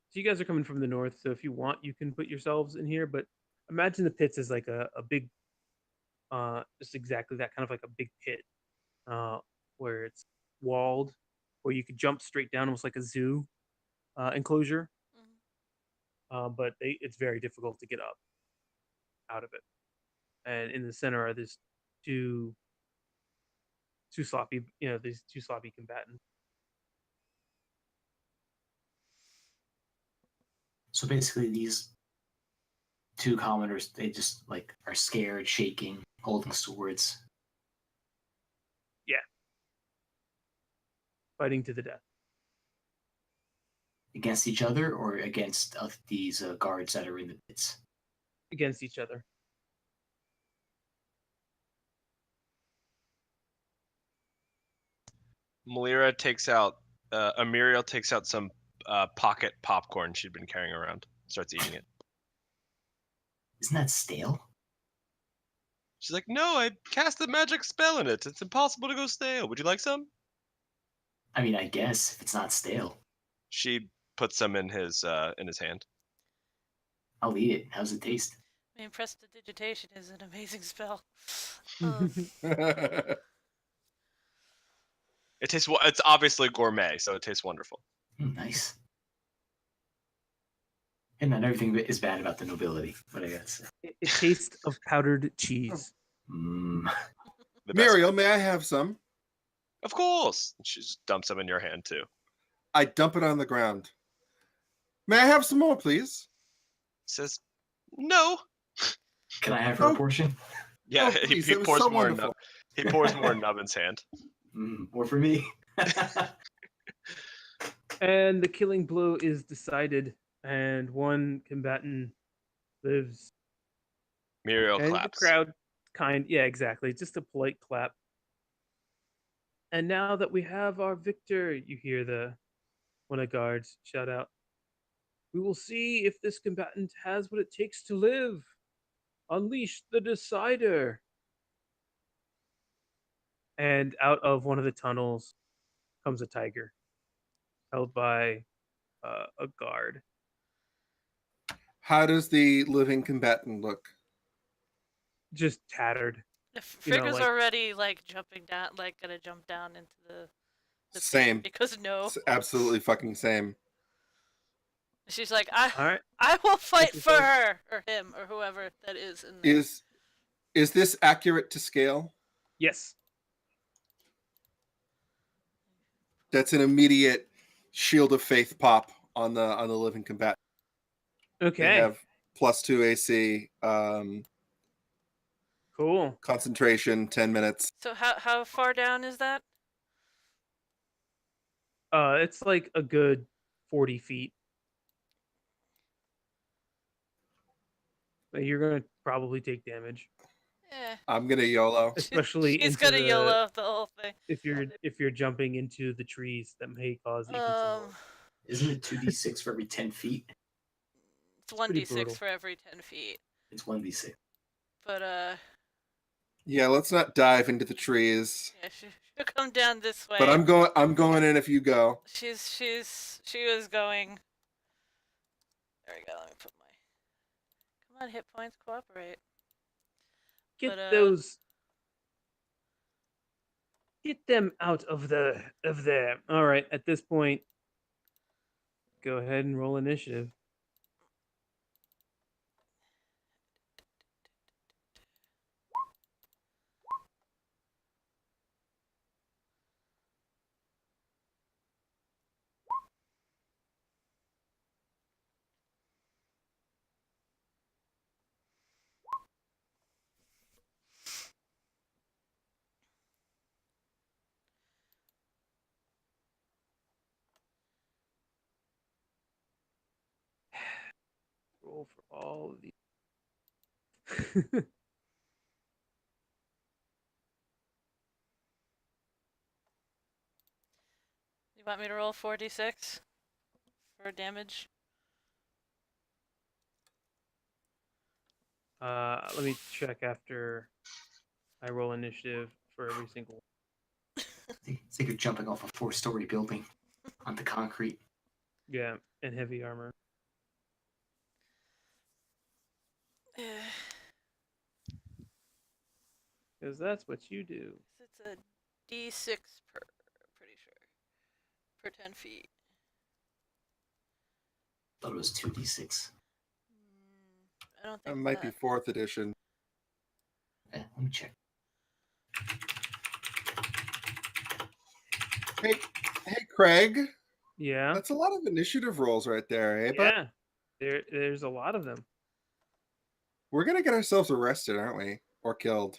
So you guys are coming from the north, so if you want, you can put yourselves in here. But imagine the pits as like a big, just exactly that kind of like a big pit, uh, where it's walled, where you could jump straight down, almost like a zoo enclosure. But it's very difficult to get up out of it. And in the center are these two two sloppy, these two sloppy combatants. So basically, these two commoners, they just like are scared, shaking, holding swords. Yeah, fighting to the death. Against each other or against these guards that are in the pits? Against each other. Malira takes out, Amiriel takes out some pocket popcorn she'd been carrying around. Starts eating it. Isn't that stale? She's like, "No, I cast a magic spell in it. It's impossible to go stale. Would you like some?" I mean, I guess if it's not stale, She puts some in his hand. I'll eat it. How's it taste? I mean, prestidigitation is an amazing spell. It tastes. It's obviously gourmet, so it tastes wonderful. Nice. And not everything is bad about the nobility, but I guess. It tastes of powdered cheese. Mm. The best Muriel, kind. may I have some? Of course. She just dumps them in your hand too. I dump it on the ground. May I have some more, please? Says, no. Can I have her Oh. portion? Yeah, Oh, please, he that was pours so more. wonderful. He pours more in Nubbin's hand. More for me. And the killing blow is decided, and one combatant lives. Muriel And claps. the crowd yeah, exactly. Just a polite clap. And now that we have our victor, you hear one of the guards shout out, "We will see if this combatant has what it takes to live. Unleash the decider." And out of one of the tunnels comes a tiger, held by a guard. How does the living combatant look? Just tattered. You know, Frigga's like- already like jumping down, like gonna jump down into the pit Same. because no, It's absolutely fucking same. she's like, All right. I will fight Make for yourself- her or him or whoever that is in there. Is this accurate to scale? Yes. That's an immediate shield of faith pop on the living combatant. Okay. They have +2 AC, Cool. concentration, 10 minutes. So how far down is that? It's like a good 40 feet. You're gonna probably take damage, Eh, I'm gonna YOLO. especially she's into gonna the, YOLO the whole thing. if you're jumping into the trees that may cause even some more. Isn't it 2d6 for every 10 feet? It's pretty 1d6 brutal. for every 10 feet. It's 1d6. But Yeah, let's not dive into the trees. yeah, she'll come down this way. But I'm going in if you go. She was going. There we go. Let me put my. Come on, hit points, cooperate. Get But, those. Get them out of there. All right. At this point, go ahead and roll initiative. Roll for all of these. You want me to roll 4d6 for damage? Let me check after I roll initiative for every single one. It's like you're jumping off a 4-story building onto concrete. Yeah, and heavy armor. Because that's what you do. It's a d6 per, pretty sure, per 10 feet. Thought it was 2d6. I don't That think might be 4th edition. Let me check. Hey, Craig. Yeah. That's a lot of initiative rolls right there, eh? But Yeah. There's a lot of them. we're gonna get ourselves arrested, aren't we? Or killed.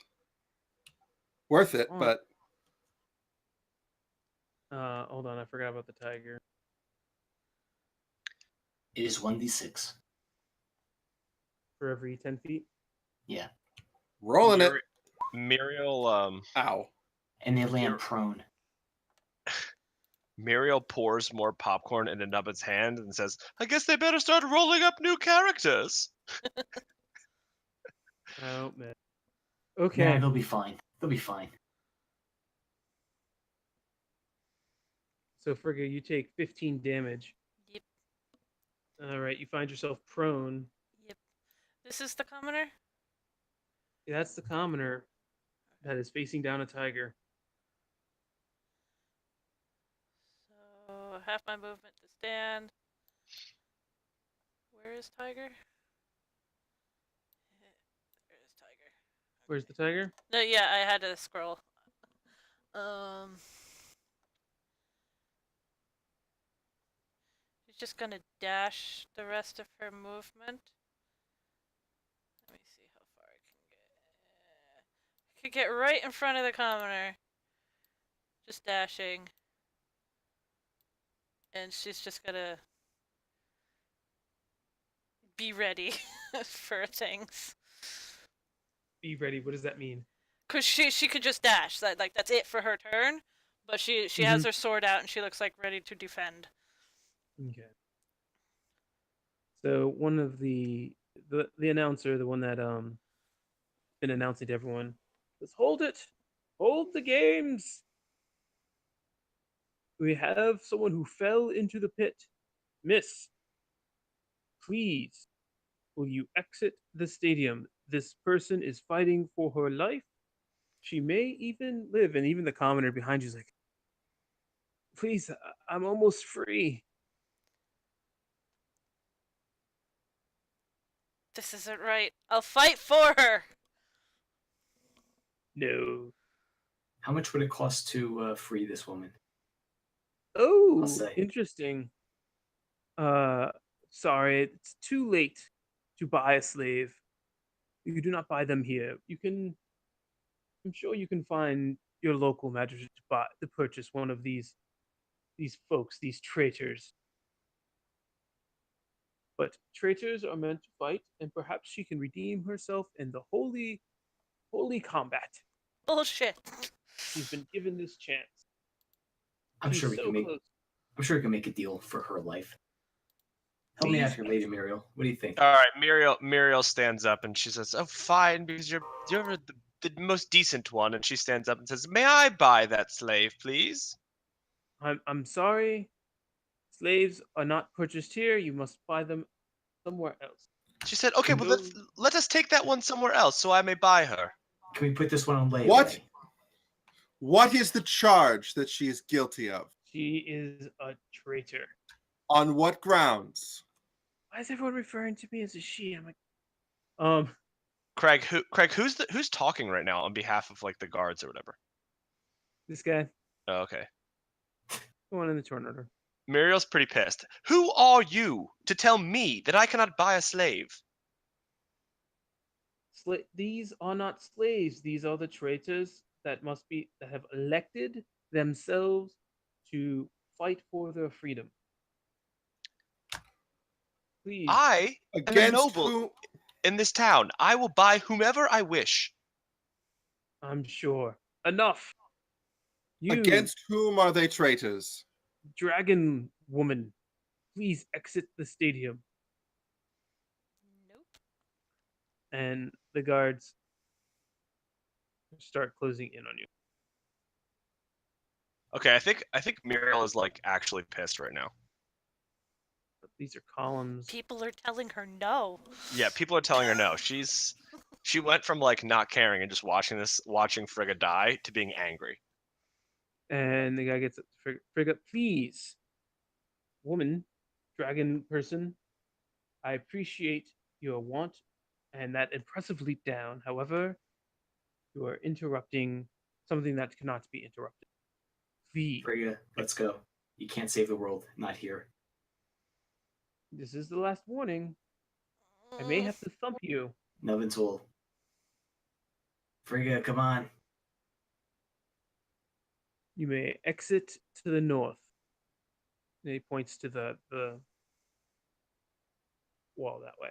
Worth it, Oh. but Hold on, I forgot about the tiger. It is 1d6. For every 10 feet. Yeah. rolling it. Muriel, Ow. And they land prone. Muriel pours more popcorn into Nubbin's hand and says, "I guess they better start rolling up new characters." Oh man. Yeah, Okay. they'll be fine. They'll be fine. So Frigga, you take 15 damage. Yep. All right, you find yourself prone. Yep. This is the commoner? That's the commoner that is facing down a tiger. half my movement to stand. Where is Tiger? Where is Tiger? Where's the tiger? No, yeah, I had to scroll. Um, she's just gonna dash the rest of her movement. Let me see how far I can get. I could get right in front of the commoner. Just dashing. And she's just gonna be ready for things. Be ready. What does that mean? Cause she could just dash. That's it for her turn. But she has her sword out and she looks like ready to defend. Okay. So one of the announcer, the one that been announcing to everyone, says, "Hold it, hold the games. We have someone who fell into the pit. Miss, please, will you exit the stadium? This person is fighting for her life. She may even live." And even the commoner behind you is like, "Please, I'm almost free." This isn't right. I'll fight for her. No. How much would it cost to free this woman? Oh, say. interesting. Sorry, it's too late to buy a slave. You do not buy them here. I'm sure you can find your local magistrate to purchase one of these folks, these traitors. But traitors are meant to fight, and perhaps she can redeem herself in the holy combat. Bullshit. She's been given this chance. I'm She's sure we so can make. close. I'm sure we can make a deal for her life. Help me out here, Lady Muriel. What do you think? All right, Muriel stands up and she says, "Oh, fine, because you're the most decent one." And she stands up and says, "May I buy that slave, please?" I'm sorry. Slaves are not purchased here. You must buy them somewhere else. She said, "Okay, Can well let us take that one somewhere else, so I may buy her." we put this one on layaway? What is the charge that she is guilty of? She is a traitor. On what grounds? Why is everyone referring to me as a she? I'm like, Craig, who's talking right now on behalf of like the guards or whatever? this guy. Oh, okay. The one in the turn order. Muriel's pretty pissed. Who are you to tell me that I cannot buy a slave? These are not slaves. These are the traitors that have elected themselves to fight for their freedom. Please. I am a Against noble whom? in this town. I will buy whomever I wish. I'm sure. Enough. You, Against whom are they traitors? dragon woman, please exit the stadium. Nope. And the guards start closing in on you. Okay, I think Muriel is like actually pissed right now. But these are columns. People are telling her no. Yeah, people are telling her no. She went from like not caring and just watching Frigga die to being angry. And the guy gets up to Frigga, please, woman, dragon person, I appreciate your want and that impressive leap down. However, you are interrupting something that cannot be interrupted. Please. Frigga, let's go. You can't save the world. Not here. This is the last warning. I may have to thump you. Nubbins will. Frigga, come on. You may exit to the north. And he points to the wall that way.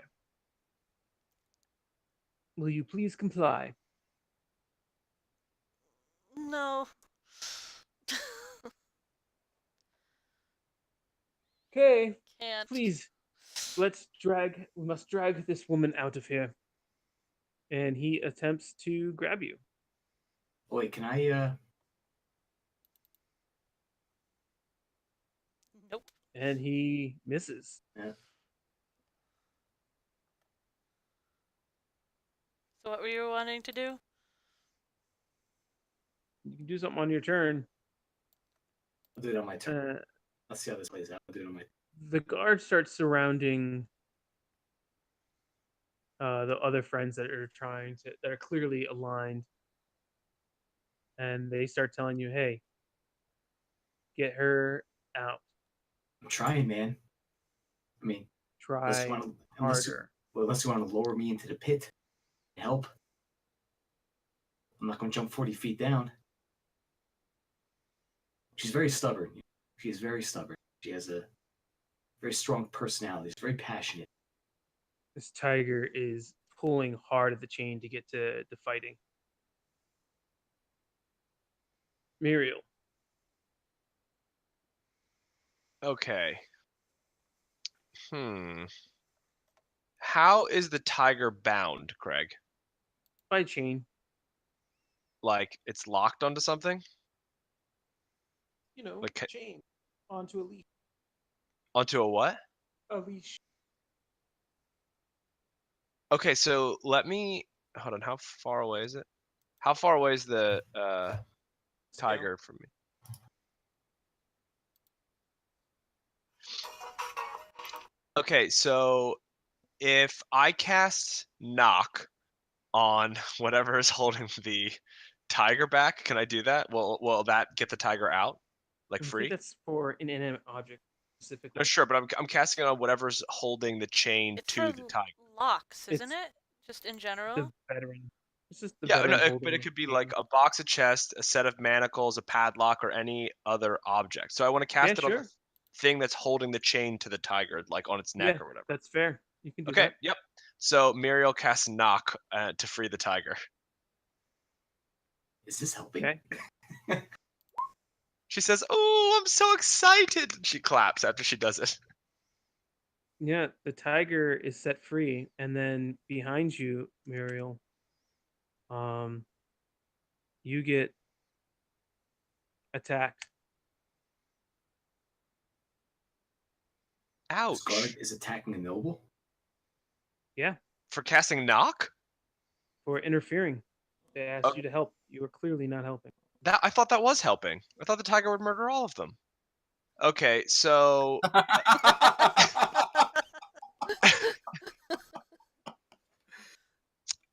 Will you please comply? No. Okay, Can't. please. We must drag this woman out of here. And he attempts to grab you. Wait, can I? Nope. And he misses. Yeah. So what were you wanting to do? You can do something on your turn. I'll do it on my turn. Let's see how this plays out. I'll do it on my. The guards start surrounding the other friends that are clearly aligned, and they start telling you, "Hey, get her out. I'm trying, man. I mean, unless you Try want to, harder." unless you want to lower me into the pit, help. I'm not going to jump 40 feet down. She's very stubborn. She is very stubborn. She has a very strong personality. She's very passionate. This tiger is pulling hard at the chain to get to the fighting. Muriel. Okay. How is the tiger bound, Craig? By chain. Like it's locked onto something? Like Chain onto a leash. onto a what? A leash. Okay, so let me hold on. How far away is it? How far away is the tiger from me? Okay, so if I cast knock on whatever is holding the tiger back, can I do that? Will that get the tiger out, like I think free? that's for an inanimate object specifically. No, sure, but I'm casting it on whatever's holding the chain It's to for the tiger. locks, isn't It's it? Just in the general. veteran. It's just the Yeah, no, veteran holding but it could be the like chain. a box of chest, a set of manacles, a padlock, or any other object. So I want to Yeah, cast it on the sure. thing that's holding the chain to the tiger, like on its neck Yeah, or whatever. that's fair. You can do Okay, that. yep. So Muriel casts knock to free the tiger. Is this helping? Okay. She says, "Oh, I'm so excited!" She claps after she does it. Yeah, the tiger is set free, and then behind you, Muriel, um, you get attacked. This guard Ouch! is attacking a noble. Yeah, For casting knock? for interfering. They asked you to help. You were clearly not helping. That I thought that was helping. I thought the tiger would murder all of them. Okay, so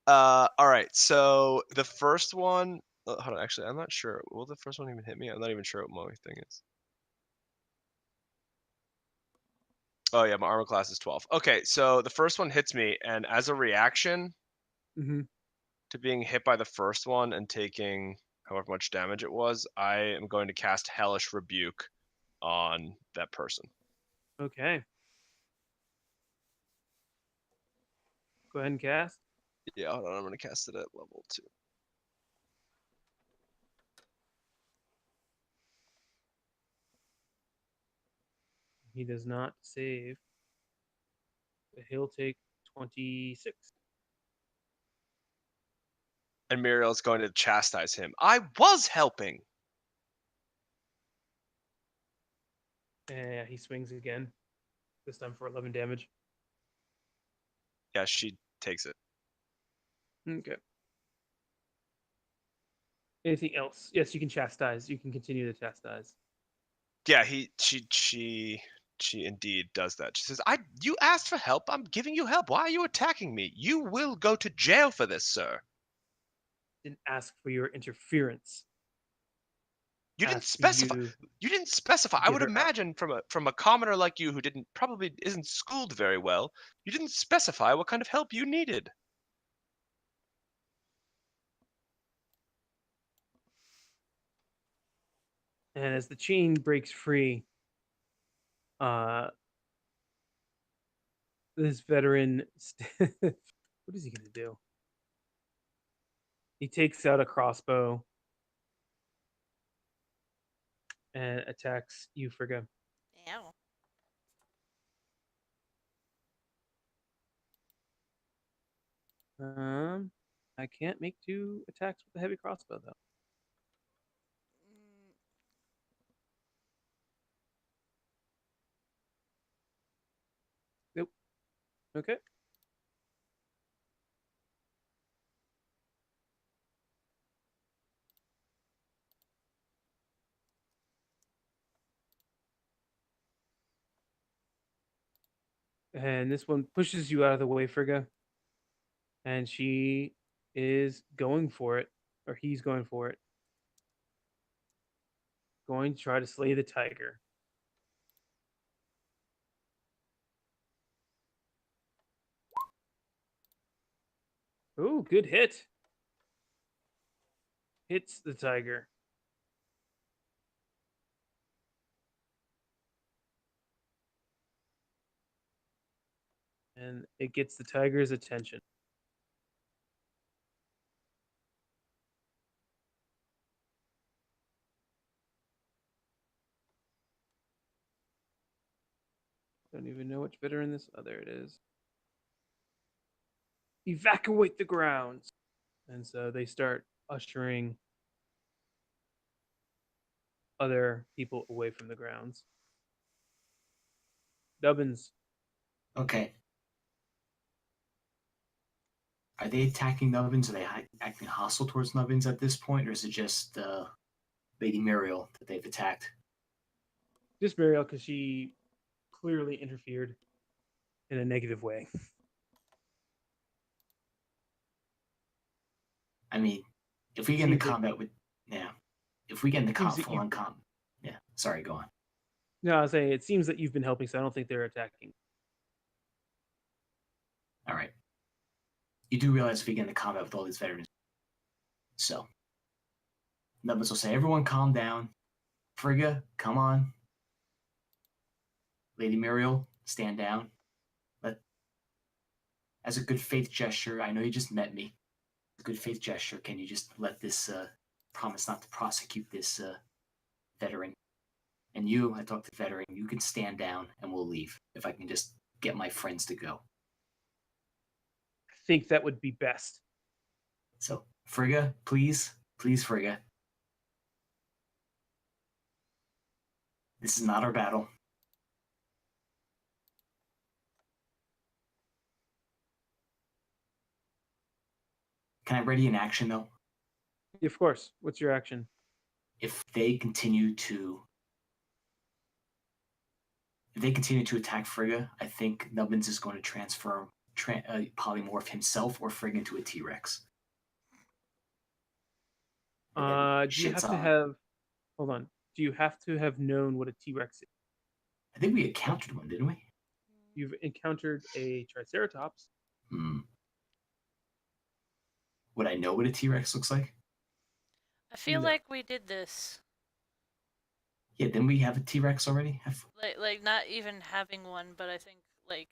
all right. So the first one. Hold on. Actually, I'm not sure. Will the first one even hit me? I'm not even sure what my thing is. Oh yeah, my armor class is 12. Okay, so the first one hits me, and as a reaction Mm-hmm. to being hit by the first one and taking however much damage it was, I am going to cast Hellish Rebuke on that person. Okay. Go ahead and cast. Yeah, hold on. I'm going to cast it at level 2. He does not save. But he'll take 26. And Muriel's going to chastise him. I was helping. And he swings again. This time for 11 damage. Yeah, she takes it. Okay. Anything else? Yes, you can chastise. You can continue to chastise. Yeah, she indeed does that. She says, you asked for help. I'm giving you help. Why are you attacking me? You will go to jail for this, sir. Didn't ask for your interference. You didn't Asked for specify. you You didn't specify. to I get would her out. imagine from a commoner like you who probably isn't schooled very well, you didn't specify what kind of help you needed. And as the chain breaks free, this veteran, what is he going to do? He takes out a crossbow and attacks you, Frigga. Ow. I can't make 2 attacks with the heavy crossbow though. Mm, Nope. Okay. And this one pushes you out of the way, Frigga. And she is going for it, or he's going for it. Going to try to slay the tiger. Ooh, good hit. Hits the tiger. And it gets the tiger's attention. Don't even know which veteran this. Oh, there it is. Evacuate the grounds. And so they start ushering other people away from the grounds. Dubbins. Okay. Are they attacking Nubbins? Are they acting hostile towards Nubbins at this point, or is it just Lady Muriel that they've attacked? Just Muriel, because she clearly interfered in a negative way. I mean, if we get into combat with, if we get into full on combat, Sorry, go on. No, I was saying it seems that you've been helping, so I don't think they're attacking. All right. You do realize if we get into combat with all these veterans, so Nubbins will say, "Everyone, calm down. Frigga, come on. Lady Muriel, stand down. As a good faith gesture, I know you just met me. A good faith gesture. Can you just let this promise not to prosecute this veteran? And you, I talked to the veteran. You can stand down, and we'll leave. If I can just get my friends to go." I think that would be best. So, Frigga, please, Frigga. This is not our battle. Can I ready an action, though? Of course. What's your action? If they continue to attack Frigga, I think Nubbins is going to polymorph himself or Frigga into a T-Rex. Do you have to have... Hold on. Do you have to have known what a T-Rex is? I think we encountered one, didn't we? You've encountered a Triceratops. Would I know what a T-Rex looks like? I feel like we did this. Yeah, didn't we have a T-Rex already? Like not even having one, but I think like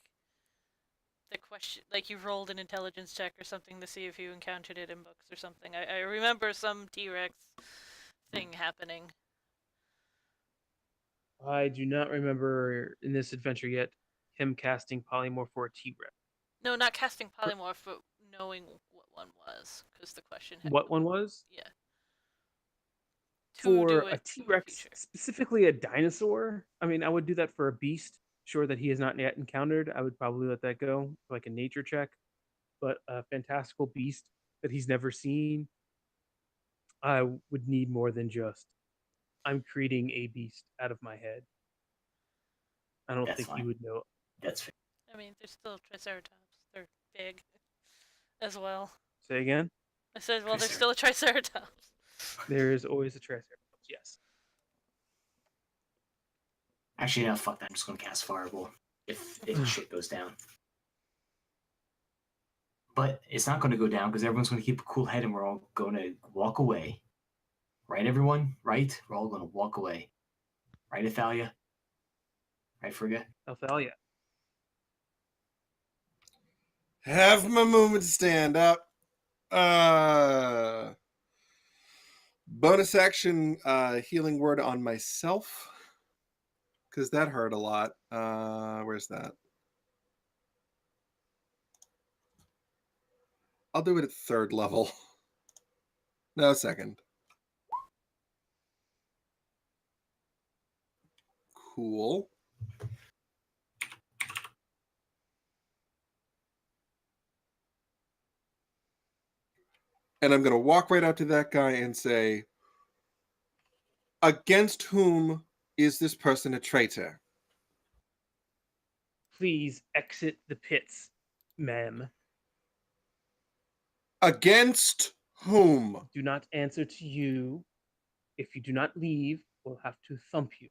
the question, like you rolled an intelligence check or something to see if you encountered it in books or something. I remember some T-Rex thing happening. I do not remember in this adventure yet him casting polymorph for a T-Rex. No, not casting polymorph, but knowing what one was, because the question had... What one was? Yeah. For a T-Rex, specifically a dinosaur, I mean, I would do that for a beast. Sure, that he has not yet encountered, I would probably let that go, like a nature check. But a fantastical beast that he's never seen, I would need more than just, I'm creating a beast out of my head. I don't think he would know. That's fair. I mean, there's still Triceratops. They're big as well. Say again? I said, well, there's still a Triceratops. There is always a Triceratops, yes. Actually, no, fuck that. I'm just going to cast Fireball if shit goes down. But it's not going to go down because everyone's going to keep a cool head and we're all going to walk away. Right, everyone? Right? We're all going to walk away. Right, Athalia? Right, Frigga? Athalia. Have my moment to stand up. Bonus action healing word on myself. Because that hurt a lot. Where's that? I'll do it at 3rd level. No, 2nd. Cool. And I'm going to walk right up to that guy and say, against whom is this person a traitor? Please exit the pits, ma'am. Against whom? Do not answer to you. If you do not leave, we'll have to thump you.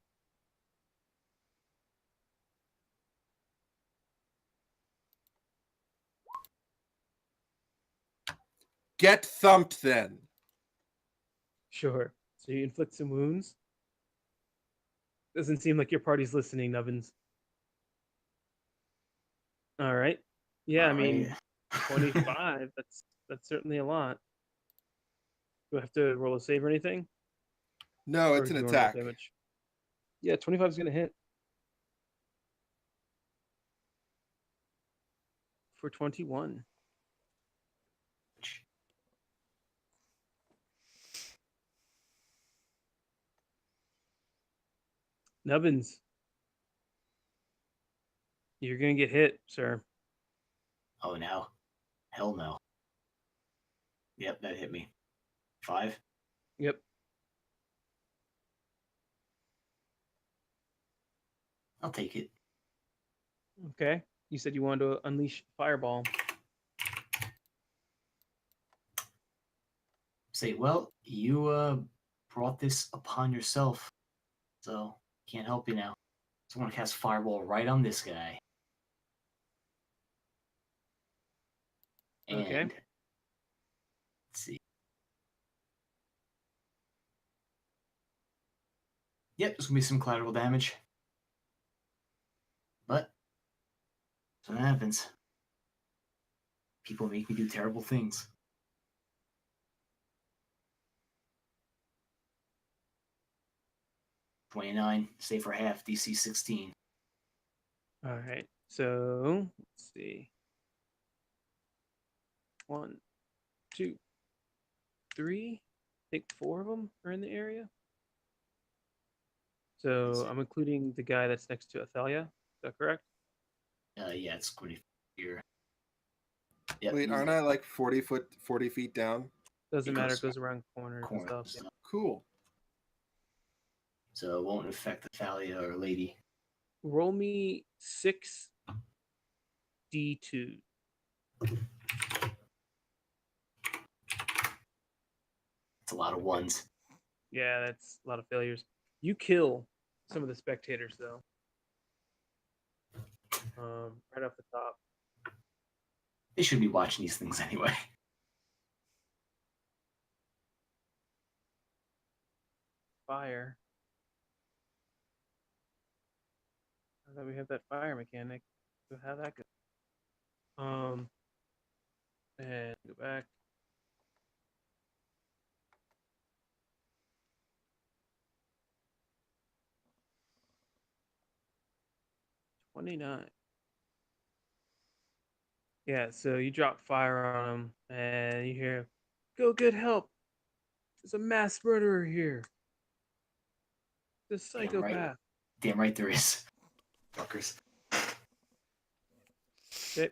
Get thumped then. Sure. So you inflict some wounds. Doesn't seem like your party's listening, Nubbins. All right. Yeah, I mean, 25. That's certainly a lot. Do I have to roll a save or anything? No, Or it's do an you wanna roll attack. damage? Yeah, 25 is gonna hit. For 21. Nubbins, you're gonna get hit, sir. Oh no. Hell no. Yep, that hit me. 5. Yep. I'll take it. Okay. You said you wanted to unleash fireball. Say, well, you brought this upon yourself, so can't help you now. So I'm gonna cast fireball right on this guy. And Okay. let's see. Yep, there's gonna be some collateral damage. But that's what happens. People make me do terrible things. $29, save for half, DC 16. All right. So let's see. 1, 2, 3. I think 4 of them are in the area. So I'm including the guy that's next to Athalia. Is that correct? Yeah, it's pretty here. Yep, Wait, aren't I like 40 feet down? Doesn't It matter. goes It goes around corners and stuff. Yeah. Cool. So it won't affect Thalia or Lady. Roll me 6 D2. It's a lot of ones. Yeah, that's a lot of failures. You kill some of the spectators though. Right off the top. They should be watching these things anyway. Fire. Now that we have that fire mechanic, so how that goes. And go back. $29. Yeah, so you drop fire on him, and you hear, "Go get help! There's a mass murderer here. The psychopath." Damn right there is. Fuckers. Okay.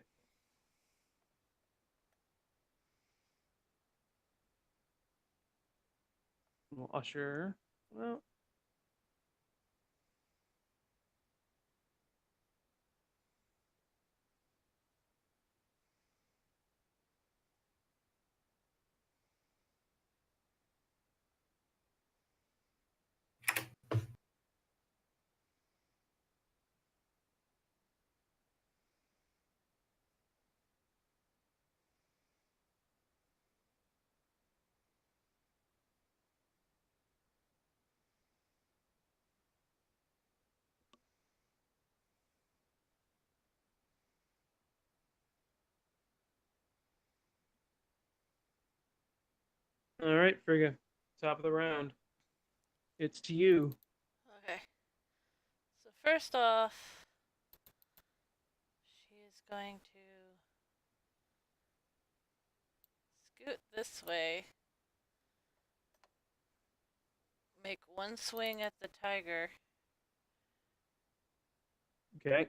We'll usher. Well, all right, Frigga. Top of the round. It's to you. Okay. So first off, she is going to scoot this way. Make one swing at the tiger. Okay.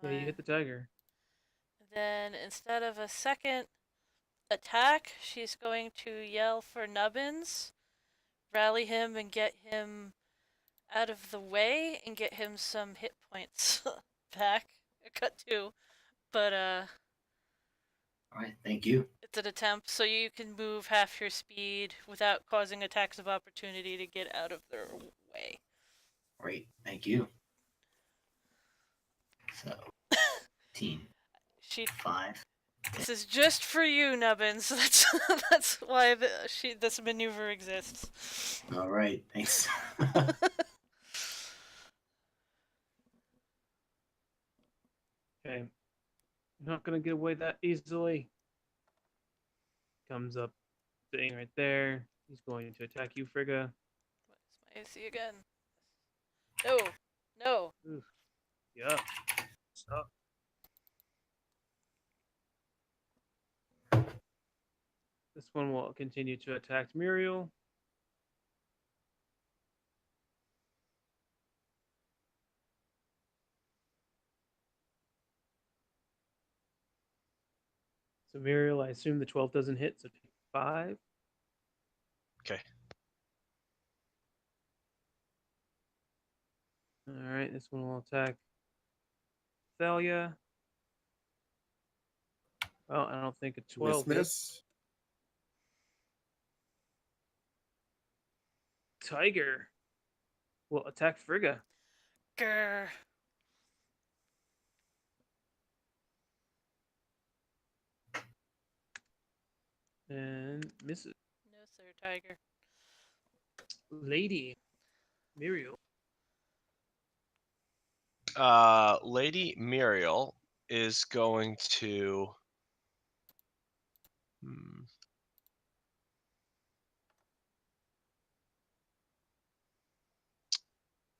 21. Yeah, you hit the tiger. Then instead of a second attack, she's going to yell for Nubbins, rally him, and get him out of the way and get him some hit points back. Cut 2. But All right, thank you. it's an attempt, so you can move half your speed without causing attacks of opportunity to get out of their way. Great, thank you. So, 15, She 5. This is just for you, Nubbins. That's why this maneuver exists. All right, thanks. Okay. Not gonna get away that easily. Comes up, sitting right there. He's going to attack you, Frigga. What is my AC again? No. No. Oof. Yeah. Suck. This one will continue to attack Muriel. So Muriel, I assume the 12 doesn't hit, so take 5. Okay. All right, this one will attack Thalia. Well, I don't think a 12 hits. Miss. Tiger will attack Frigga. Grr. And misses. No, sir, Tiger. Lady Muriel. Lady Muriel is going to.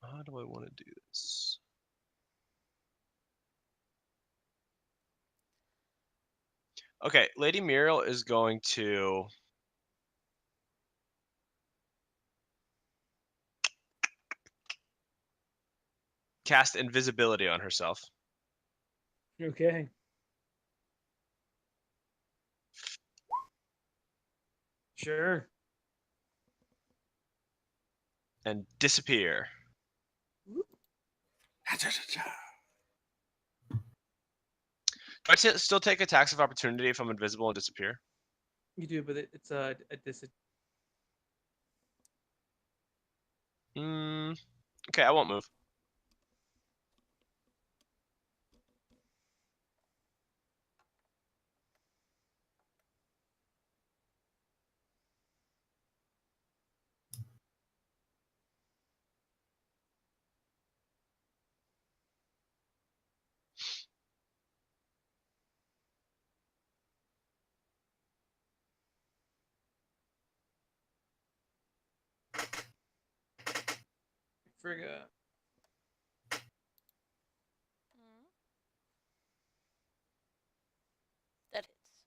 How do I want to do this? Okay, Lady Muriel is going to cast invisibility on herself. Okay. Sure. And disappear. Do I still take attacks of opportunity if I'm invisible and disappear? You do, but it's a disadvantage. Okay, I won't move. Frigga. That hits.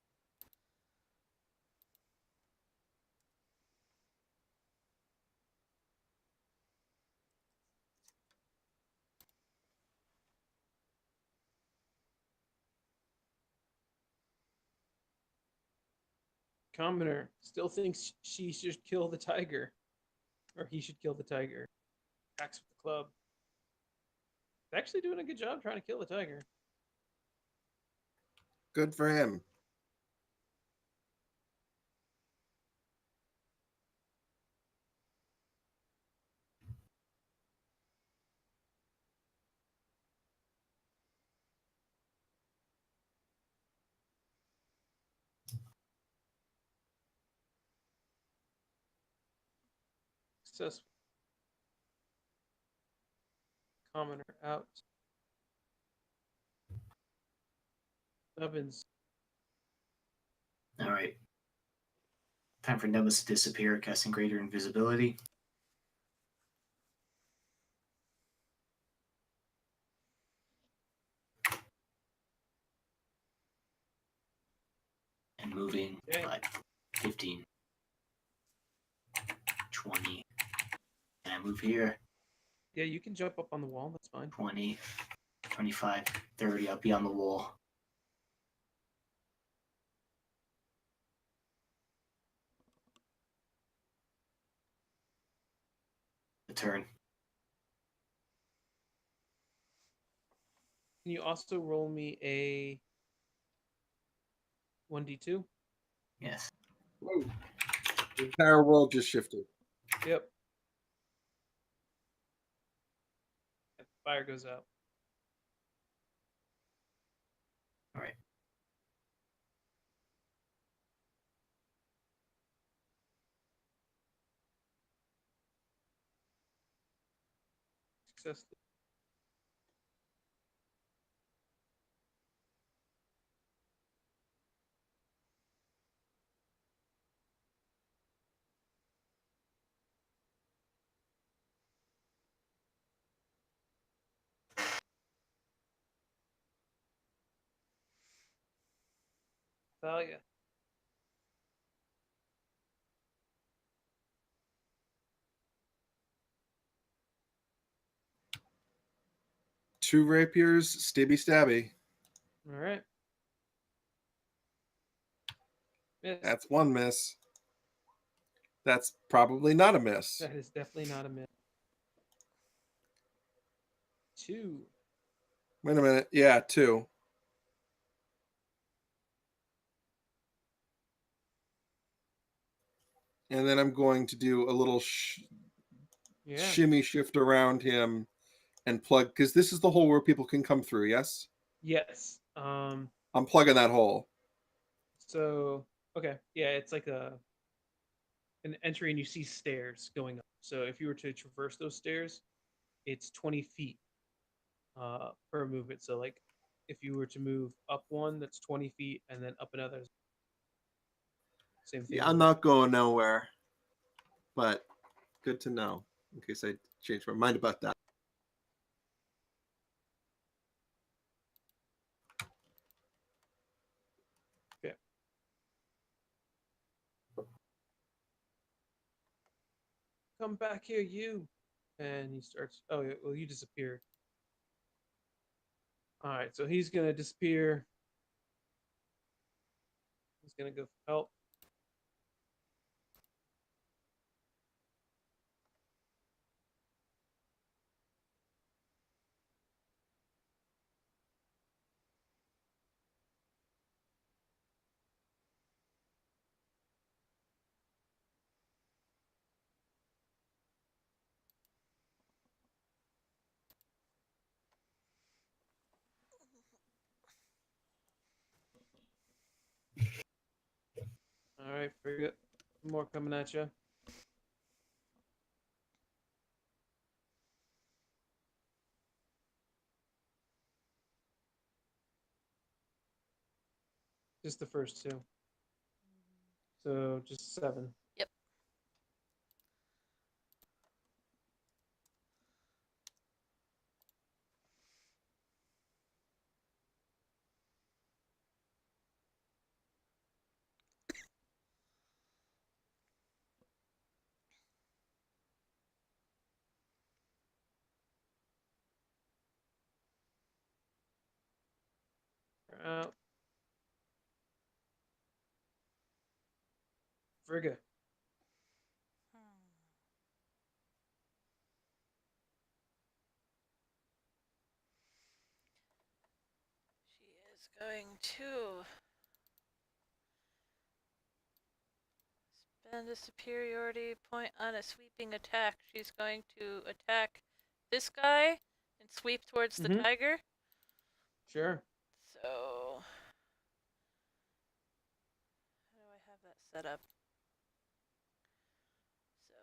Commoner still thinks she should kill the tiger. Or he should kill the tiger. Attacks with the club. Actually doing a good job trying to kill the tiger. Good for him. Successful. Commoner out. Nubbins. All right. Time for Nubbins to disappear, casting greater invisibility. And moving by 15, 20. Can I move here? Yeah, you can jump up on the wall. That's fine. 20, 25, 30. I'll be on the wall. The turn. Can you also roll me a 1d2? Yes. Whoa. The entire world just shifted. Yep. Fire goes out. All right. Success. Thalia. Two rapiers, stabby stabby. All right. Miss. That's one miss. That's probably not a miss. That is definitely not a miss. 2. Wait a minute. Yeah, 2. And then I'm going to do a little Yeah. shimmy shift around him and plug, because this is the hole where people can come through, yes? Yes. I'm plugging that hole. So okay, yeah, it's like an entry, and you see stairs going up. So if you were to traverse those stairs, it's 20 feet per movement. So like if you were to move up one, that's 20 feet, and then up another, same thing. Yeah, I'm not going nowhere, but good to know in case I change my mind about that. Okay. Come back here, you. And he starts. Oh, yeah, well, you disappeared. All right, so he's gonna disappear. He's gonna go for help. All right, very good. More coming at you. Just the first 2. So just 7. Yep. Out. Frigga. She is going to spend a superiority point on a sweeping attack. She's going to attack this guy and sweep towards the Mhm. tiger. Sure. So, how do I have that set up? So,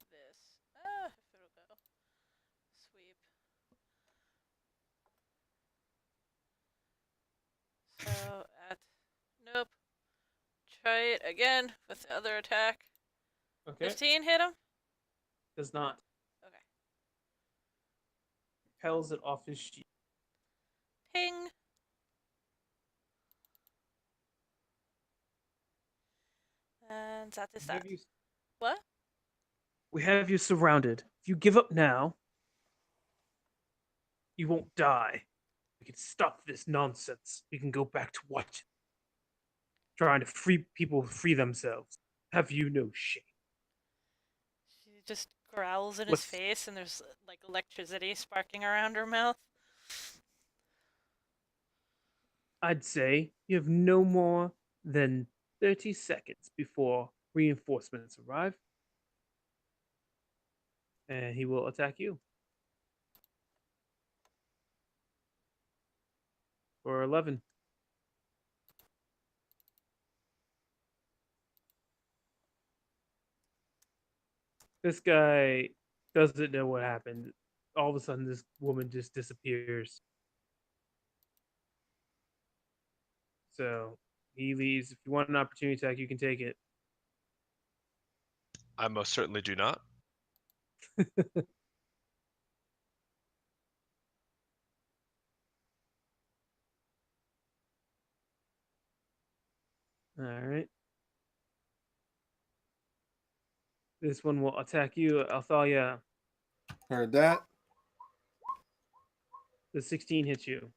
this. If it'll go. Sweep. So, nope. Try it again with the other attack. Okay. 15 hit him? Does not. Okay. Repels it off his sheet. Ping. And that is that. What? We have you surrounded. If you give up now, you won't die. We can stop this nonsense. We can go back to what? Trying to free people free themselves. Have you no shame? She just growls in his What's face, and there's like electricity sparking around her mouth. I'd say you have no more than 30 seconds before reinforcements arrive. And he will attack you for 11. This guy doesn't know what happened. All of a sudden, this woman just disappears. So he leaves. If you want an opportunity attack, you can take it. I most certainly do not. All right. This one will attack you, Althalia. Heard that. The 16 hits you.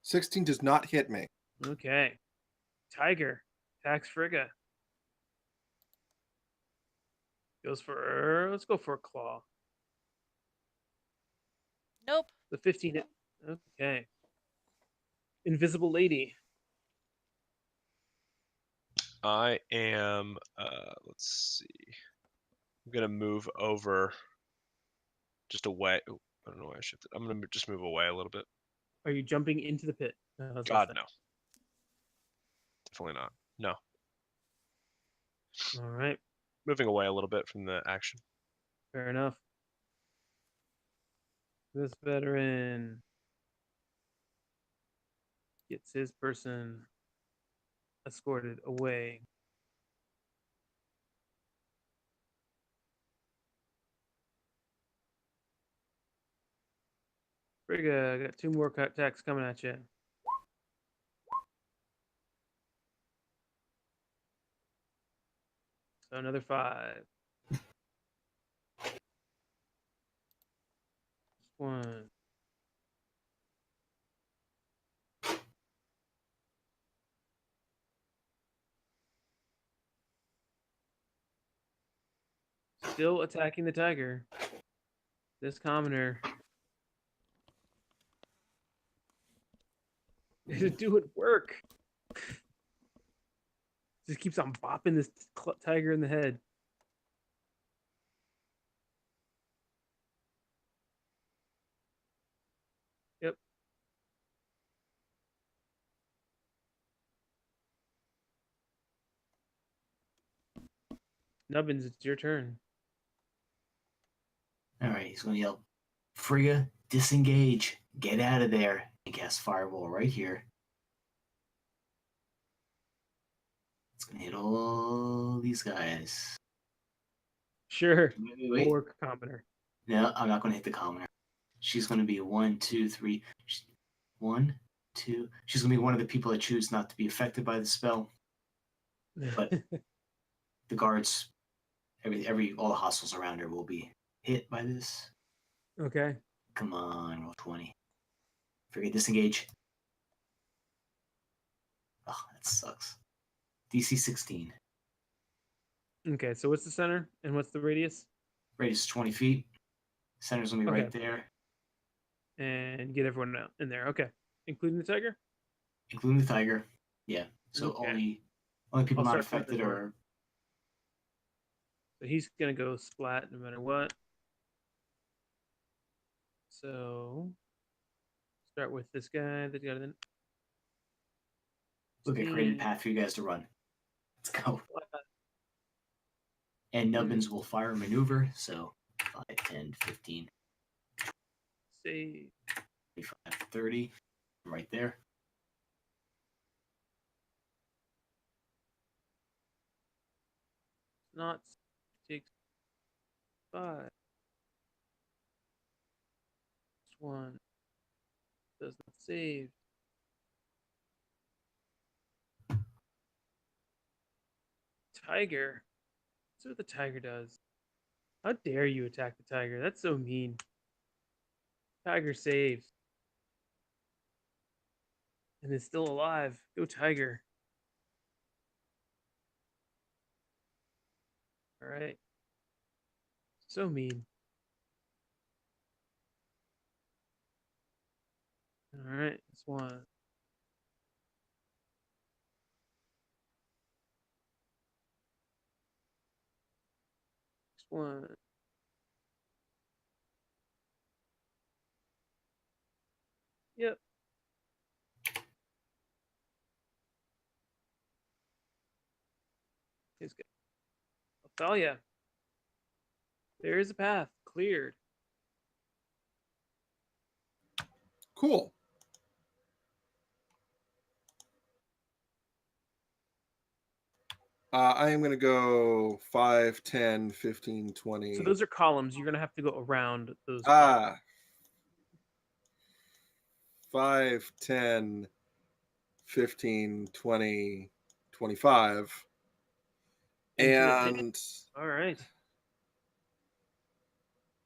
16 does not hit me. Okay. Tiger attacks Frigga. Goes for. Let's go for a claw. Nope. The 15 hit. Okay. Invisible Lady. I am. Let's see. I'm gonna move over. Just away. Ooh, I don't know why I shifted. I'm gonna just move away a little bit. Are you jumping into the pit? How's God, that? no. Definitely not. No. All right. Moving away a little bit from the action. Fair enough. This veteran gets his person escorted away. Frigga, I got 2 more attacks coming at you. So another 5. One. Still attacking the tiger. This commoner. It's doing work. Just keeps on bopping this tiger in the head. Yep. Nubbins, it's your turn. All right, he's going to yell, Frigga, disengage. Get out of there. And cast Fireball right here. It's going to hit all these guys. Sure. Wait. Or commoner. No, I'm not going to hit the commoner. She's going to be 1, 2, 3. 1, 2. She's going to be one of the people that choose not to be affected by the spell. But the guards, all the hostiles around her will be hit by this. Okay. Come on, roll 20. Forget disengage. Oh, that sucks. DC 16. Okay, so what's the center and what's the radius? Radius is 20 feet. Center's gonna be right there. And get everyone out in there. Okay. Including the tiger? Including the tiger. Yeah. So Okay. only people I'll not start from affected this one. are So he's gonna go splat no matter what. So start with this guy that got in. look, I created a path for you guys to run. Let's go. Splat. And Nubbins will fire a maneuver, so 5, 10, 15, Save. 25, 30. Right there. Not takes 5. This one does not save. Tiger. That's what the tiger does. How dare you attack the tiger? That's so mean. Tiger saves. And is still alive. Go tiger. All right. So mean. All right. This one. one. Yep. He's good. Ophelia. There is a path cleared. Cool. I am going to go 5, 10, 15, 20. So those are columns. You're gonna have to go around those. Ah. 5, 10, 15, 20, 25. Into the pit. And All right.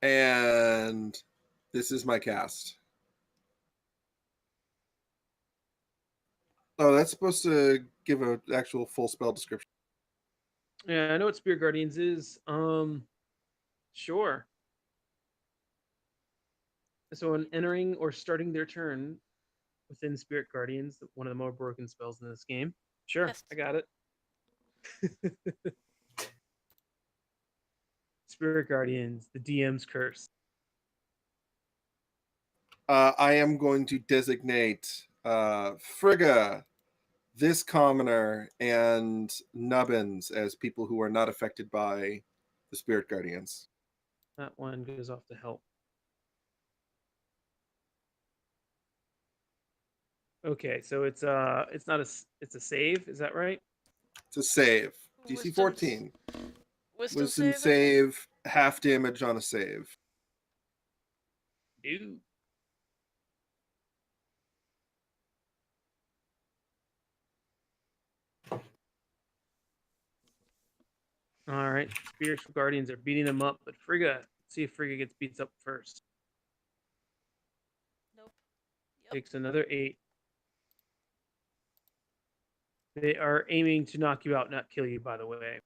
and this is my cast. Oh, that's supposed to give an actual full spell description. Yeah, I know what Spirit Guardians is. Sure. So, on entering or starting their turn within Spirit Guardians, one of the more broken spells in this game. Sure, Yes. I got it. Spirit Guardians, the DM's curse. I am going to designate Frigga, this commoner, and Nubbins as people who are not affected by the Spirit Guardians. That one goes off to help. Okay, so it's not it's a save, is that right? It's a save. DC Wisdom's- 14. Wisdom Wisdom save. I think? save, half damage on a save. Ew. All right, Spiritual Guardians are beating them up, but Frigga, let's see if Frigga gets beats up first. Nope. Yep. Takes another 8. They are aiming to knock you out, not kill you, by the way.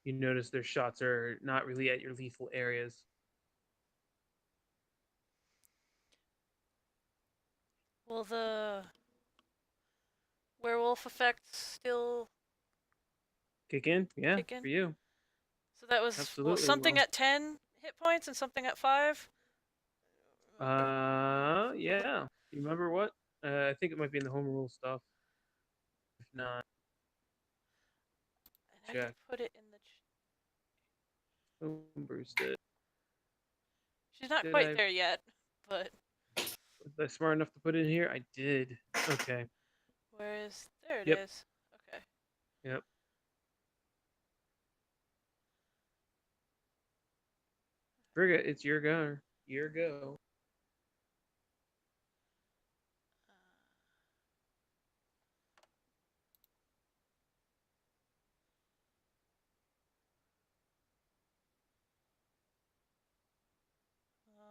You notice their shots are not really at your lethal areas. Will the werewolf effect still Kick in? Yeah, kick in? for you. So that was Absolutely, something well. at 10 hit points and something at 5. Yeah. You remember what? I think it might be in the home rule stuff. If not, And I check. can put it in the. Homebrew's did. She's not Did quite I? there yet, but Was I smart enough to put it in here? I did. Okay. where is? There it Yep. is. Okay. Yep. Frigga, it's your go. Your go.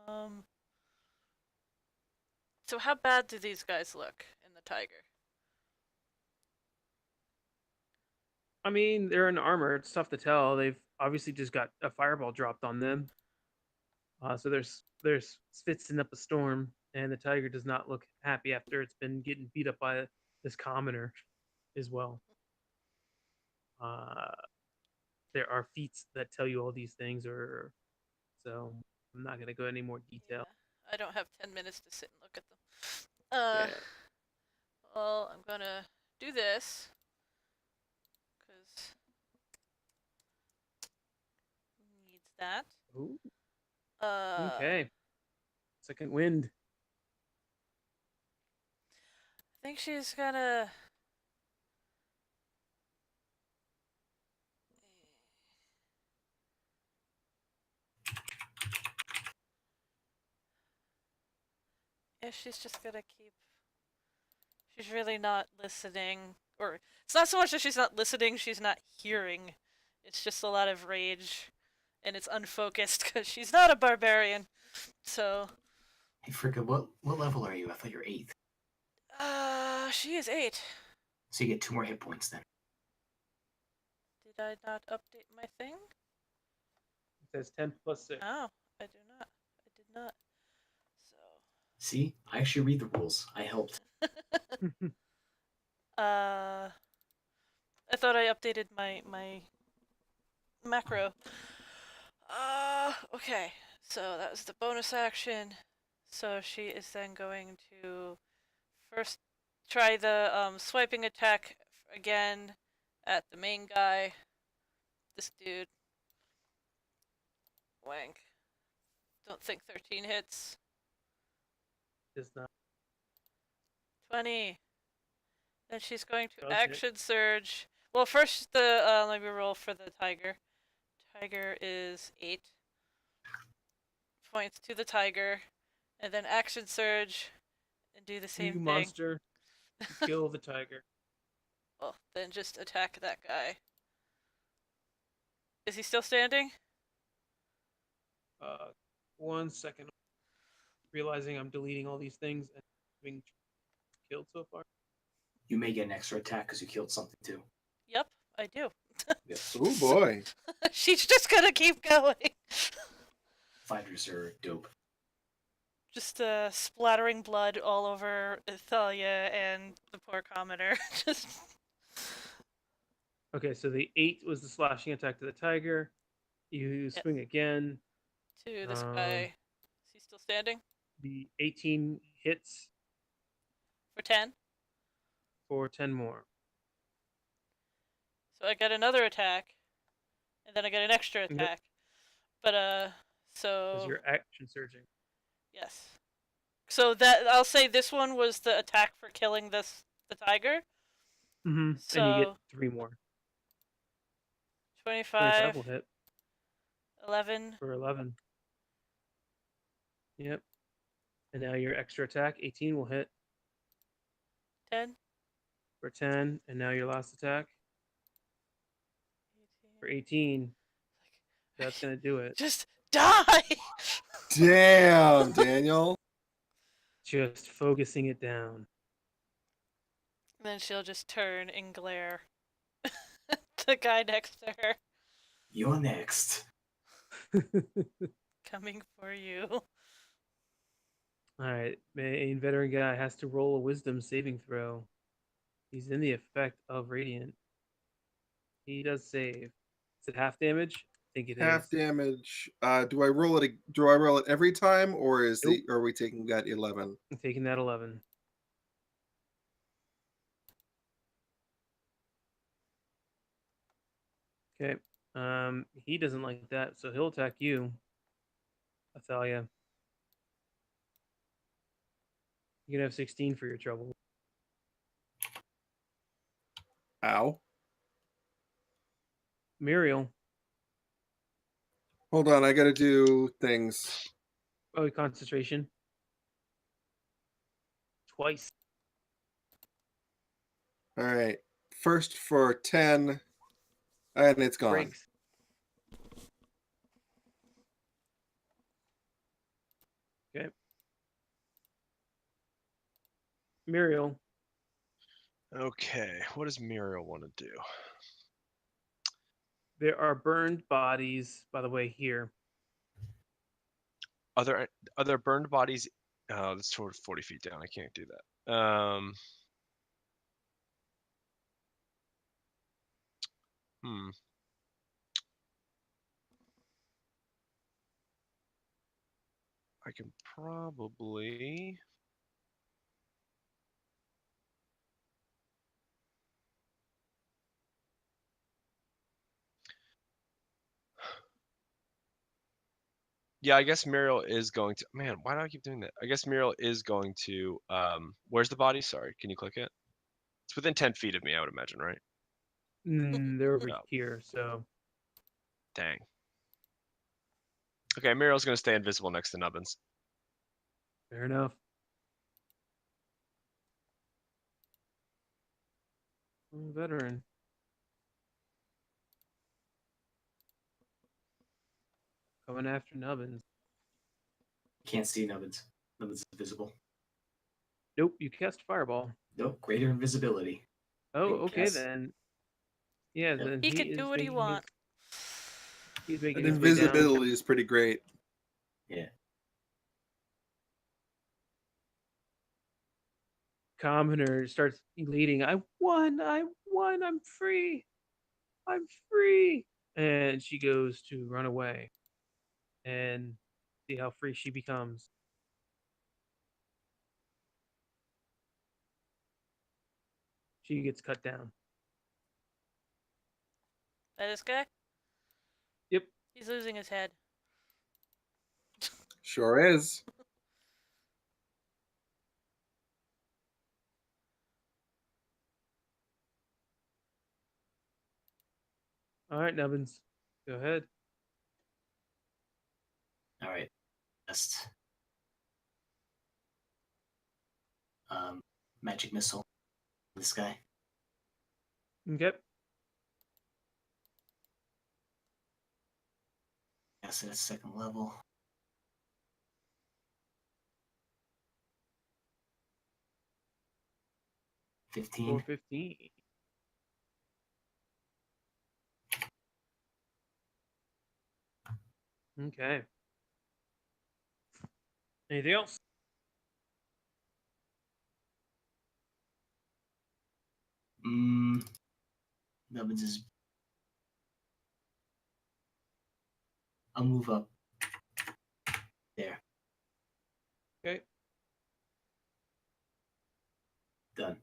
Um. So how bad do these guys look in the tiger? I mean, they're in armor. It's tough to tell. They've obviously just got a fireball dropped on them. So there's Spitzing up a storm, and the tiger does not look happy after it's been getting beat up by this commoner as well. Uh, there are feats that tell you all these things, or so I'm not gonna go any more detail. Yeah, I don't have 10 minutes to sit and look at them. Yeah. Well, I'm gonna do this because needs that. Ooh, Okay. okay. Second wind. I think she's gonna. Yeah, she's just gonna keep. She's really not listening. Or, it's not so much that she's not listening, she's not hearing. It's just a lot of rage. And it's unfocused because she's not a barbarian. So. Hey, Fricka, what level are you? I thought you were 8th. She is 8. So you get 2 more hit points then. Did I not update my thing? It says 10 plus 6. Oh, I do not. I did not. So. See, I actually read the rules. I helped. I thought I updated my macro. Okay. So that was the bonus action. So she is then going to first try the swiping attack again at the main guy. This dude. Wank. Don't think 13 hits. Does not 20. Then she's going to does hit. action surge. Well, first the let me roll for the tiger. Tiger is 8 points to the tiger, and then action surge and do the same You thing. monster. Kill the tiger. Well, then just attack that guy. Is he still standing? 1 second. Realizing I'm deleting all these things and being killed so far. You may get an extra attack because you killed something too. Yep, I do. Yep. Oh boy. She's just gonna keep going. Fighters are dope. Just splattering blood all over Thalia and the poor commoner. Just Okay, so the 8 was the slashing attack to the tiger. You swing again. to this guy. Is he still standing? The 18 hits For 10. for 10 more. So I get another attack, and then I get an extra Yep. attack. But Because so you're action surging. yes. So that I'll say this one was the attack for killing the tiger. Mm-hmm. So And you get 3 more. 25 will 25, hit 11, for 11. Yep. And now your extra attack, 18 will hit 10, for 10. And now your last attack 18. for 18. That's going to do it. Just die. Damn, Daniel. Just focusing it down. Then she'll just turn and glare. The guy next to her. You're next. Coming for you. Alright, main veteran guy has to roll a wisdom saving throw. He's in the effect of Radiant. He does save. Is it half damage? I think it Half is. damage. Do I roll it? Do I roll it every time, or is Nope. are we taking that 11? I'm taking that 11. Okay. He doesn't like that, so he'll attack you, Athalia. You can have 16 for your trouble. Ow. Muriel. Hold on, I gotta do things. Oh, concentration. Twice. All right. First for 10, and it's gone. Breaks. Okay. Muriel. Okay, what does Muriel want to do? There are burned bodies, by the way, here. Are there burned bodies? Oh, that's 40 feet down. I can't do that. I can probably. Yeah, I guess Muriel is going to. Man, why do I keep doing that? I guess Muriel is going to. Where's the body? Sorry, can you click it? It's within 10 feet of me, I would imagine, right? They're over Oh. here, so. Dang. Okay, Muriel's going to stay invisible next to Nubbins. Fair enough. Veteran. Coming after Nubbins. Can't see Nubbins. Nubbins is invisible. Nope, you cast Fireball. Nope, greater invisibility. Oh, Big okay cast. then. Yeah, Yep. then He he can is do what he making wants. He's making And his way down. invisibility is pretty great. Yeah. commoner starts leading. I won! I won! I'm free! I'm free! And she goes to run away and see how free she becomes. She gets cut down. That this guy? Yep. He's losing his head. Sure is. All right, Nubbins, go ahead. All right. Best. Magic missile. This guy. Okay. Yes, at second level. For 15. 15. Okay. Anything else? Nubbins is. I'll move up. There. Okay. Done.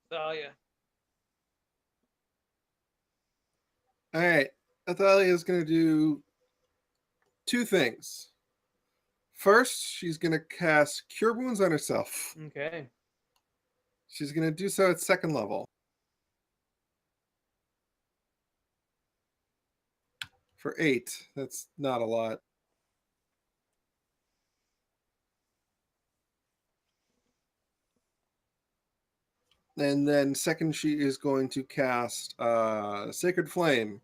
Thalia. All right. Athalia is going to do two things. First, she's going to cast Cure Wounds on herself. Okay. She's going to do so at second level. For 8. That's not a lot. And then second, she is going to cast Sacred Flame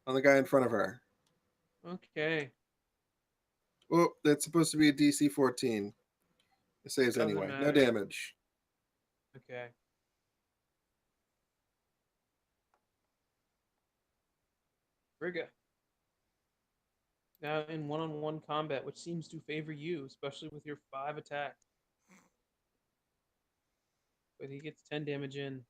on the guy in front of her. Okay. Oh, that's supposed to be a DC 14. It saves Doesn't anyway. No matter. damage. Okay. Frigga. Now in one-on-one combat, which seems to favor you, especially with your 5 attacks. But he gets 10 damage in.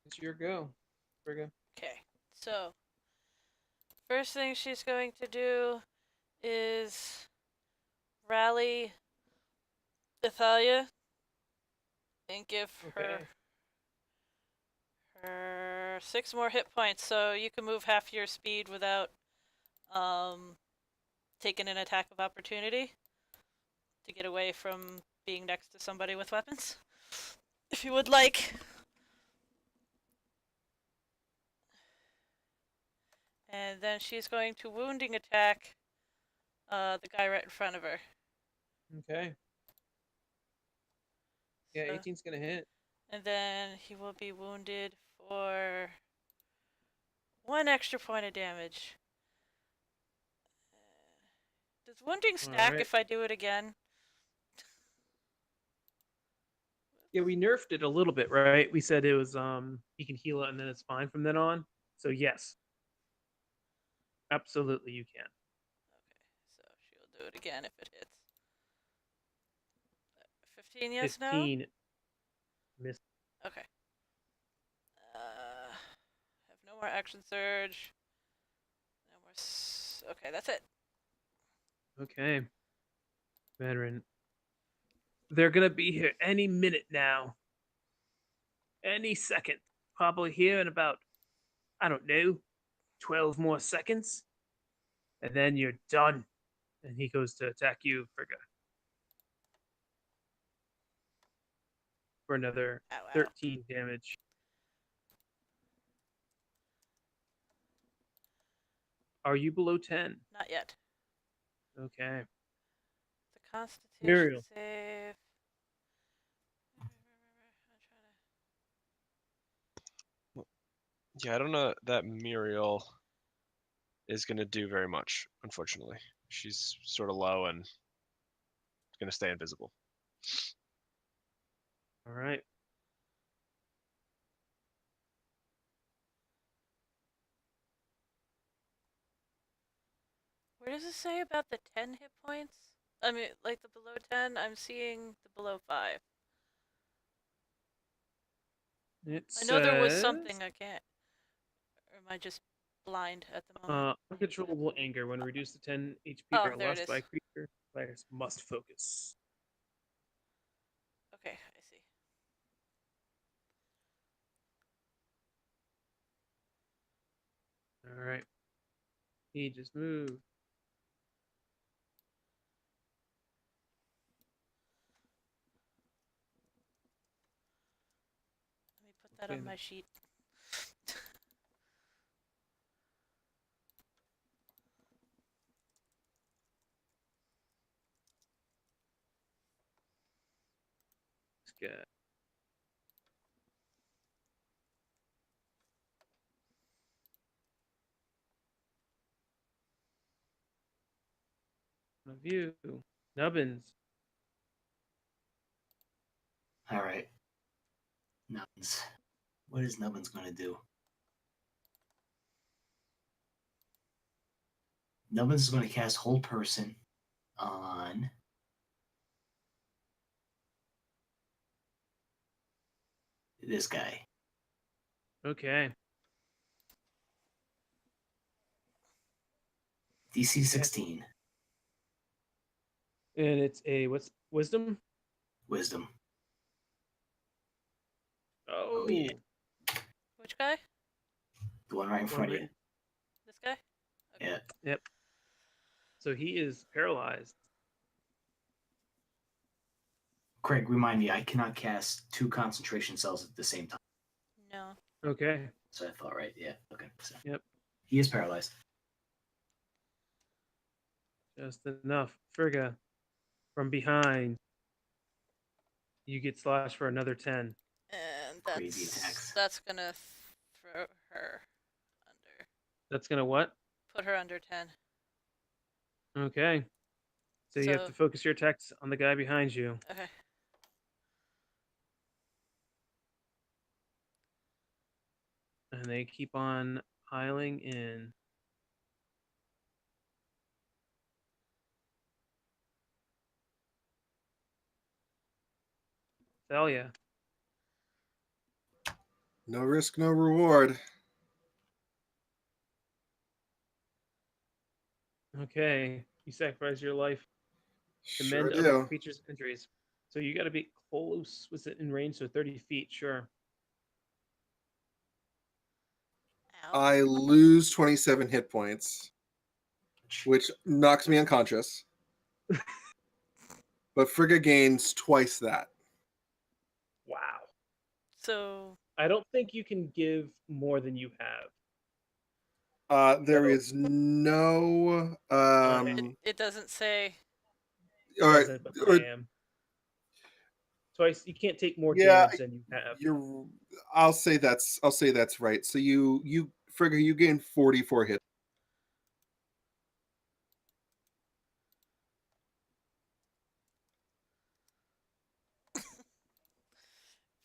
It's your go, Frigga. Okay, so first thing she's going to do is rally Athalia and give Okay. her 6 more hit points, so you can move half your speed without taking an attack of opportunity to get away from being next to somebody with weapons, if you would like. And then she's going to wounding attack the guy right in front of her. Okay. Yeah, So, 18's gonna hit. and then he will be wounded for 1 extra point of damage. Does wounding stack right. if I do it again? Yeah, we nerfed it a little bit, right? We said it was you can heal it and then it's fine from then on. So yes. Absolutely you can. Okay, so she'll do it again if it hits. 15, yes, 15 miss. no? Okay. Have no more action surge. No more. Okay, that's it. Okay. Veteran. They're gonna be here any minute now. Any second. Probably here in about, I don't know, 12 more seconds. And then you're done. And he goes to attack you, Frigga. For another Ow, ow. 13 damage. Are you below 10? Not yet. Okay. Constitution Muriel. save. I'm trying Yeah, I don't know that Muriel is going to do very much, unfortunately. She's sort of low and going to stay invisible. All right. Where does it say about the 10 hit points? I mean, like the below 10, I'm seeing the below 5. It I know there was says, something I can't. Or am I just blind at the moment? uncontrollable anger. When reduced to 10 HP Oh, or there it less by is. a creature, players must focus. Okay, I see. All right. He just moved. Let me put that Okay, on my sheet. this guy. Of you, Nubbins. All right. Nubbins. What is Nubbins going to do? Nubbins is going to cast Hold Person on this guy. Okay. DC 16. And it's a what's wisdom? Wisdom. Oh, yeah. Which guy? The one right in front of you. This guy? Okay. Yeah. Yep. So he is paralyzed. Craig, remind me, I cannot cast 2 concentration cells at the same time. No. Okay. So I thought, right? Yeah. Okay. So Yep. he is paralyzed. Just enough. Frigga, from behind, you get slashed for another 10. And Crazy attacks. that's gonna throw her under. That's gonna what? Put her under 10. Okay. So you have to focus your attacks on the guy behind you. Okay. And they keep on piling in. Thalia. No risk, no reward. Okay. You sacrifice your life to Sure mend other do. creatures' injuries. So you got to be close. Was it in range? So 30 feet, sure. Ow. I lose 27 hit points, which knocks me unconscious. But Frigga gains twice that. Wow. So I don't think you can give more than you have. There So- is no. it doesn't say. All right. Doesn't, but I am. Twice. You can't take more Yeah, damage than you have. I'll say that's right. So you Frigga, you gain 44 hits.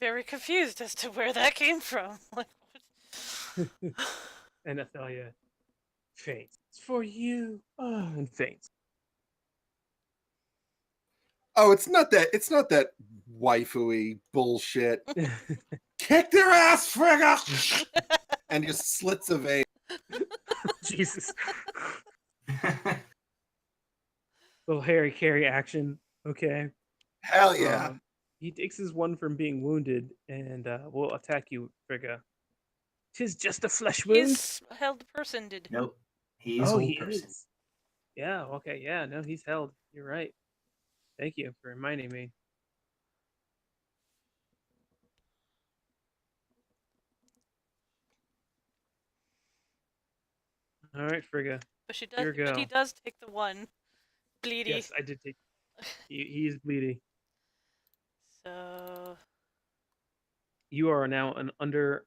Very confused as to where that came from. Like, And Athalia faints. It's for you. Oh, and faints. Oh, it's not that waifu-y bullshit. Kick their ass, Frigga! And just slits a vein. Jesus. Little Harry Carry action. Okay. Hell yeah. He takes his one from being wounded and will attack you, Frigga. 'Tis just a flesh wound. He's held personed. Nope. He is Hold Person. Is. Yeah, okay, yeah, no, he's held. You're right. Thank you for reminding me. All right, Frigga. But Here we go. he does take the one. Bleedy. Yes, I did take. He's bleeding. So You are now under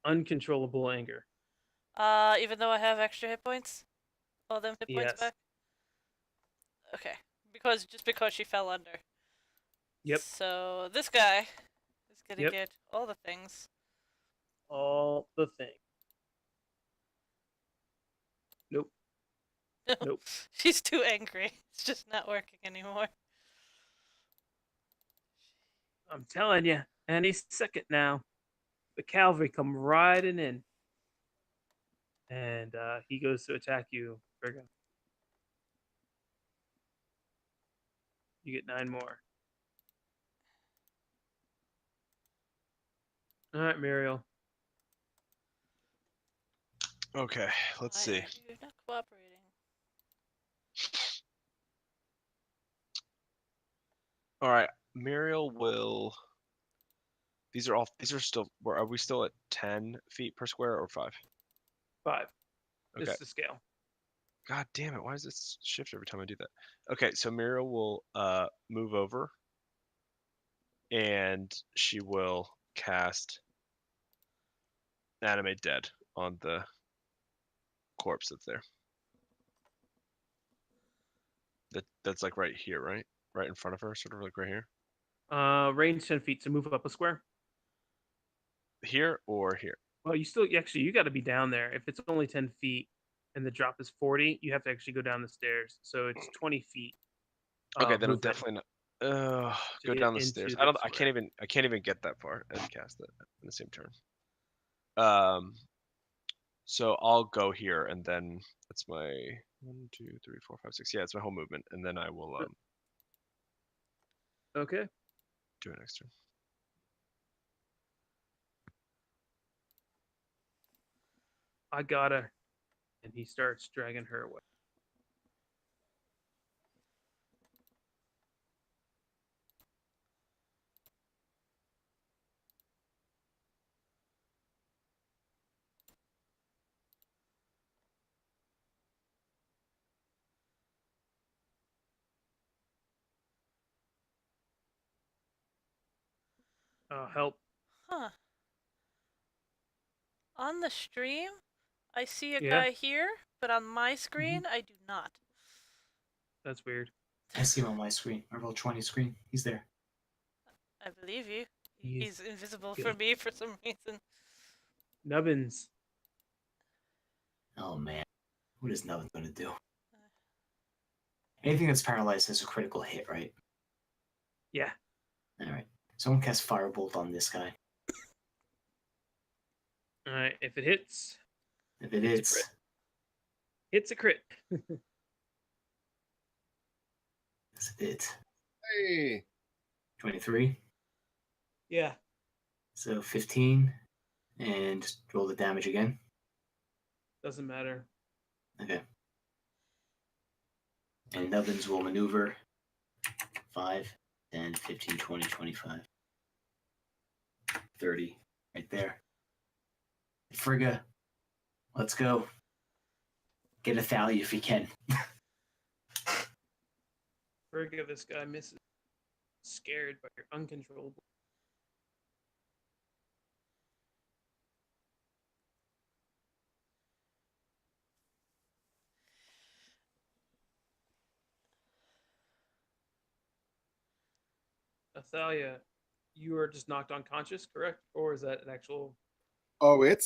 uncontrollable anger. even though I have extra hit points, all them hit points Yes. back. Okay, because she fell under. Yep. So this guy is gonna Yep. get all the things. All the thing. Nope. Nope. She's too angry. It's just not working anymore. I'm telling you, any second now, the cavalry come riding in, and he goes to attack you, Virgo. You get 9 more. All right, Muriel. Okay, let's Why see. are you not cooperating? All right, Muriel will. These are still. Are we still at 10 feet per square or 5? 5. Okay. This is the scale. God damn it! Why does this shift every time I do that? Okay, so Muriel will move over, and she will cast Animate Dead on the corpse that's there. That's like right here, right? Right in front of her, sort of like right here. Range 10 feet, so move up a square. Here or here? Well, you got to be down there. If it's only 10 feet and the drop is 40, you have to actually go down the stairs. So it's 20 feet. Okay, then I'm movement definitely not. to Go get down the into stairs. the I square. can't even get that far and cast it in the same turn. So I'll go here, and then that's my 1, 2, 3, 4, 5, 6. Yeah, it's my whole movement, and then I will Okay. do it next turn. I got her. And he starts dragging her away. Help. Huh. On the stream, I see a Yeah, guy here, but on my screen, I do not. that's weird. I see him on my screen, my roll 20 screen. He's there. I believe you. He's He's invisible good. for me for some reason. Nubbins. Oh man, what is Nubbin gonna do? Anything that's paralyzed has a critical hit, right? Yeah. All right. Someone cast Firebolt on this guy. All right. If it hits, If it It's a hits, it's a crit. that's it. Hey, 23. Yeah. So 15. And roll the damage again. Doesn't matter. Okay. And Nubbins will maneuver 5, 10, 15, 20, 25, 30. Right there. Frigga, let's go. Get a Thalia if you can. Virgo, this guy misses. Scared by your uncontrollable. Athalia, you are just knocked unconscious, correct? Or is that an actual? oh, it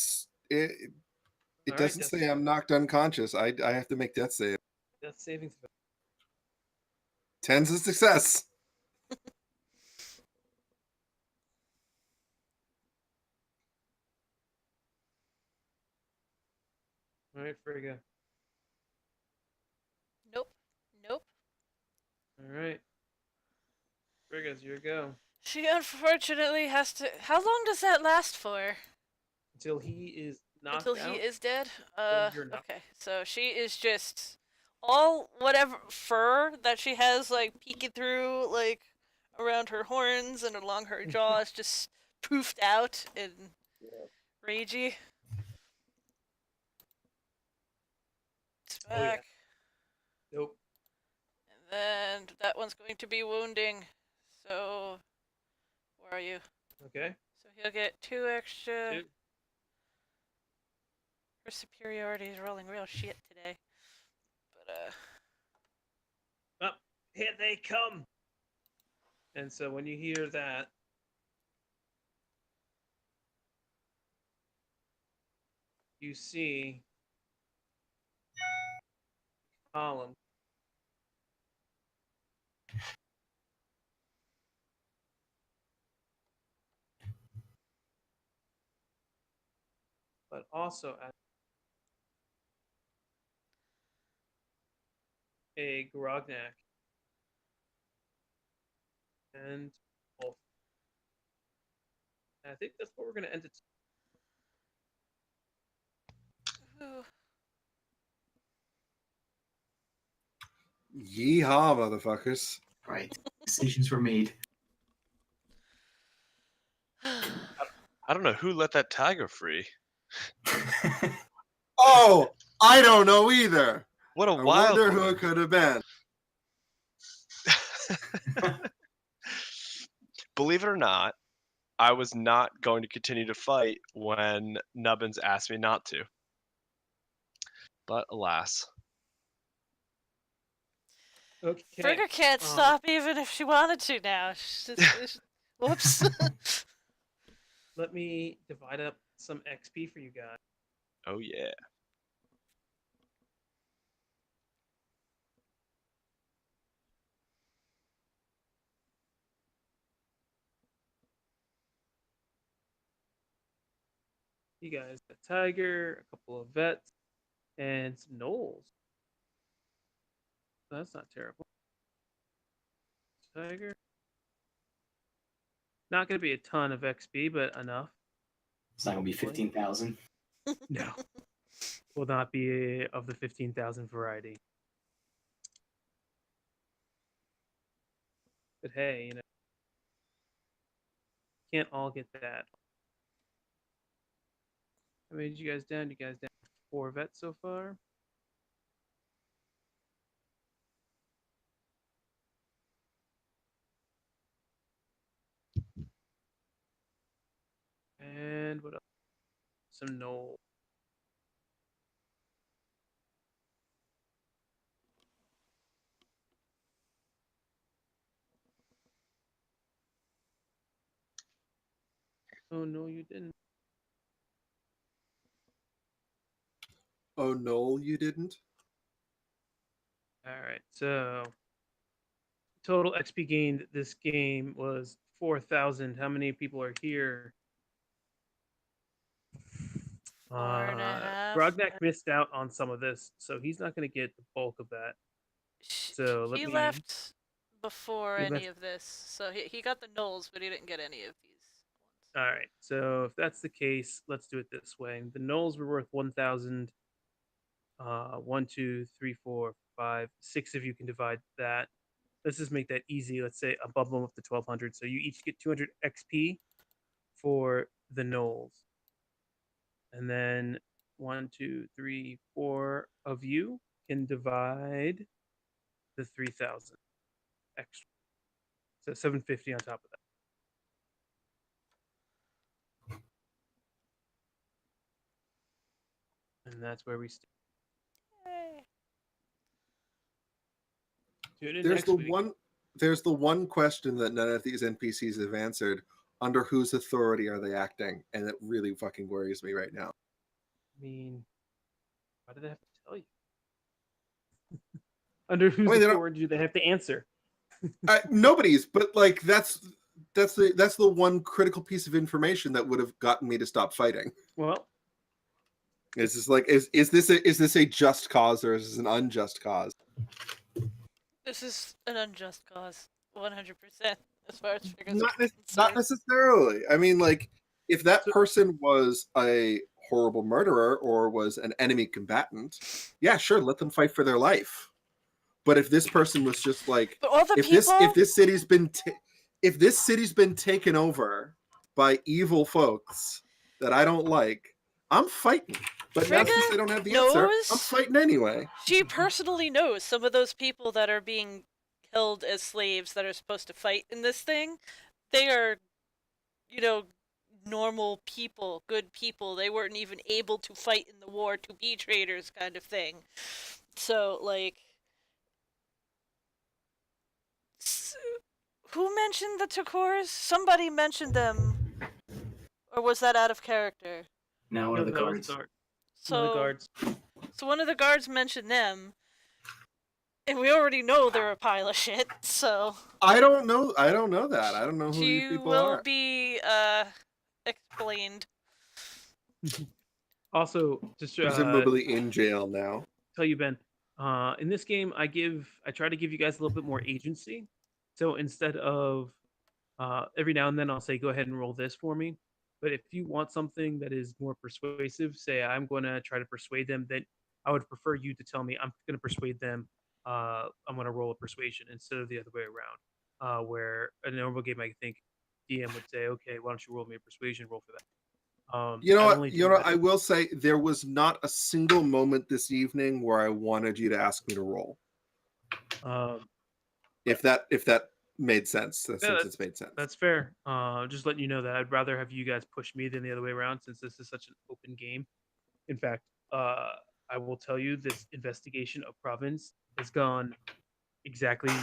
All right, doesn't say I'm knocked unconscious. I have to make death save. Death saving throw. 10's a success. All right, Frigga. Nope. Nope. All right. Frigga's your go. She unfortunately has to. How long does that last for? Until he is knocked Until he out. is dead? Or you're knocked. Okay. So she is just. All whatever fur that she has, like, peeking through, like, around her horns and along her jaw is just poofed out and ragey. It's Oh, yeah. back. Nope. And And that one's going to be wounding. So, where are you? Okay. So he'll get 2 extra. 2. Her superiority is rolling real shit today. But, Up, here they come. And so when you hear that, you see column. But also a Grognak and Wolf. And I think that's what we're going to end it. ooh. Yeehaw, motherfuckers. Right. Decisions were made. I don't know who let that tiger free. Oh, I don't know either. What a I wild wonder who one. it could have been. Believe it or not, I was not going to continue to fight when Nubbins asked me not to. But alas. Okay. Frigga can't stop even if she wanted to now. Whoops. Let me divide up some XP for you guys. Oh yeah. You guys, a tiger, a couple of vets, and some gnolls. That's not terrible. Tiger. Not going to be a ton of XP, but enough. It's not gonna be 15,000. No. Will not be of the 15,000 variety. But hey, you know, can't all get that. How many did you guys down? You guys down 4 vets so far? And what else? Some gnoll. Oh no, you didn't. Oh, no, you didn't? All right, so total XP gained this game was 4,000. How many people are here? 4.5. Grognak missed out on some of this, so he's not going to get the bulk of that. So He left before any of this, so he got the gnolls, but he didn't get any of these ones. All right, so if that's the case, let's do it this way. The gnolls were worth 1,000. 1, 2, 3, 4, 5, 6 of you can divide that. Let's just make that easy. Let's say I bump them up to 1,200. So you each get 200 XP for the gnolls. And then 1, 2, 3, 4 of you can divide the 3,000 extra. So 750 on top of that. And that's where we stay. Yay. Tune in There's next the week. one question that none of these NPCs have answered. Under whose authority are they acting? And it really fucking worries me right now. I mean, why do they have to tell you? Under whose authority do they have to answer? Nobody's, but like that's the one critical piece of information that would have gotten me to stop fighting. Well, it's just like is this a just cause or is this an unjust cause? This is an unjust cause, 100%. As far as figures Not necessarily. I mean, like if that person was a horrible murderer or was an enemy combatant, yeah, sure, let them fight for their life. But if this person was just like, if this city's been taken over by evil folks that I don't like, I'm fighting. But now since they don't have the answer, I'm fighting anyway. She personally knows some of those people that are being held as slaves that are supposed to fight in this thing. They are, normal people, good people. They weren't even able to fight in the war to be traitors, kind of thing. So, like, who mentioned the Takors? Somebody mentioned them, or was that out of character? Now one No, of the that was guards. guard. One of the So, guards. so one of the guards mentioned them, and we already know they're a pile of shit. So I don't know that. I don't know who these you people will are. be explained. Also, just Presumably in jail now. tell you, Ben, in this game, I try to give you guys a little bit more agency. So instead of every now and then I'll say, go ahead and roll this for me. But if you want something that is more persuasive, say I'm going to try to persuade them, then I would prefer you to tell me I'm going to persuade them. I'm going to roll a persuasion instead of the other way around. Where a normal game, I think DM would say, okay, why don't you roll me a persuasion roll for that? You know I what? only You do know, that. I will say there was not a single moment this evening where I wanted you to ask me to roll. Um, If that made sense, since it's made sense. That's fair. Just letting you know that I'd rather have you guys push me than the other way around, since this is such an open game. In fact, I will tell you this investigation of province has gone exactly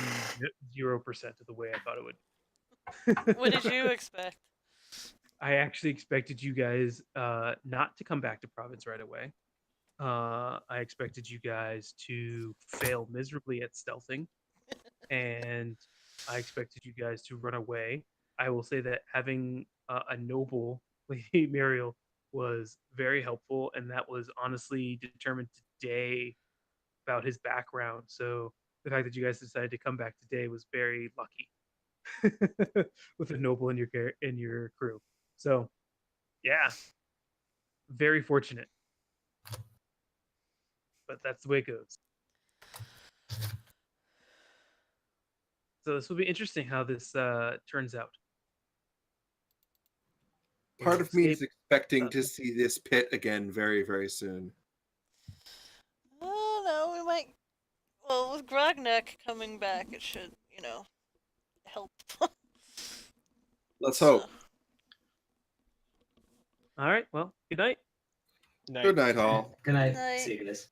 0% of the way I thought it would. What did you expect? I actually expected you guys not to come back to province right away. I expected you guys to fail miserably at stealthing, and I expected you guys to run away. I will say that having a noble Lady Muriel was very helpful, and that was honestly determined today about his background. So the fact that you guys decided to come back today was very lucky with a noble in your crew. So yeah, very fortunate. But that's the way it goes. So this will be interesting how this turns out. Part of me is Escape. expecting to see this pit again very, very soon. Oh no, we might. Well, with Grognak coming back, it should, help. Let's So, hope. All right. Well, good night. Night. Good night, all. Good night. Night. See you guys.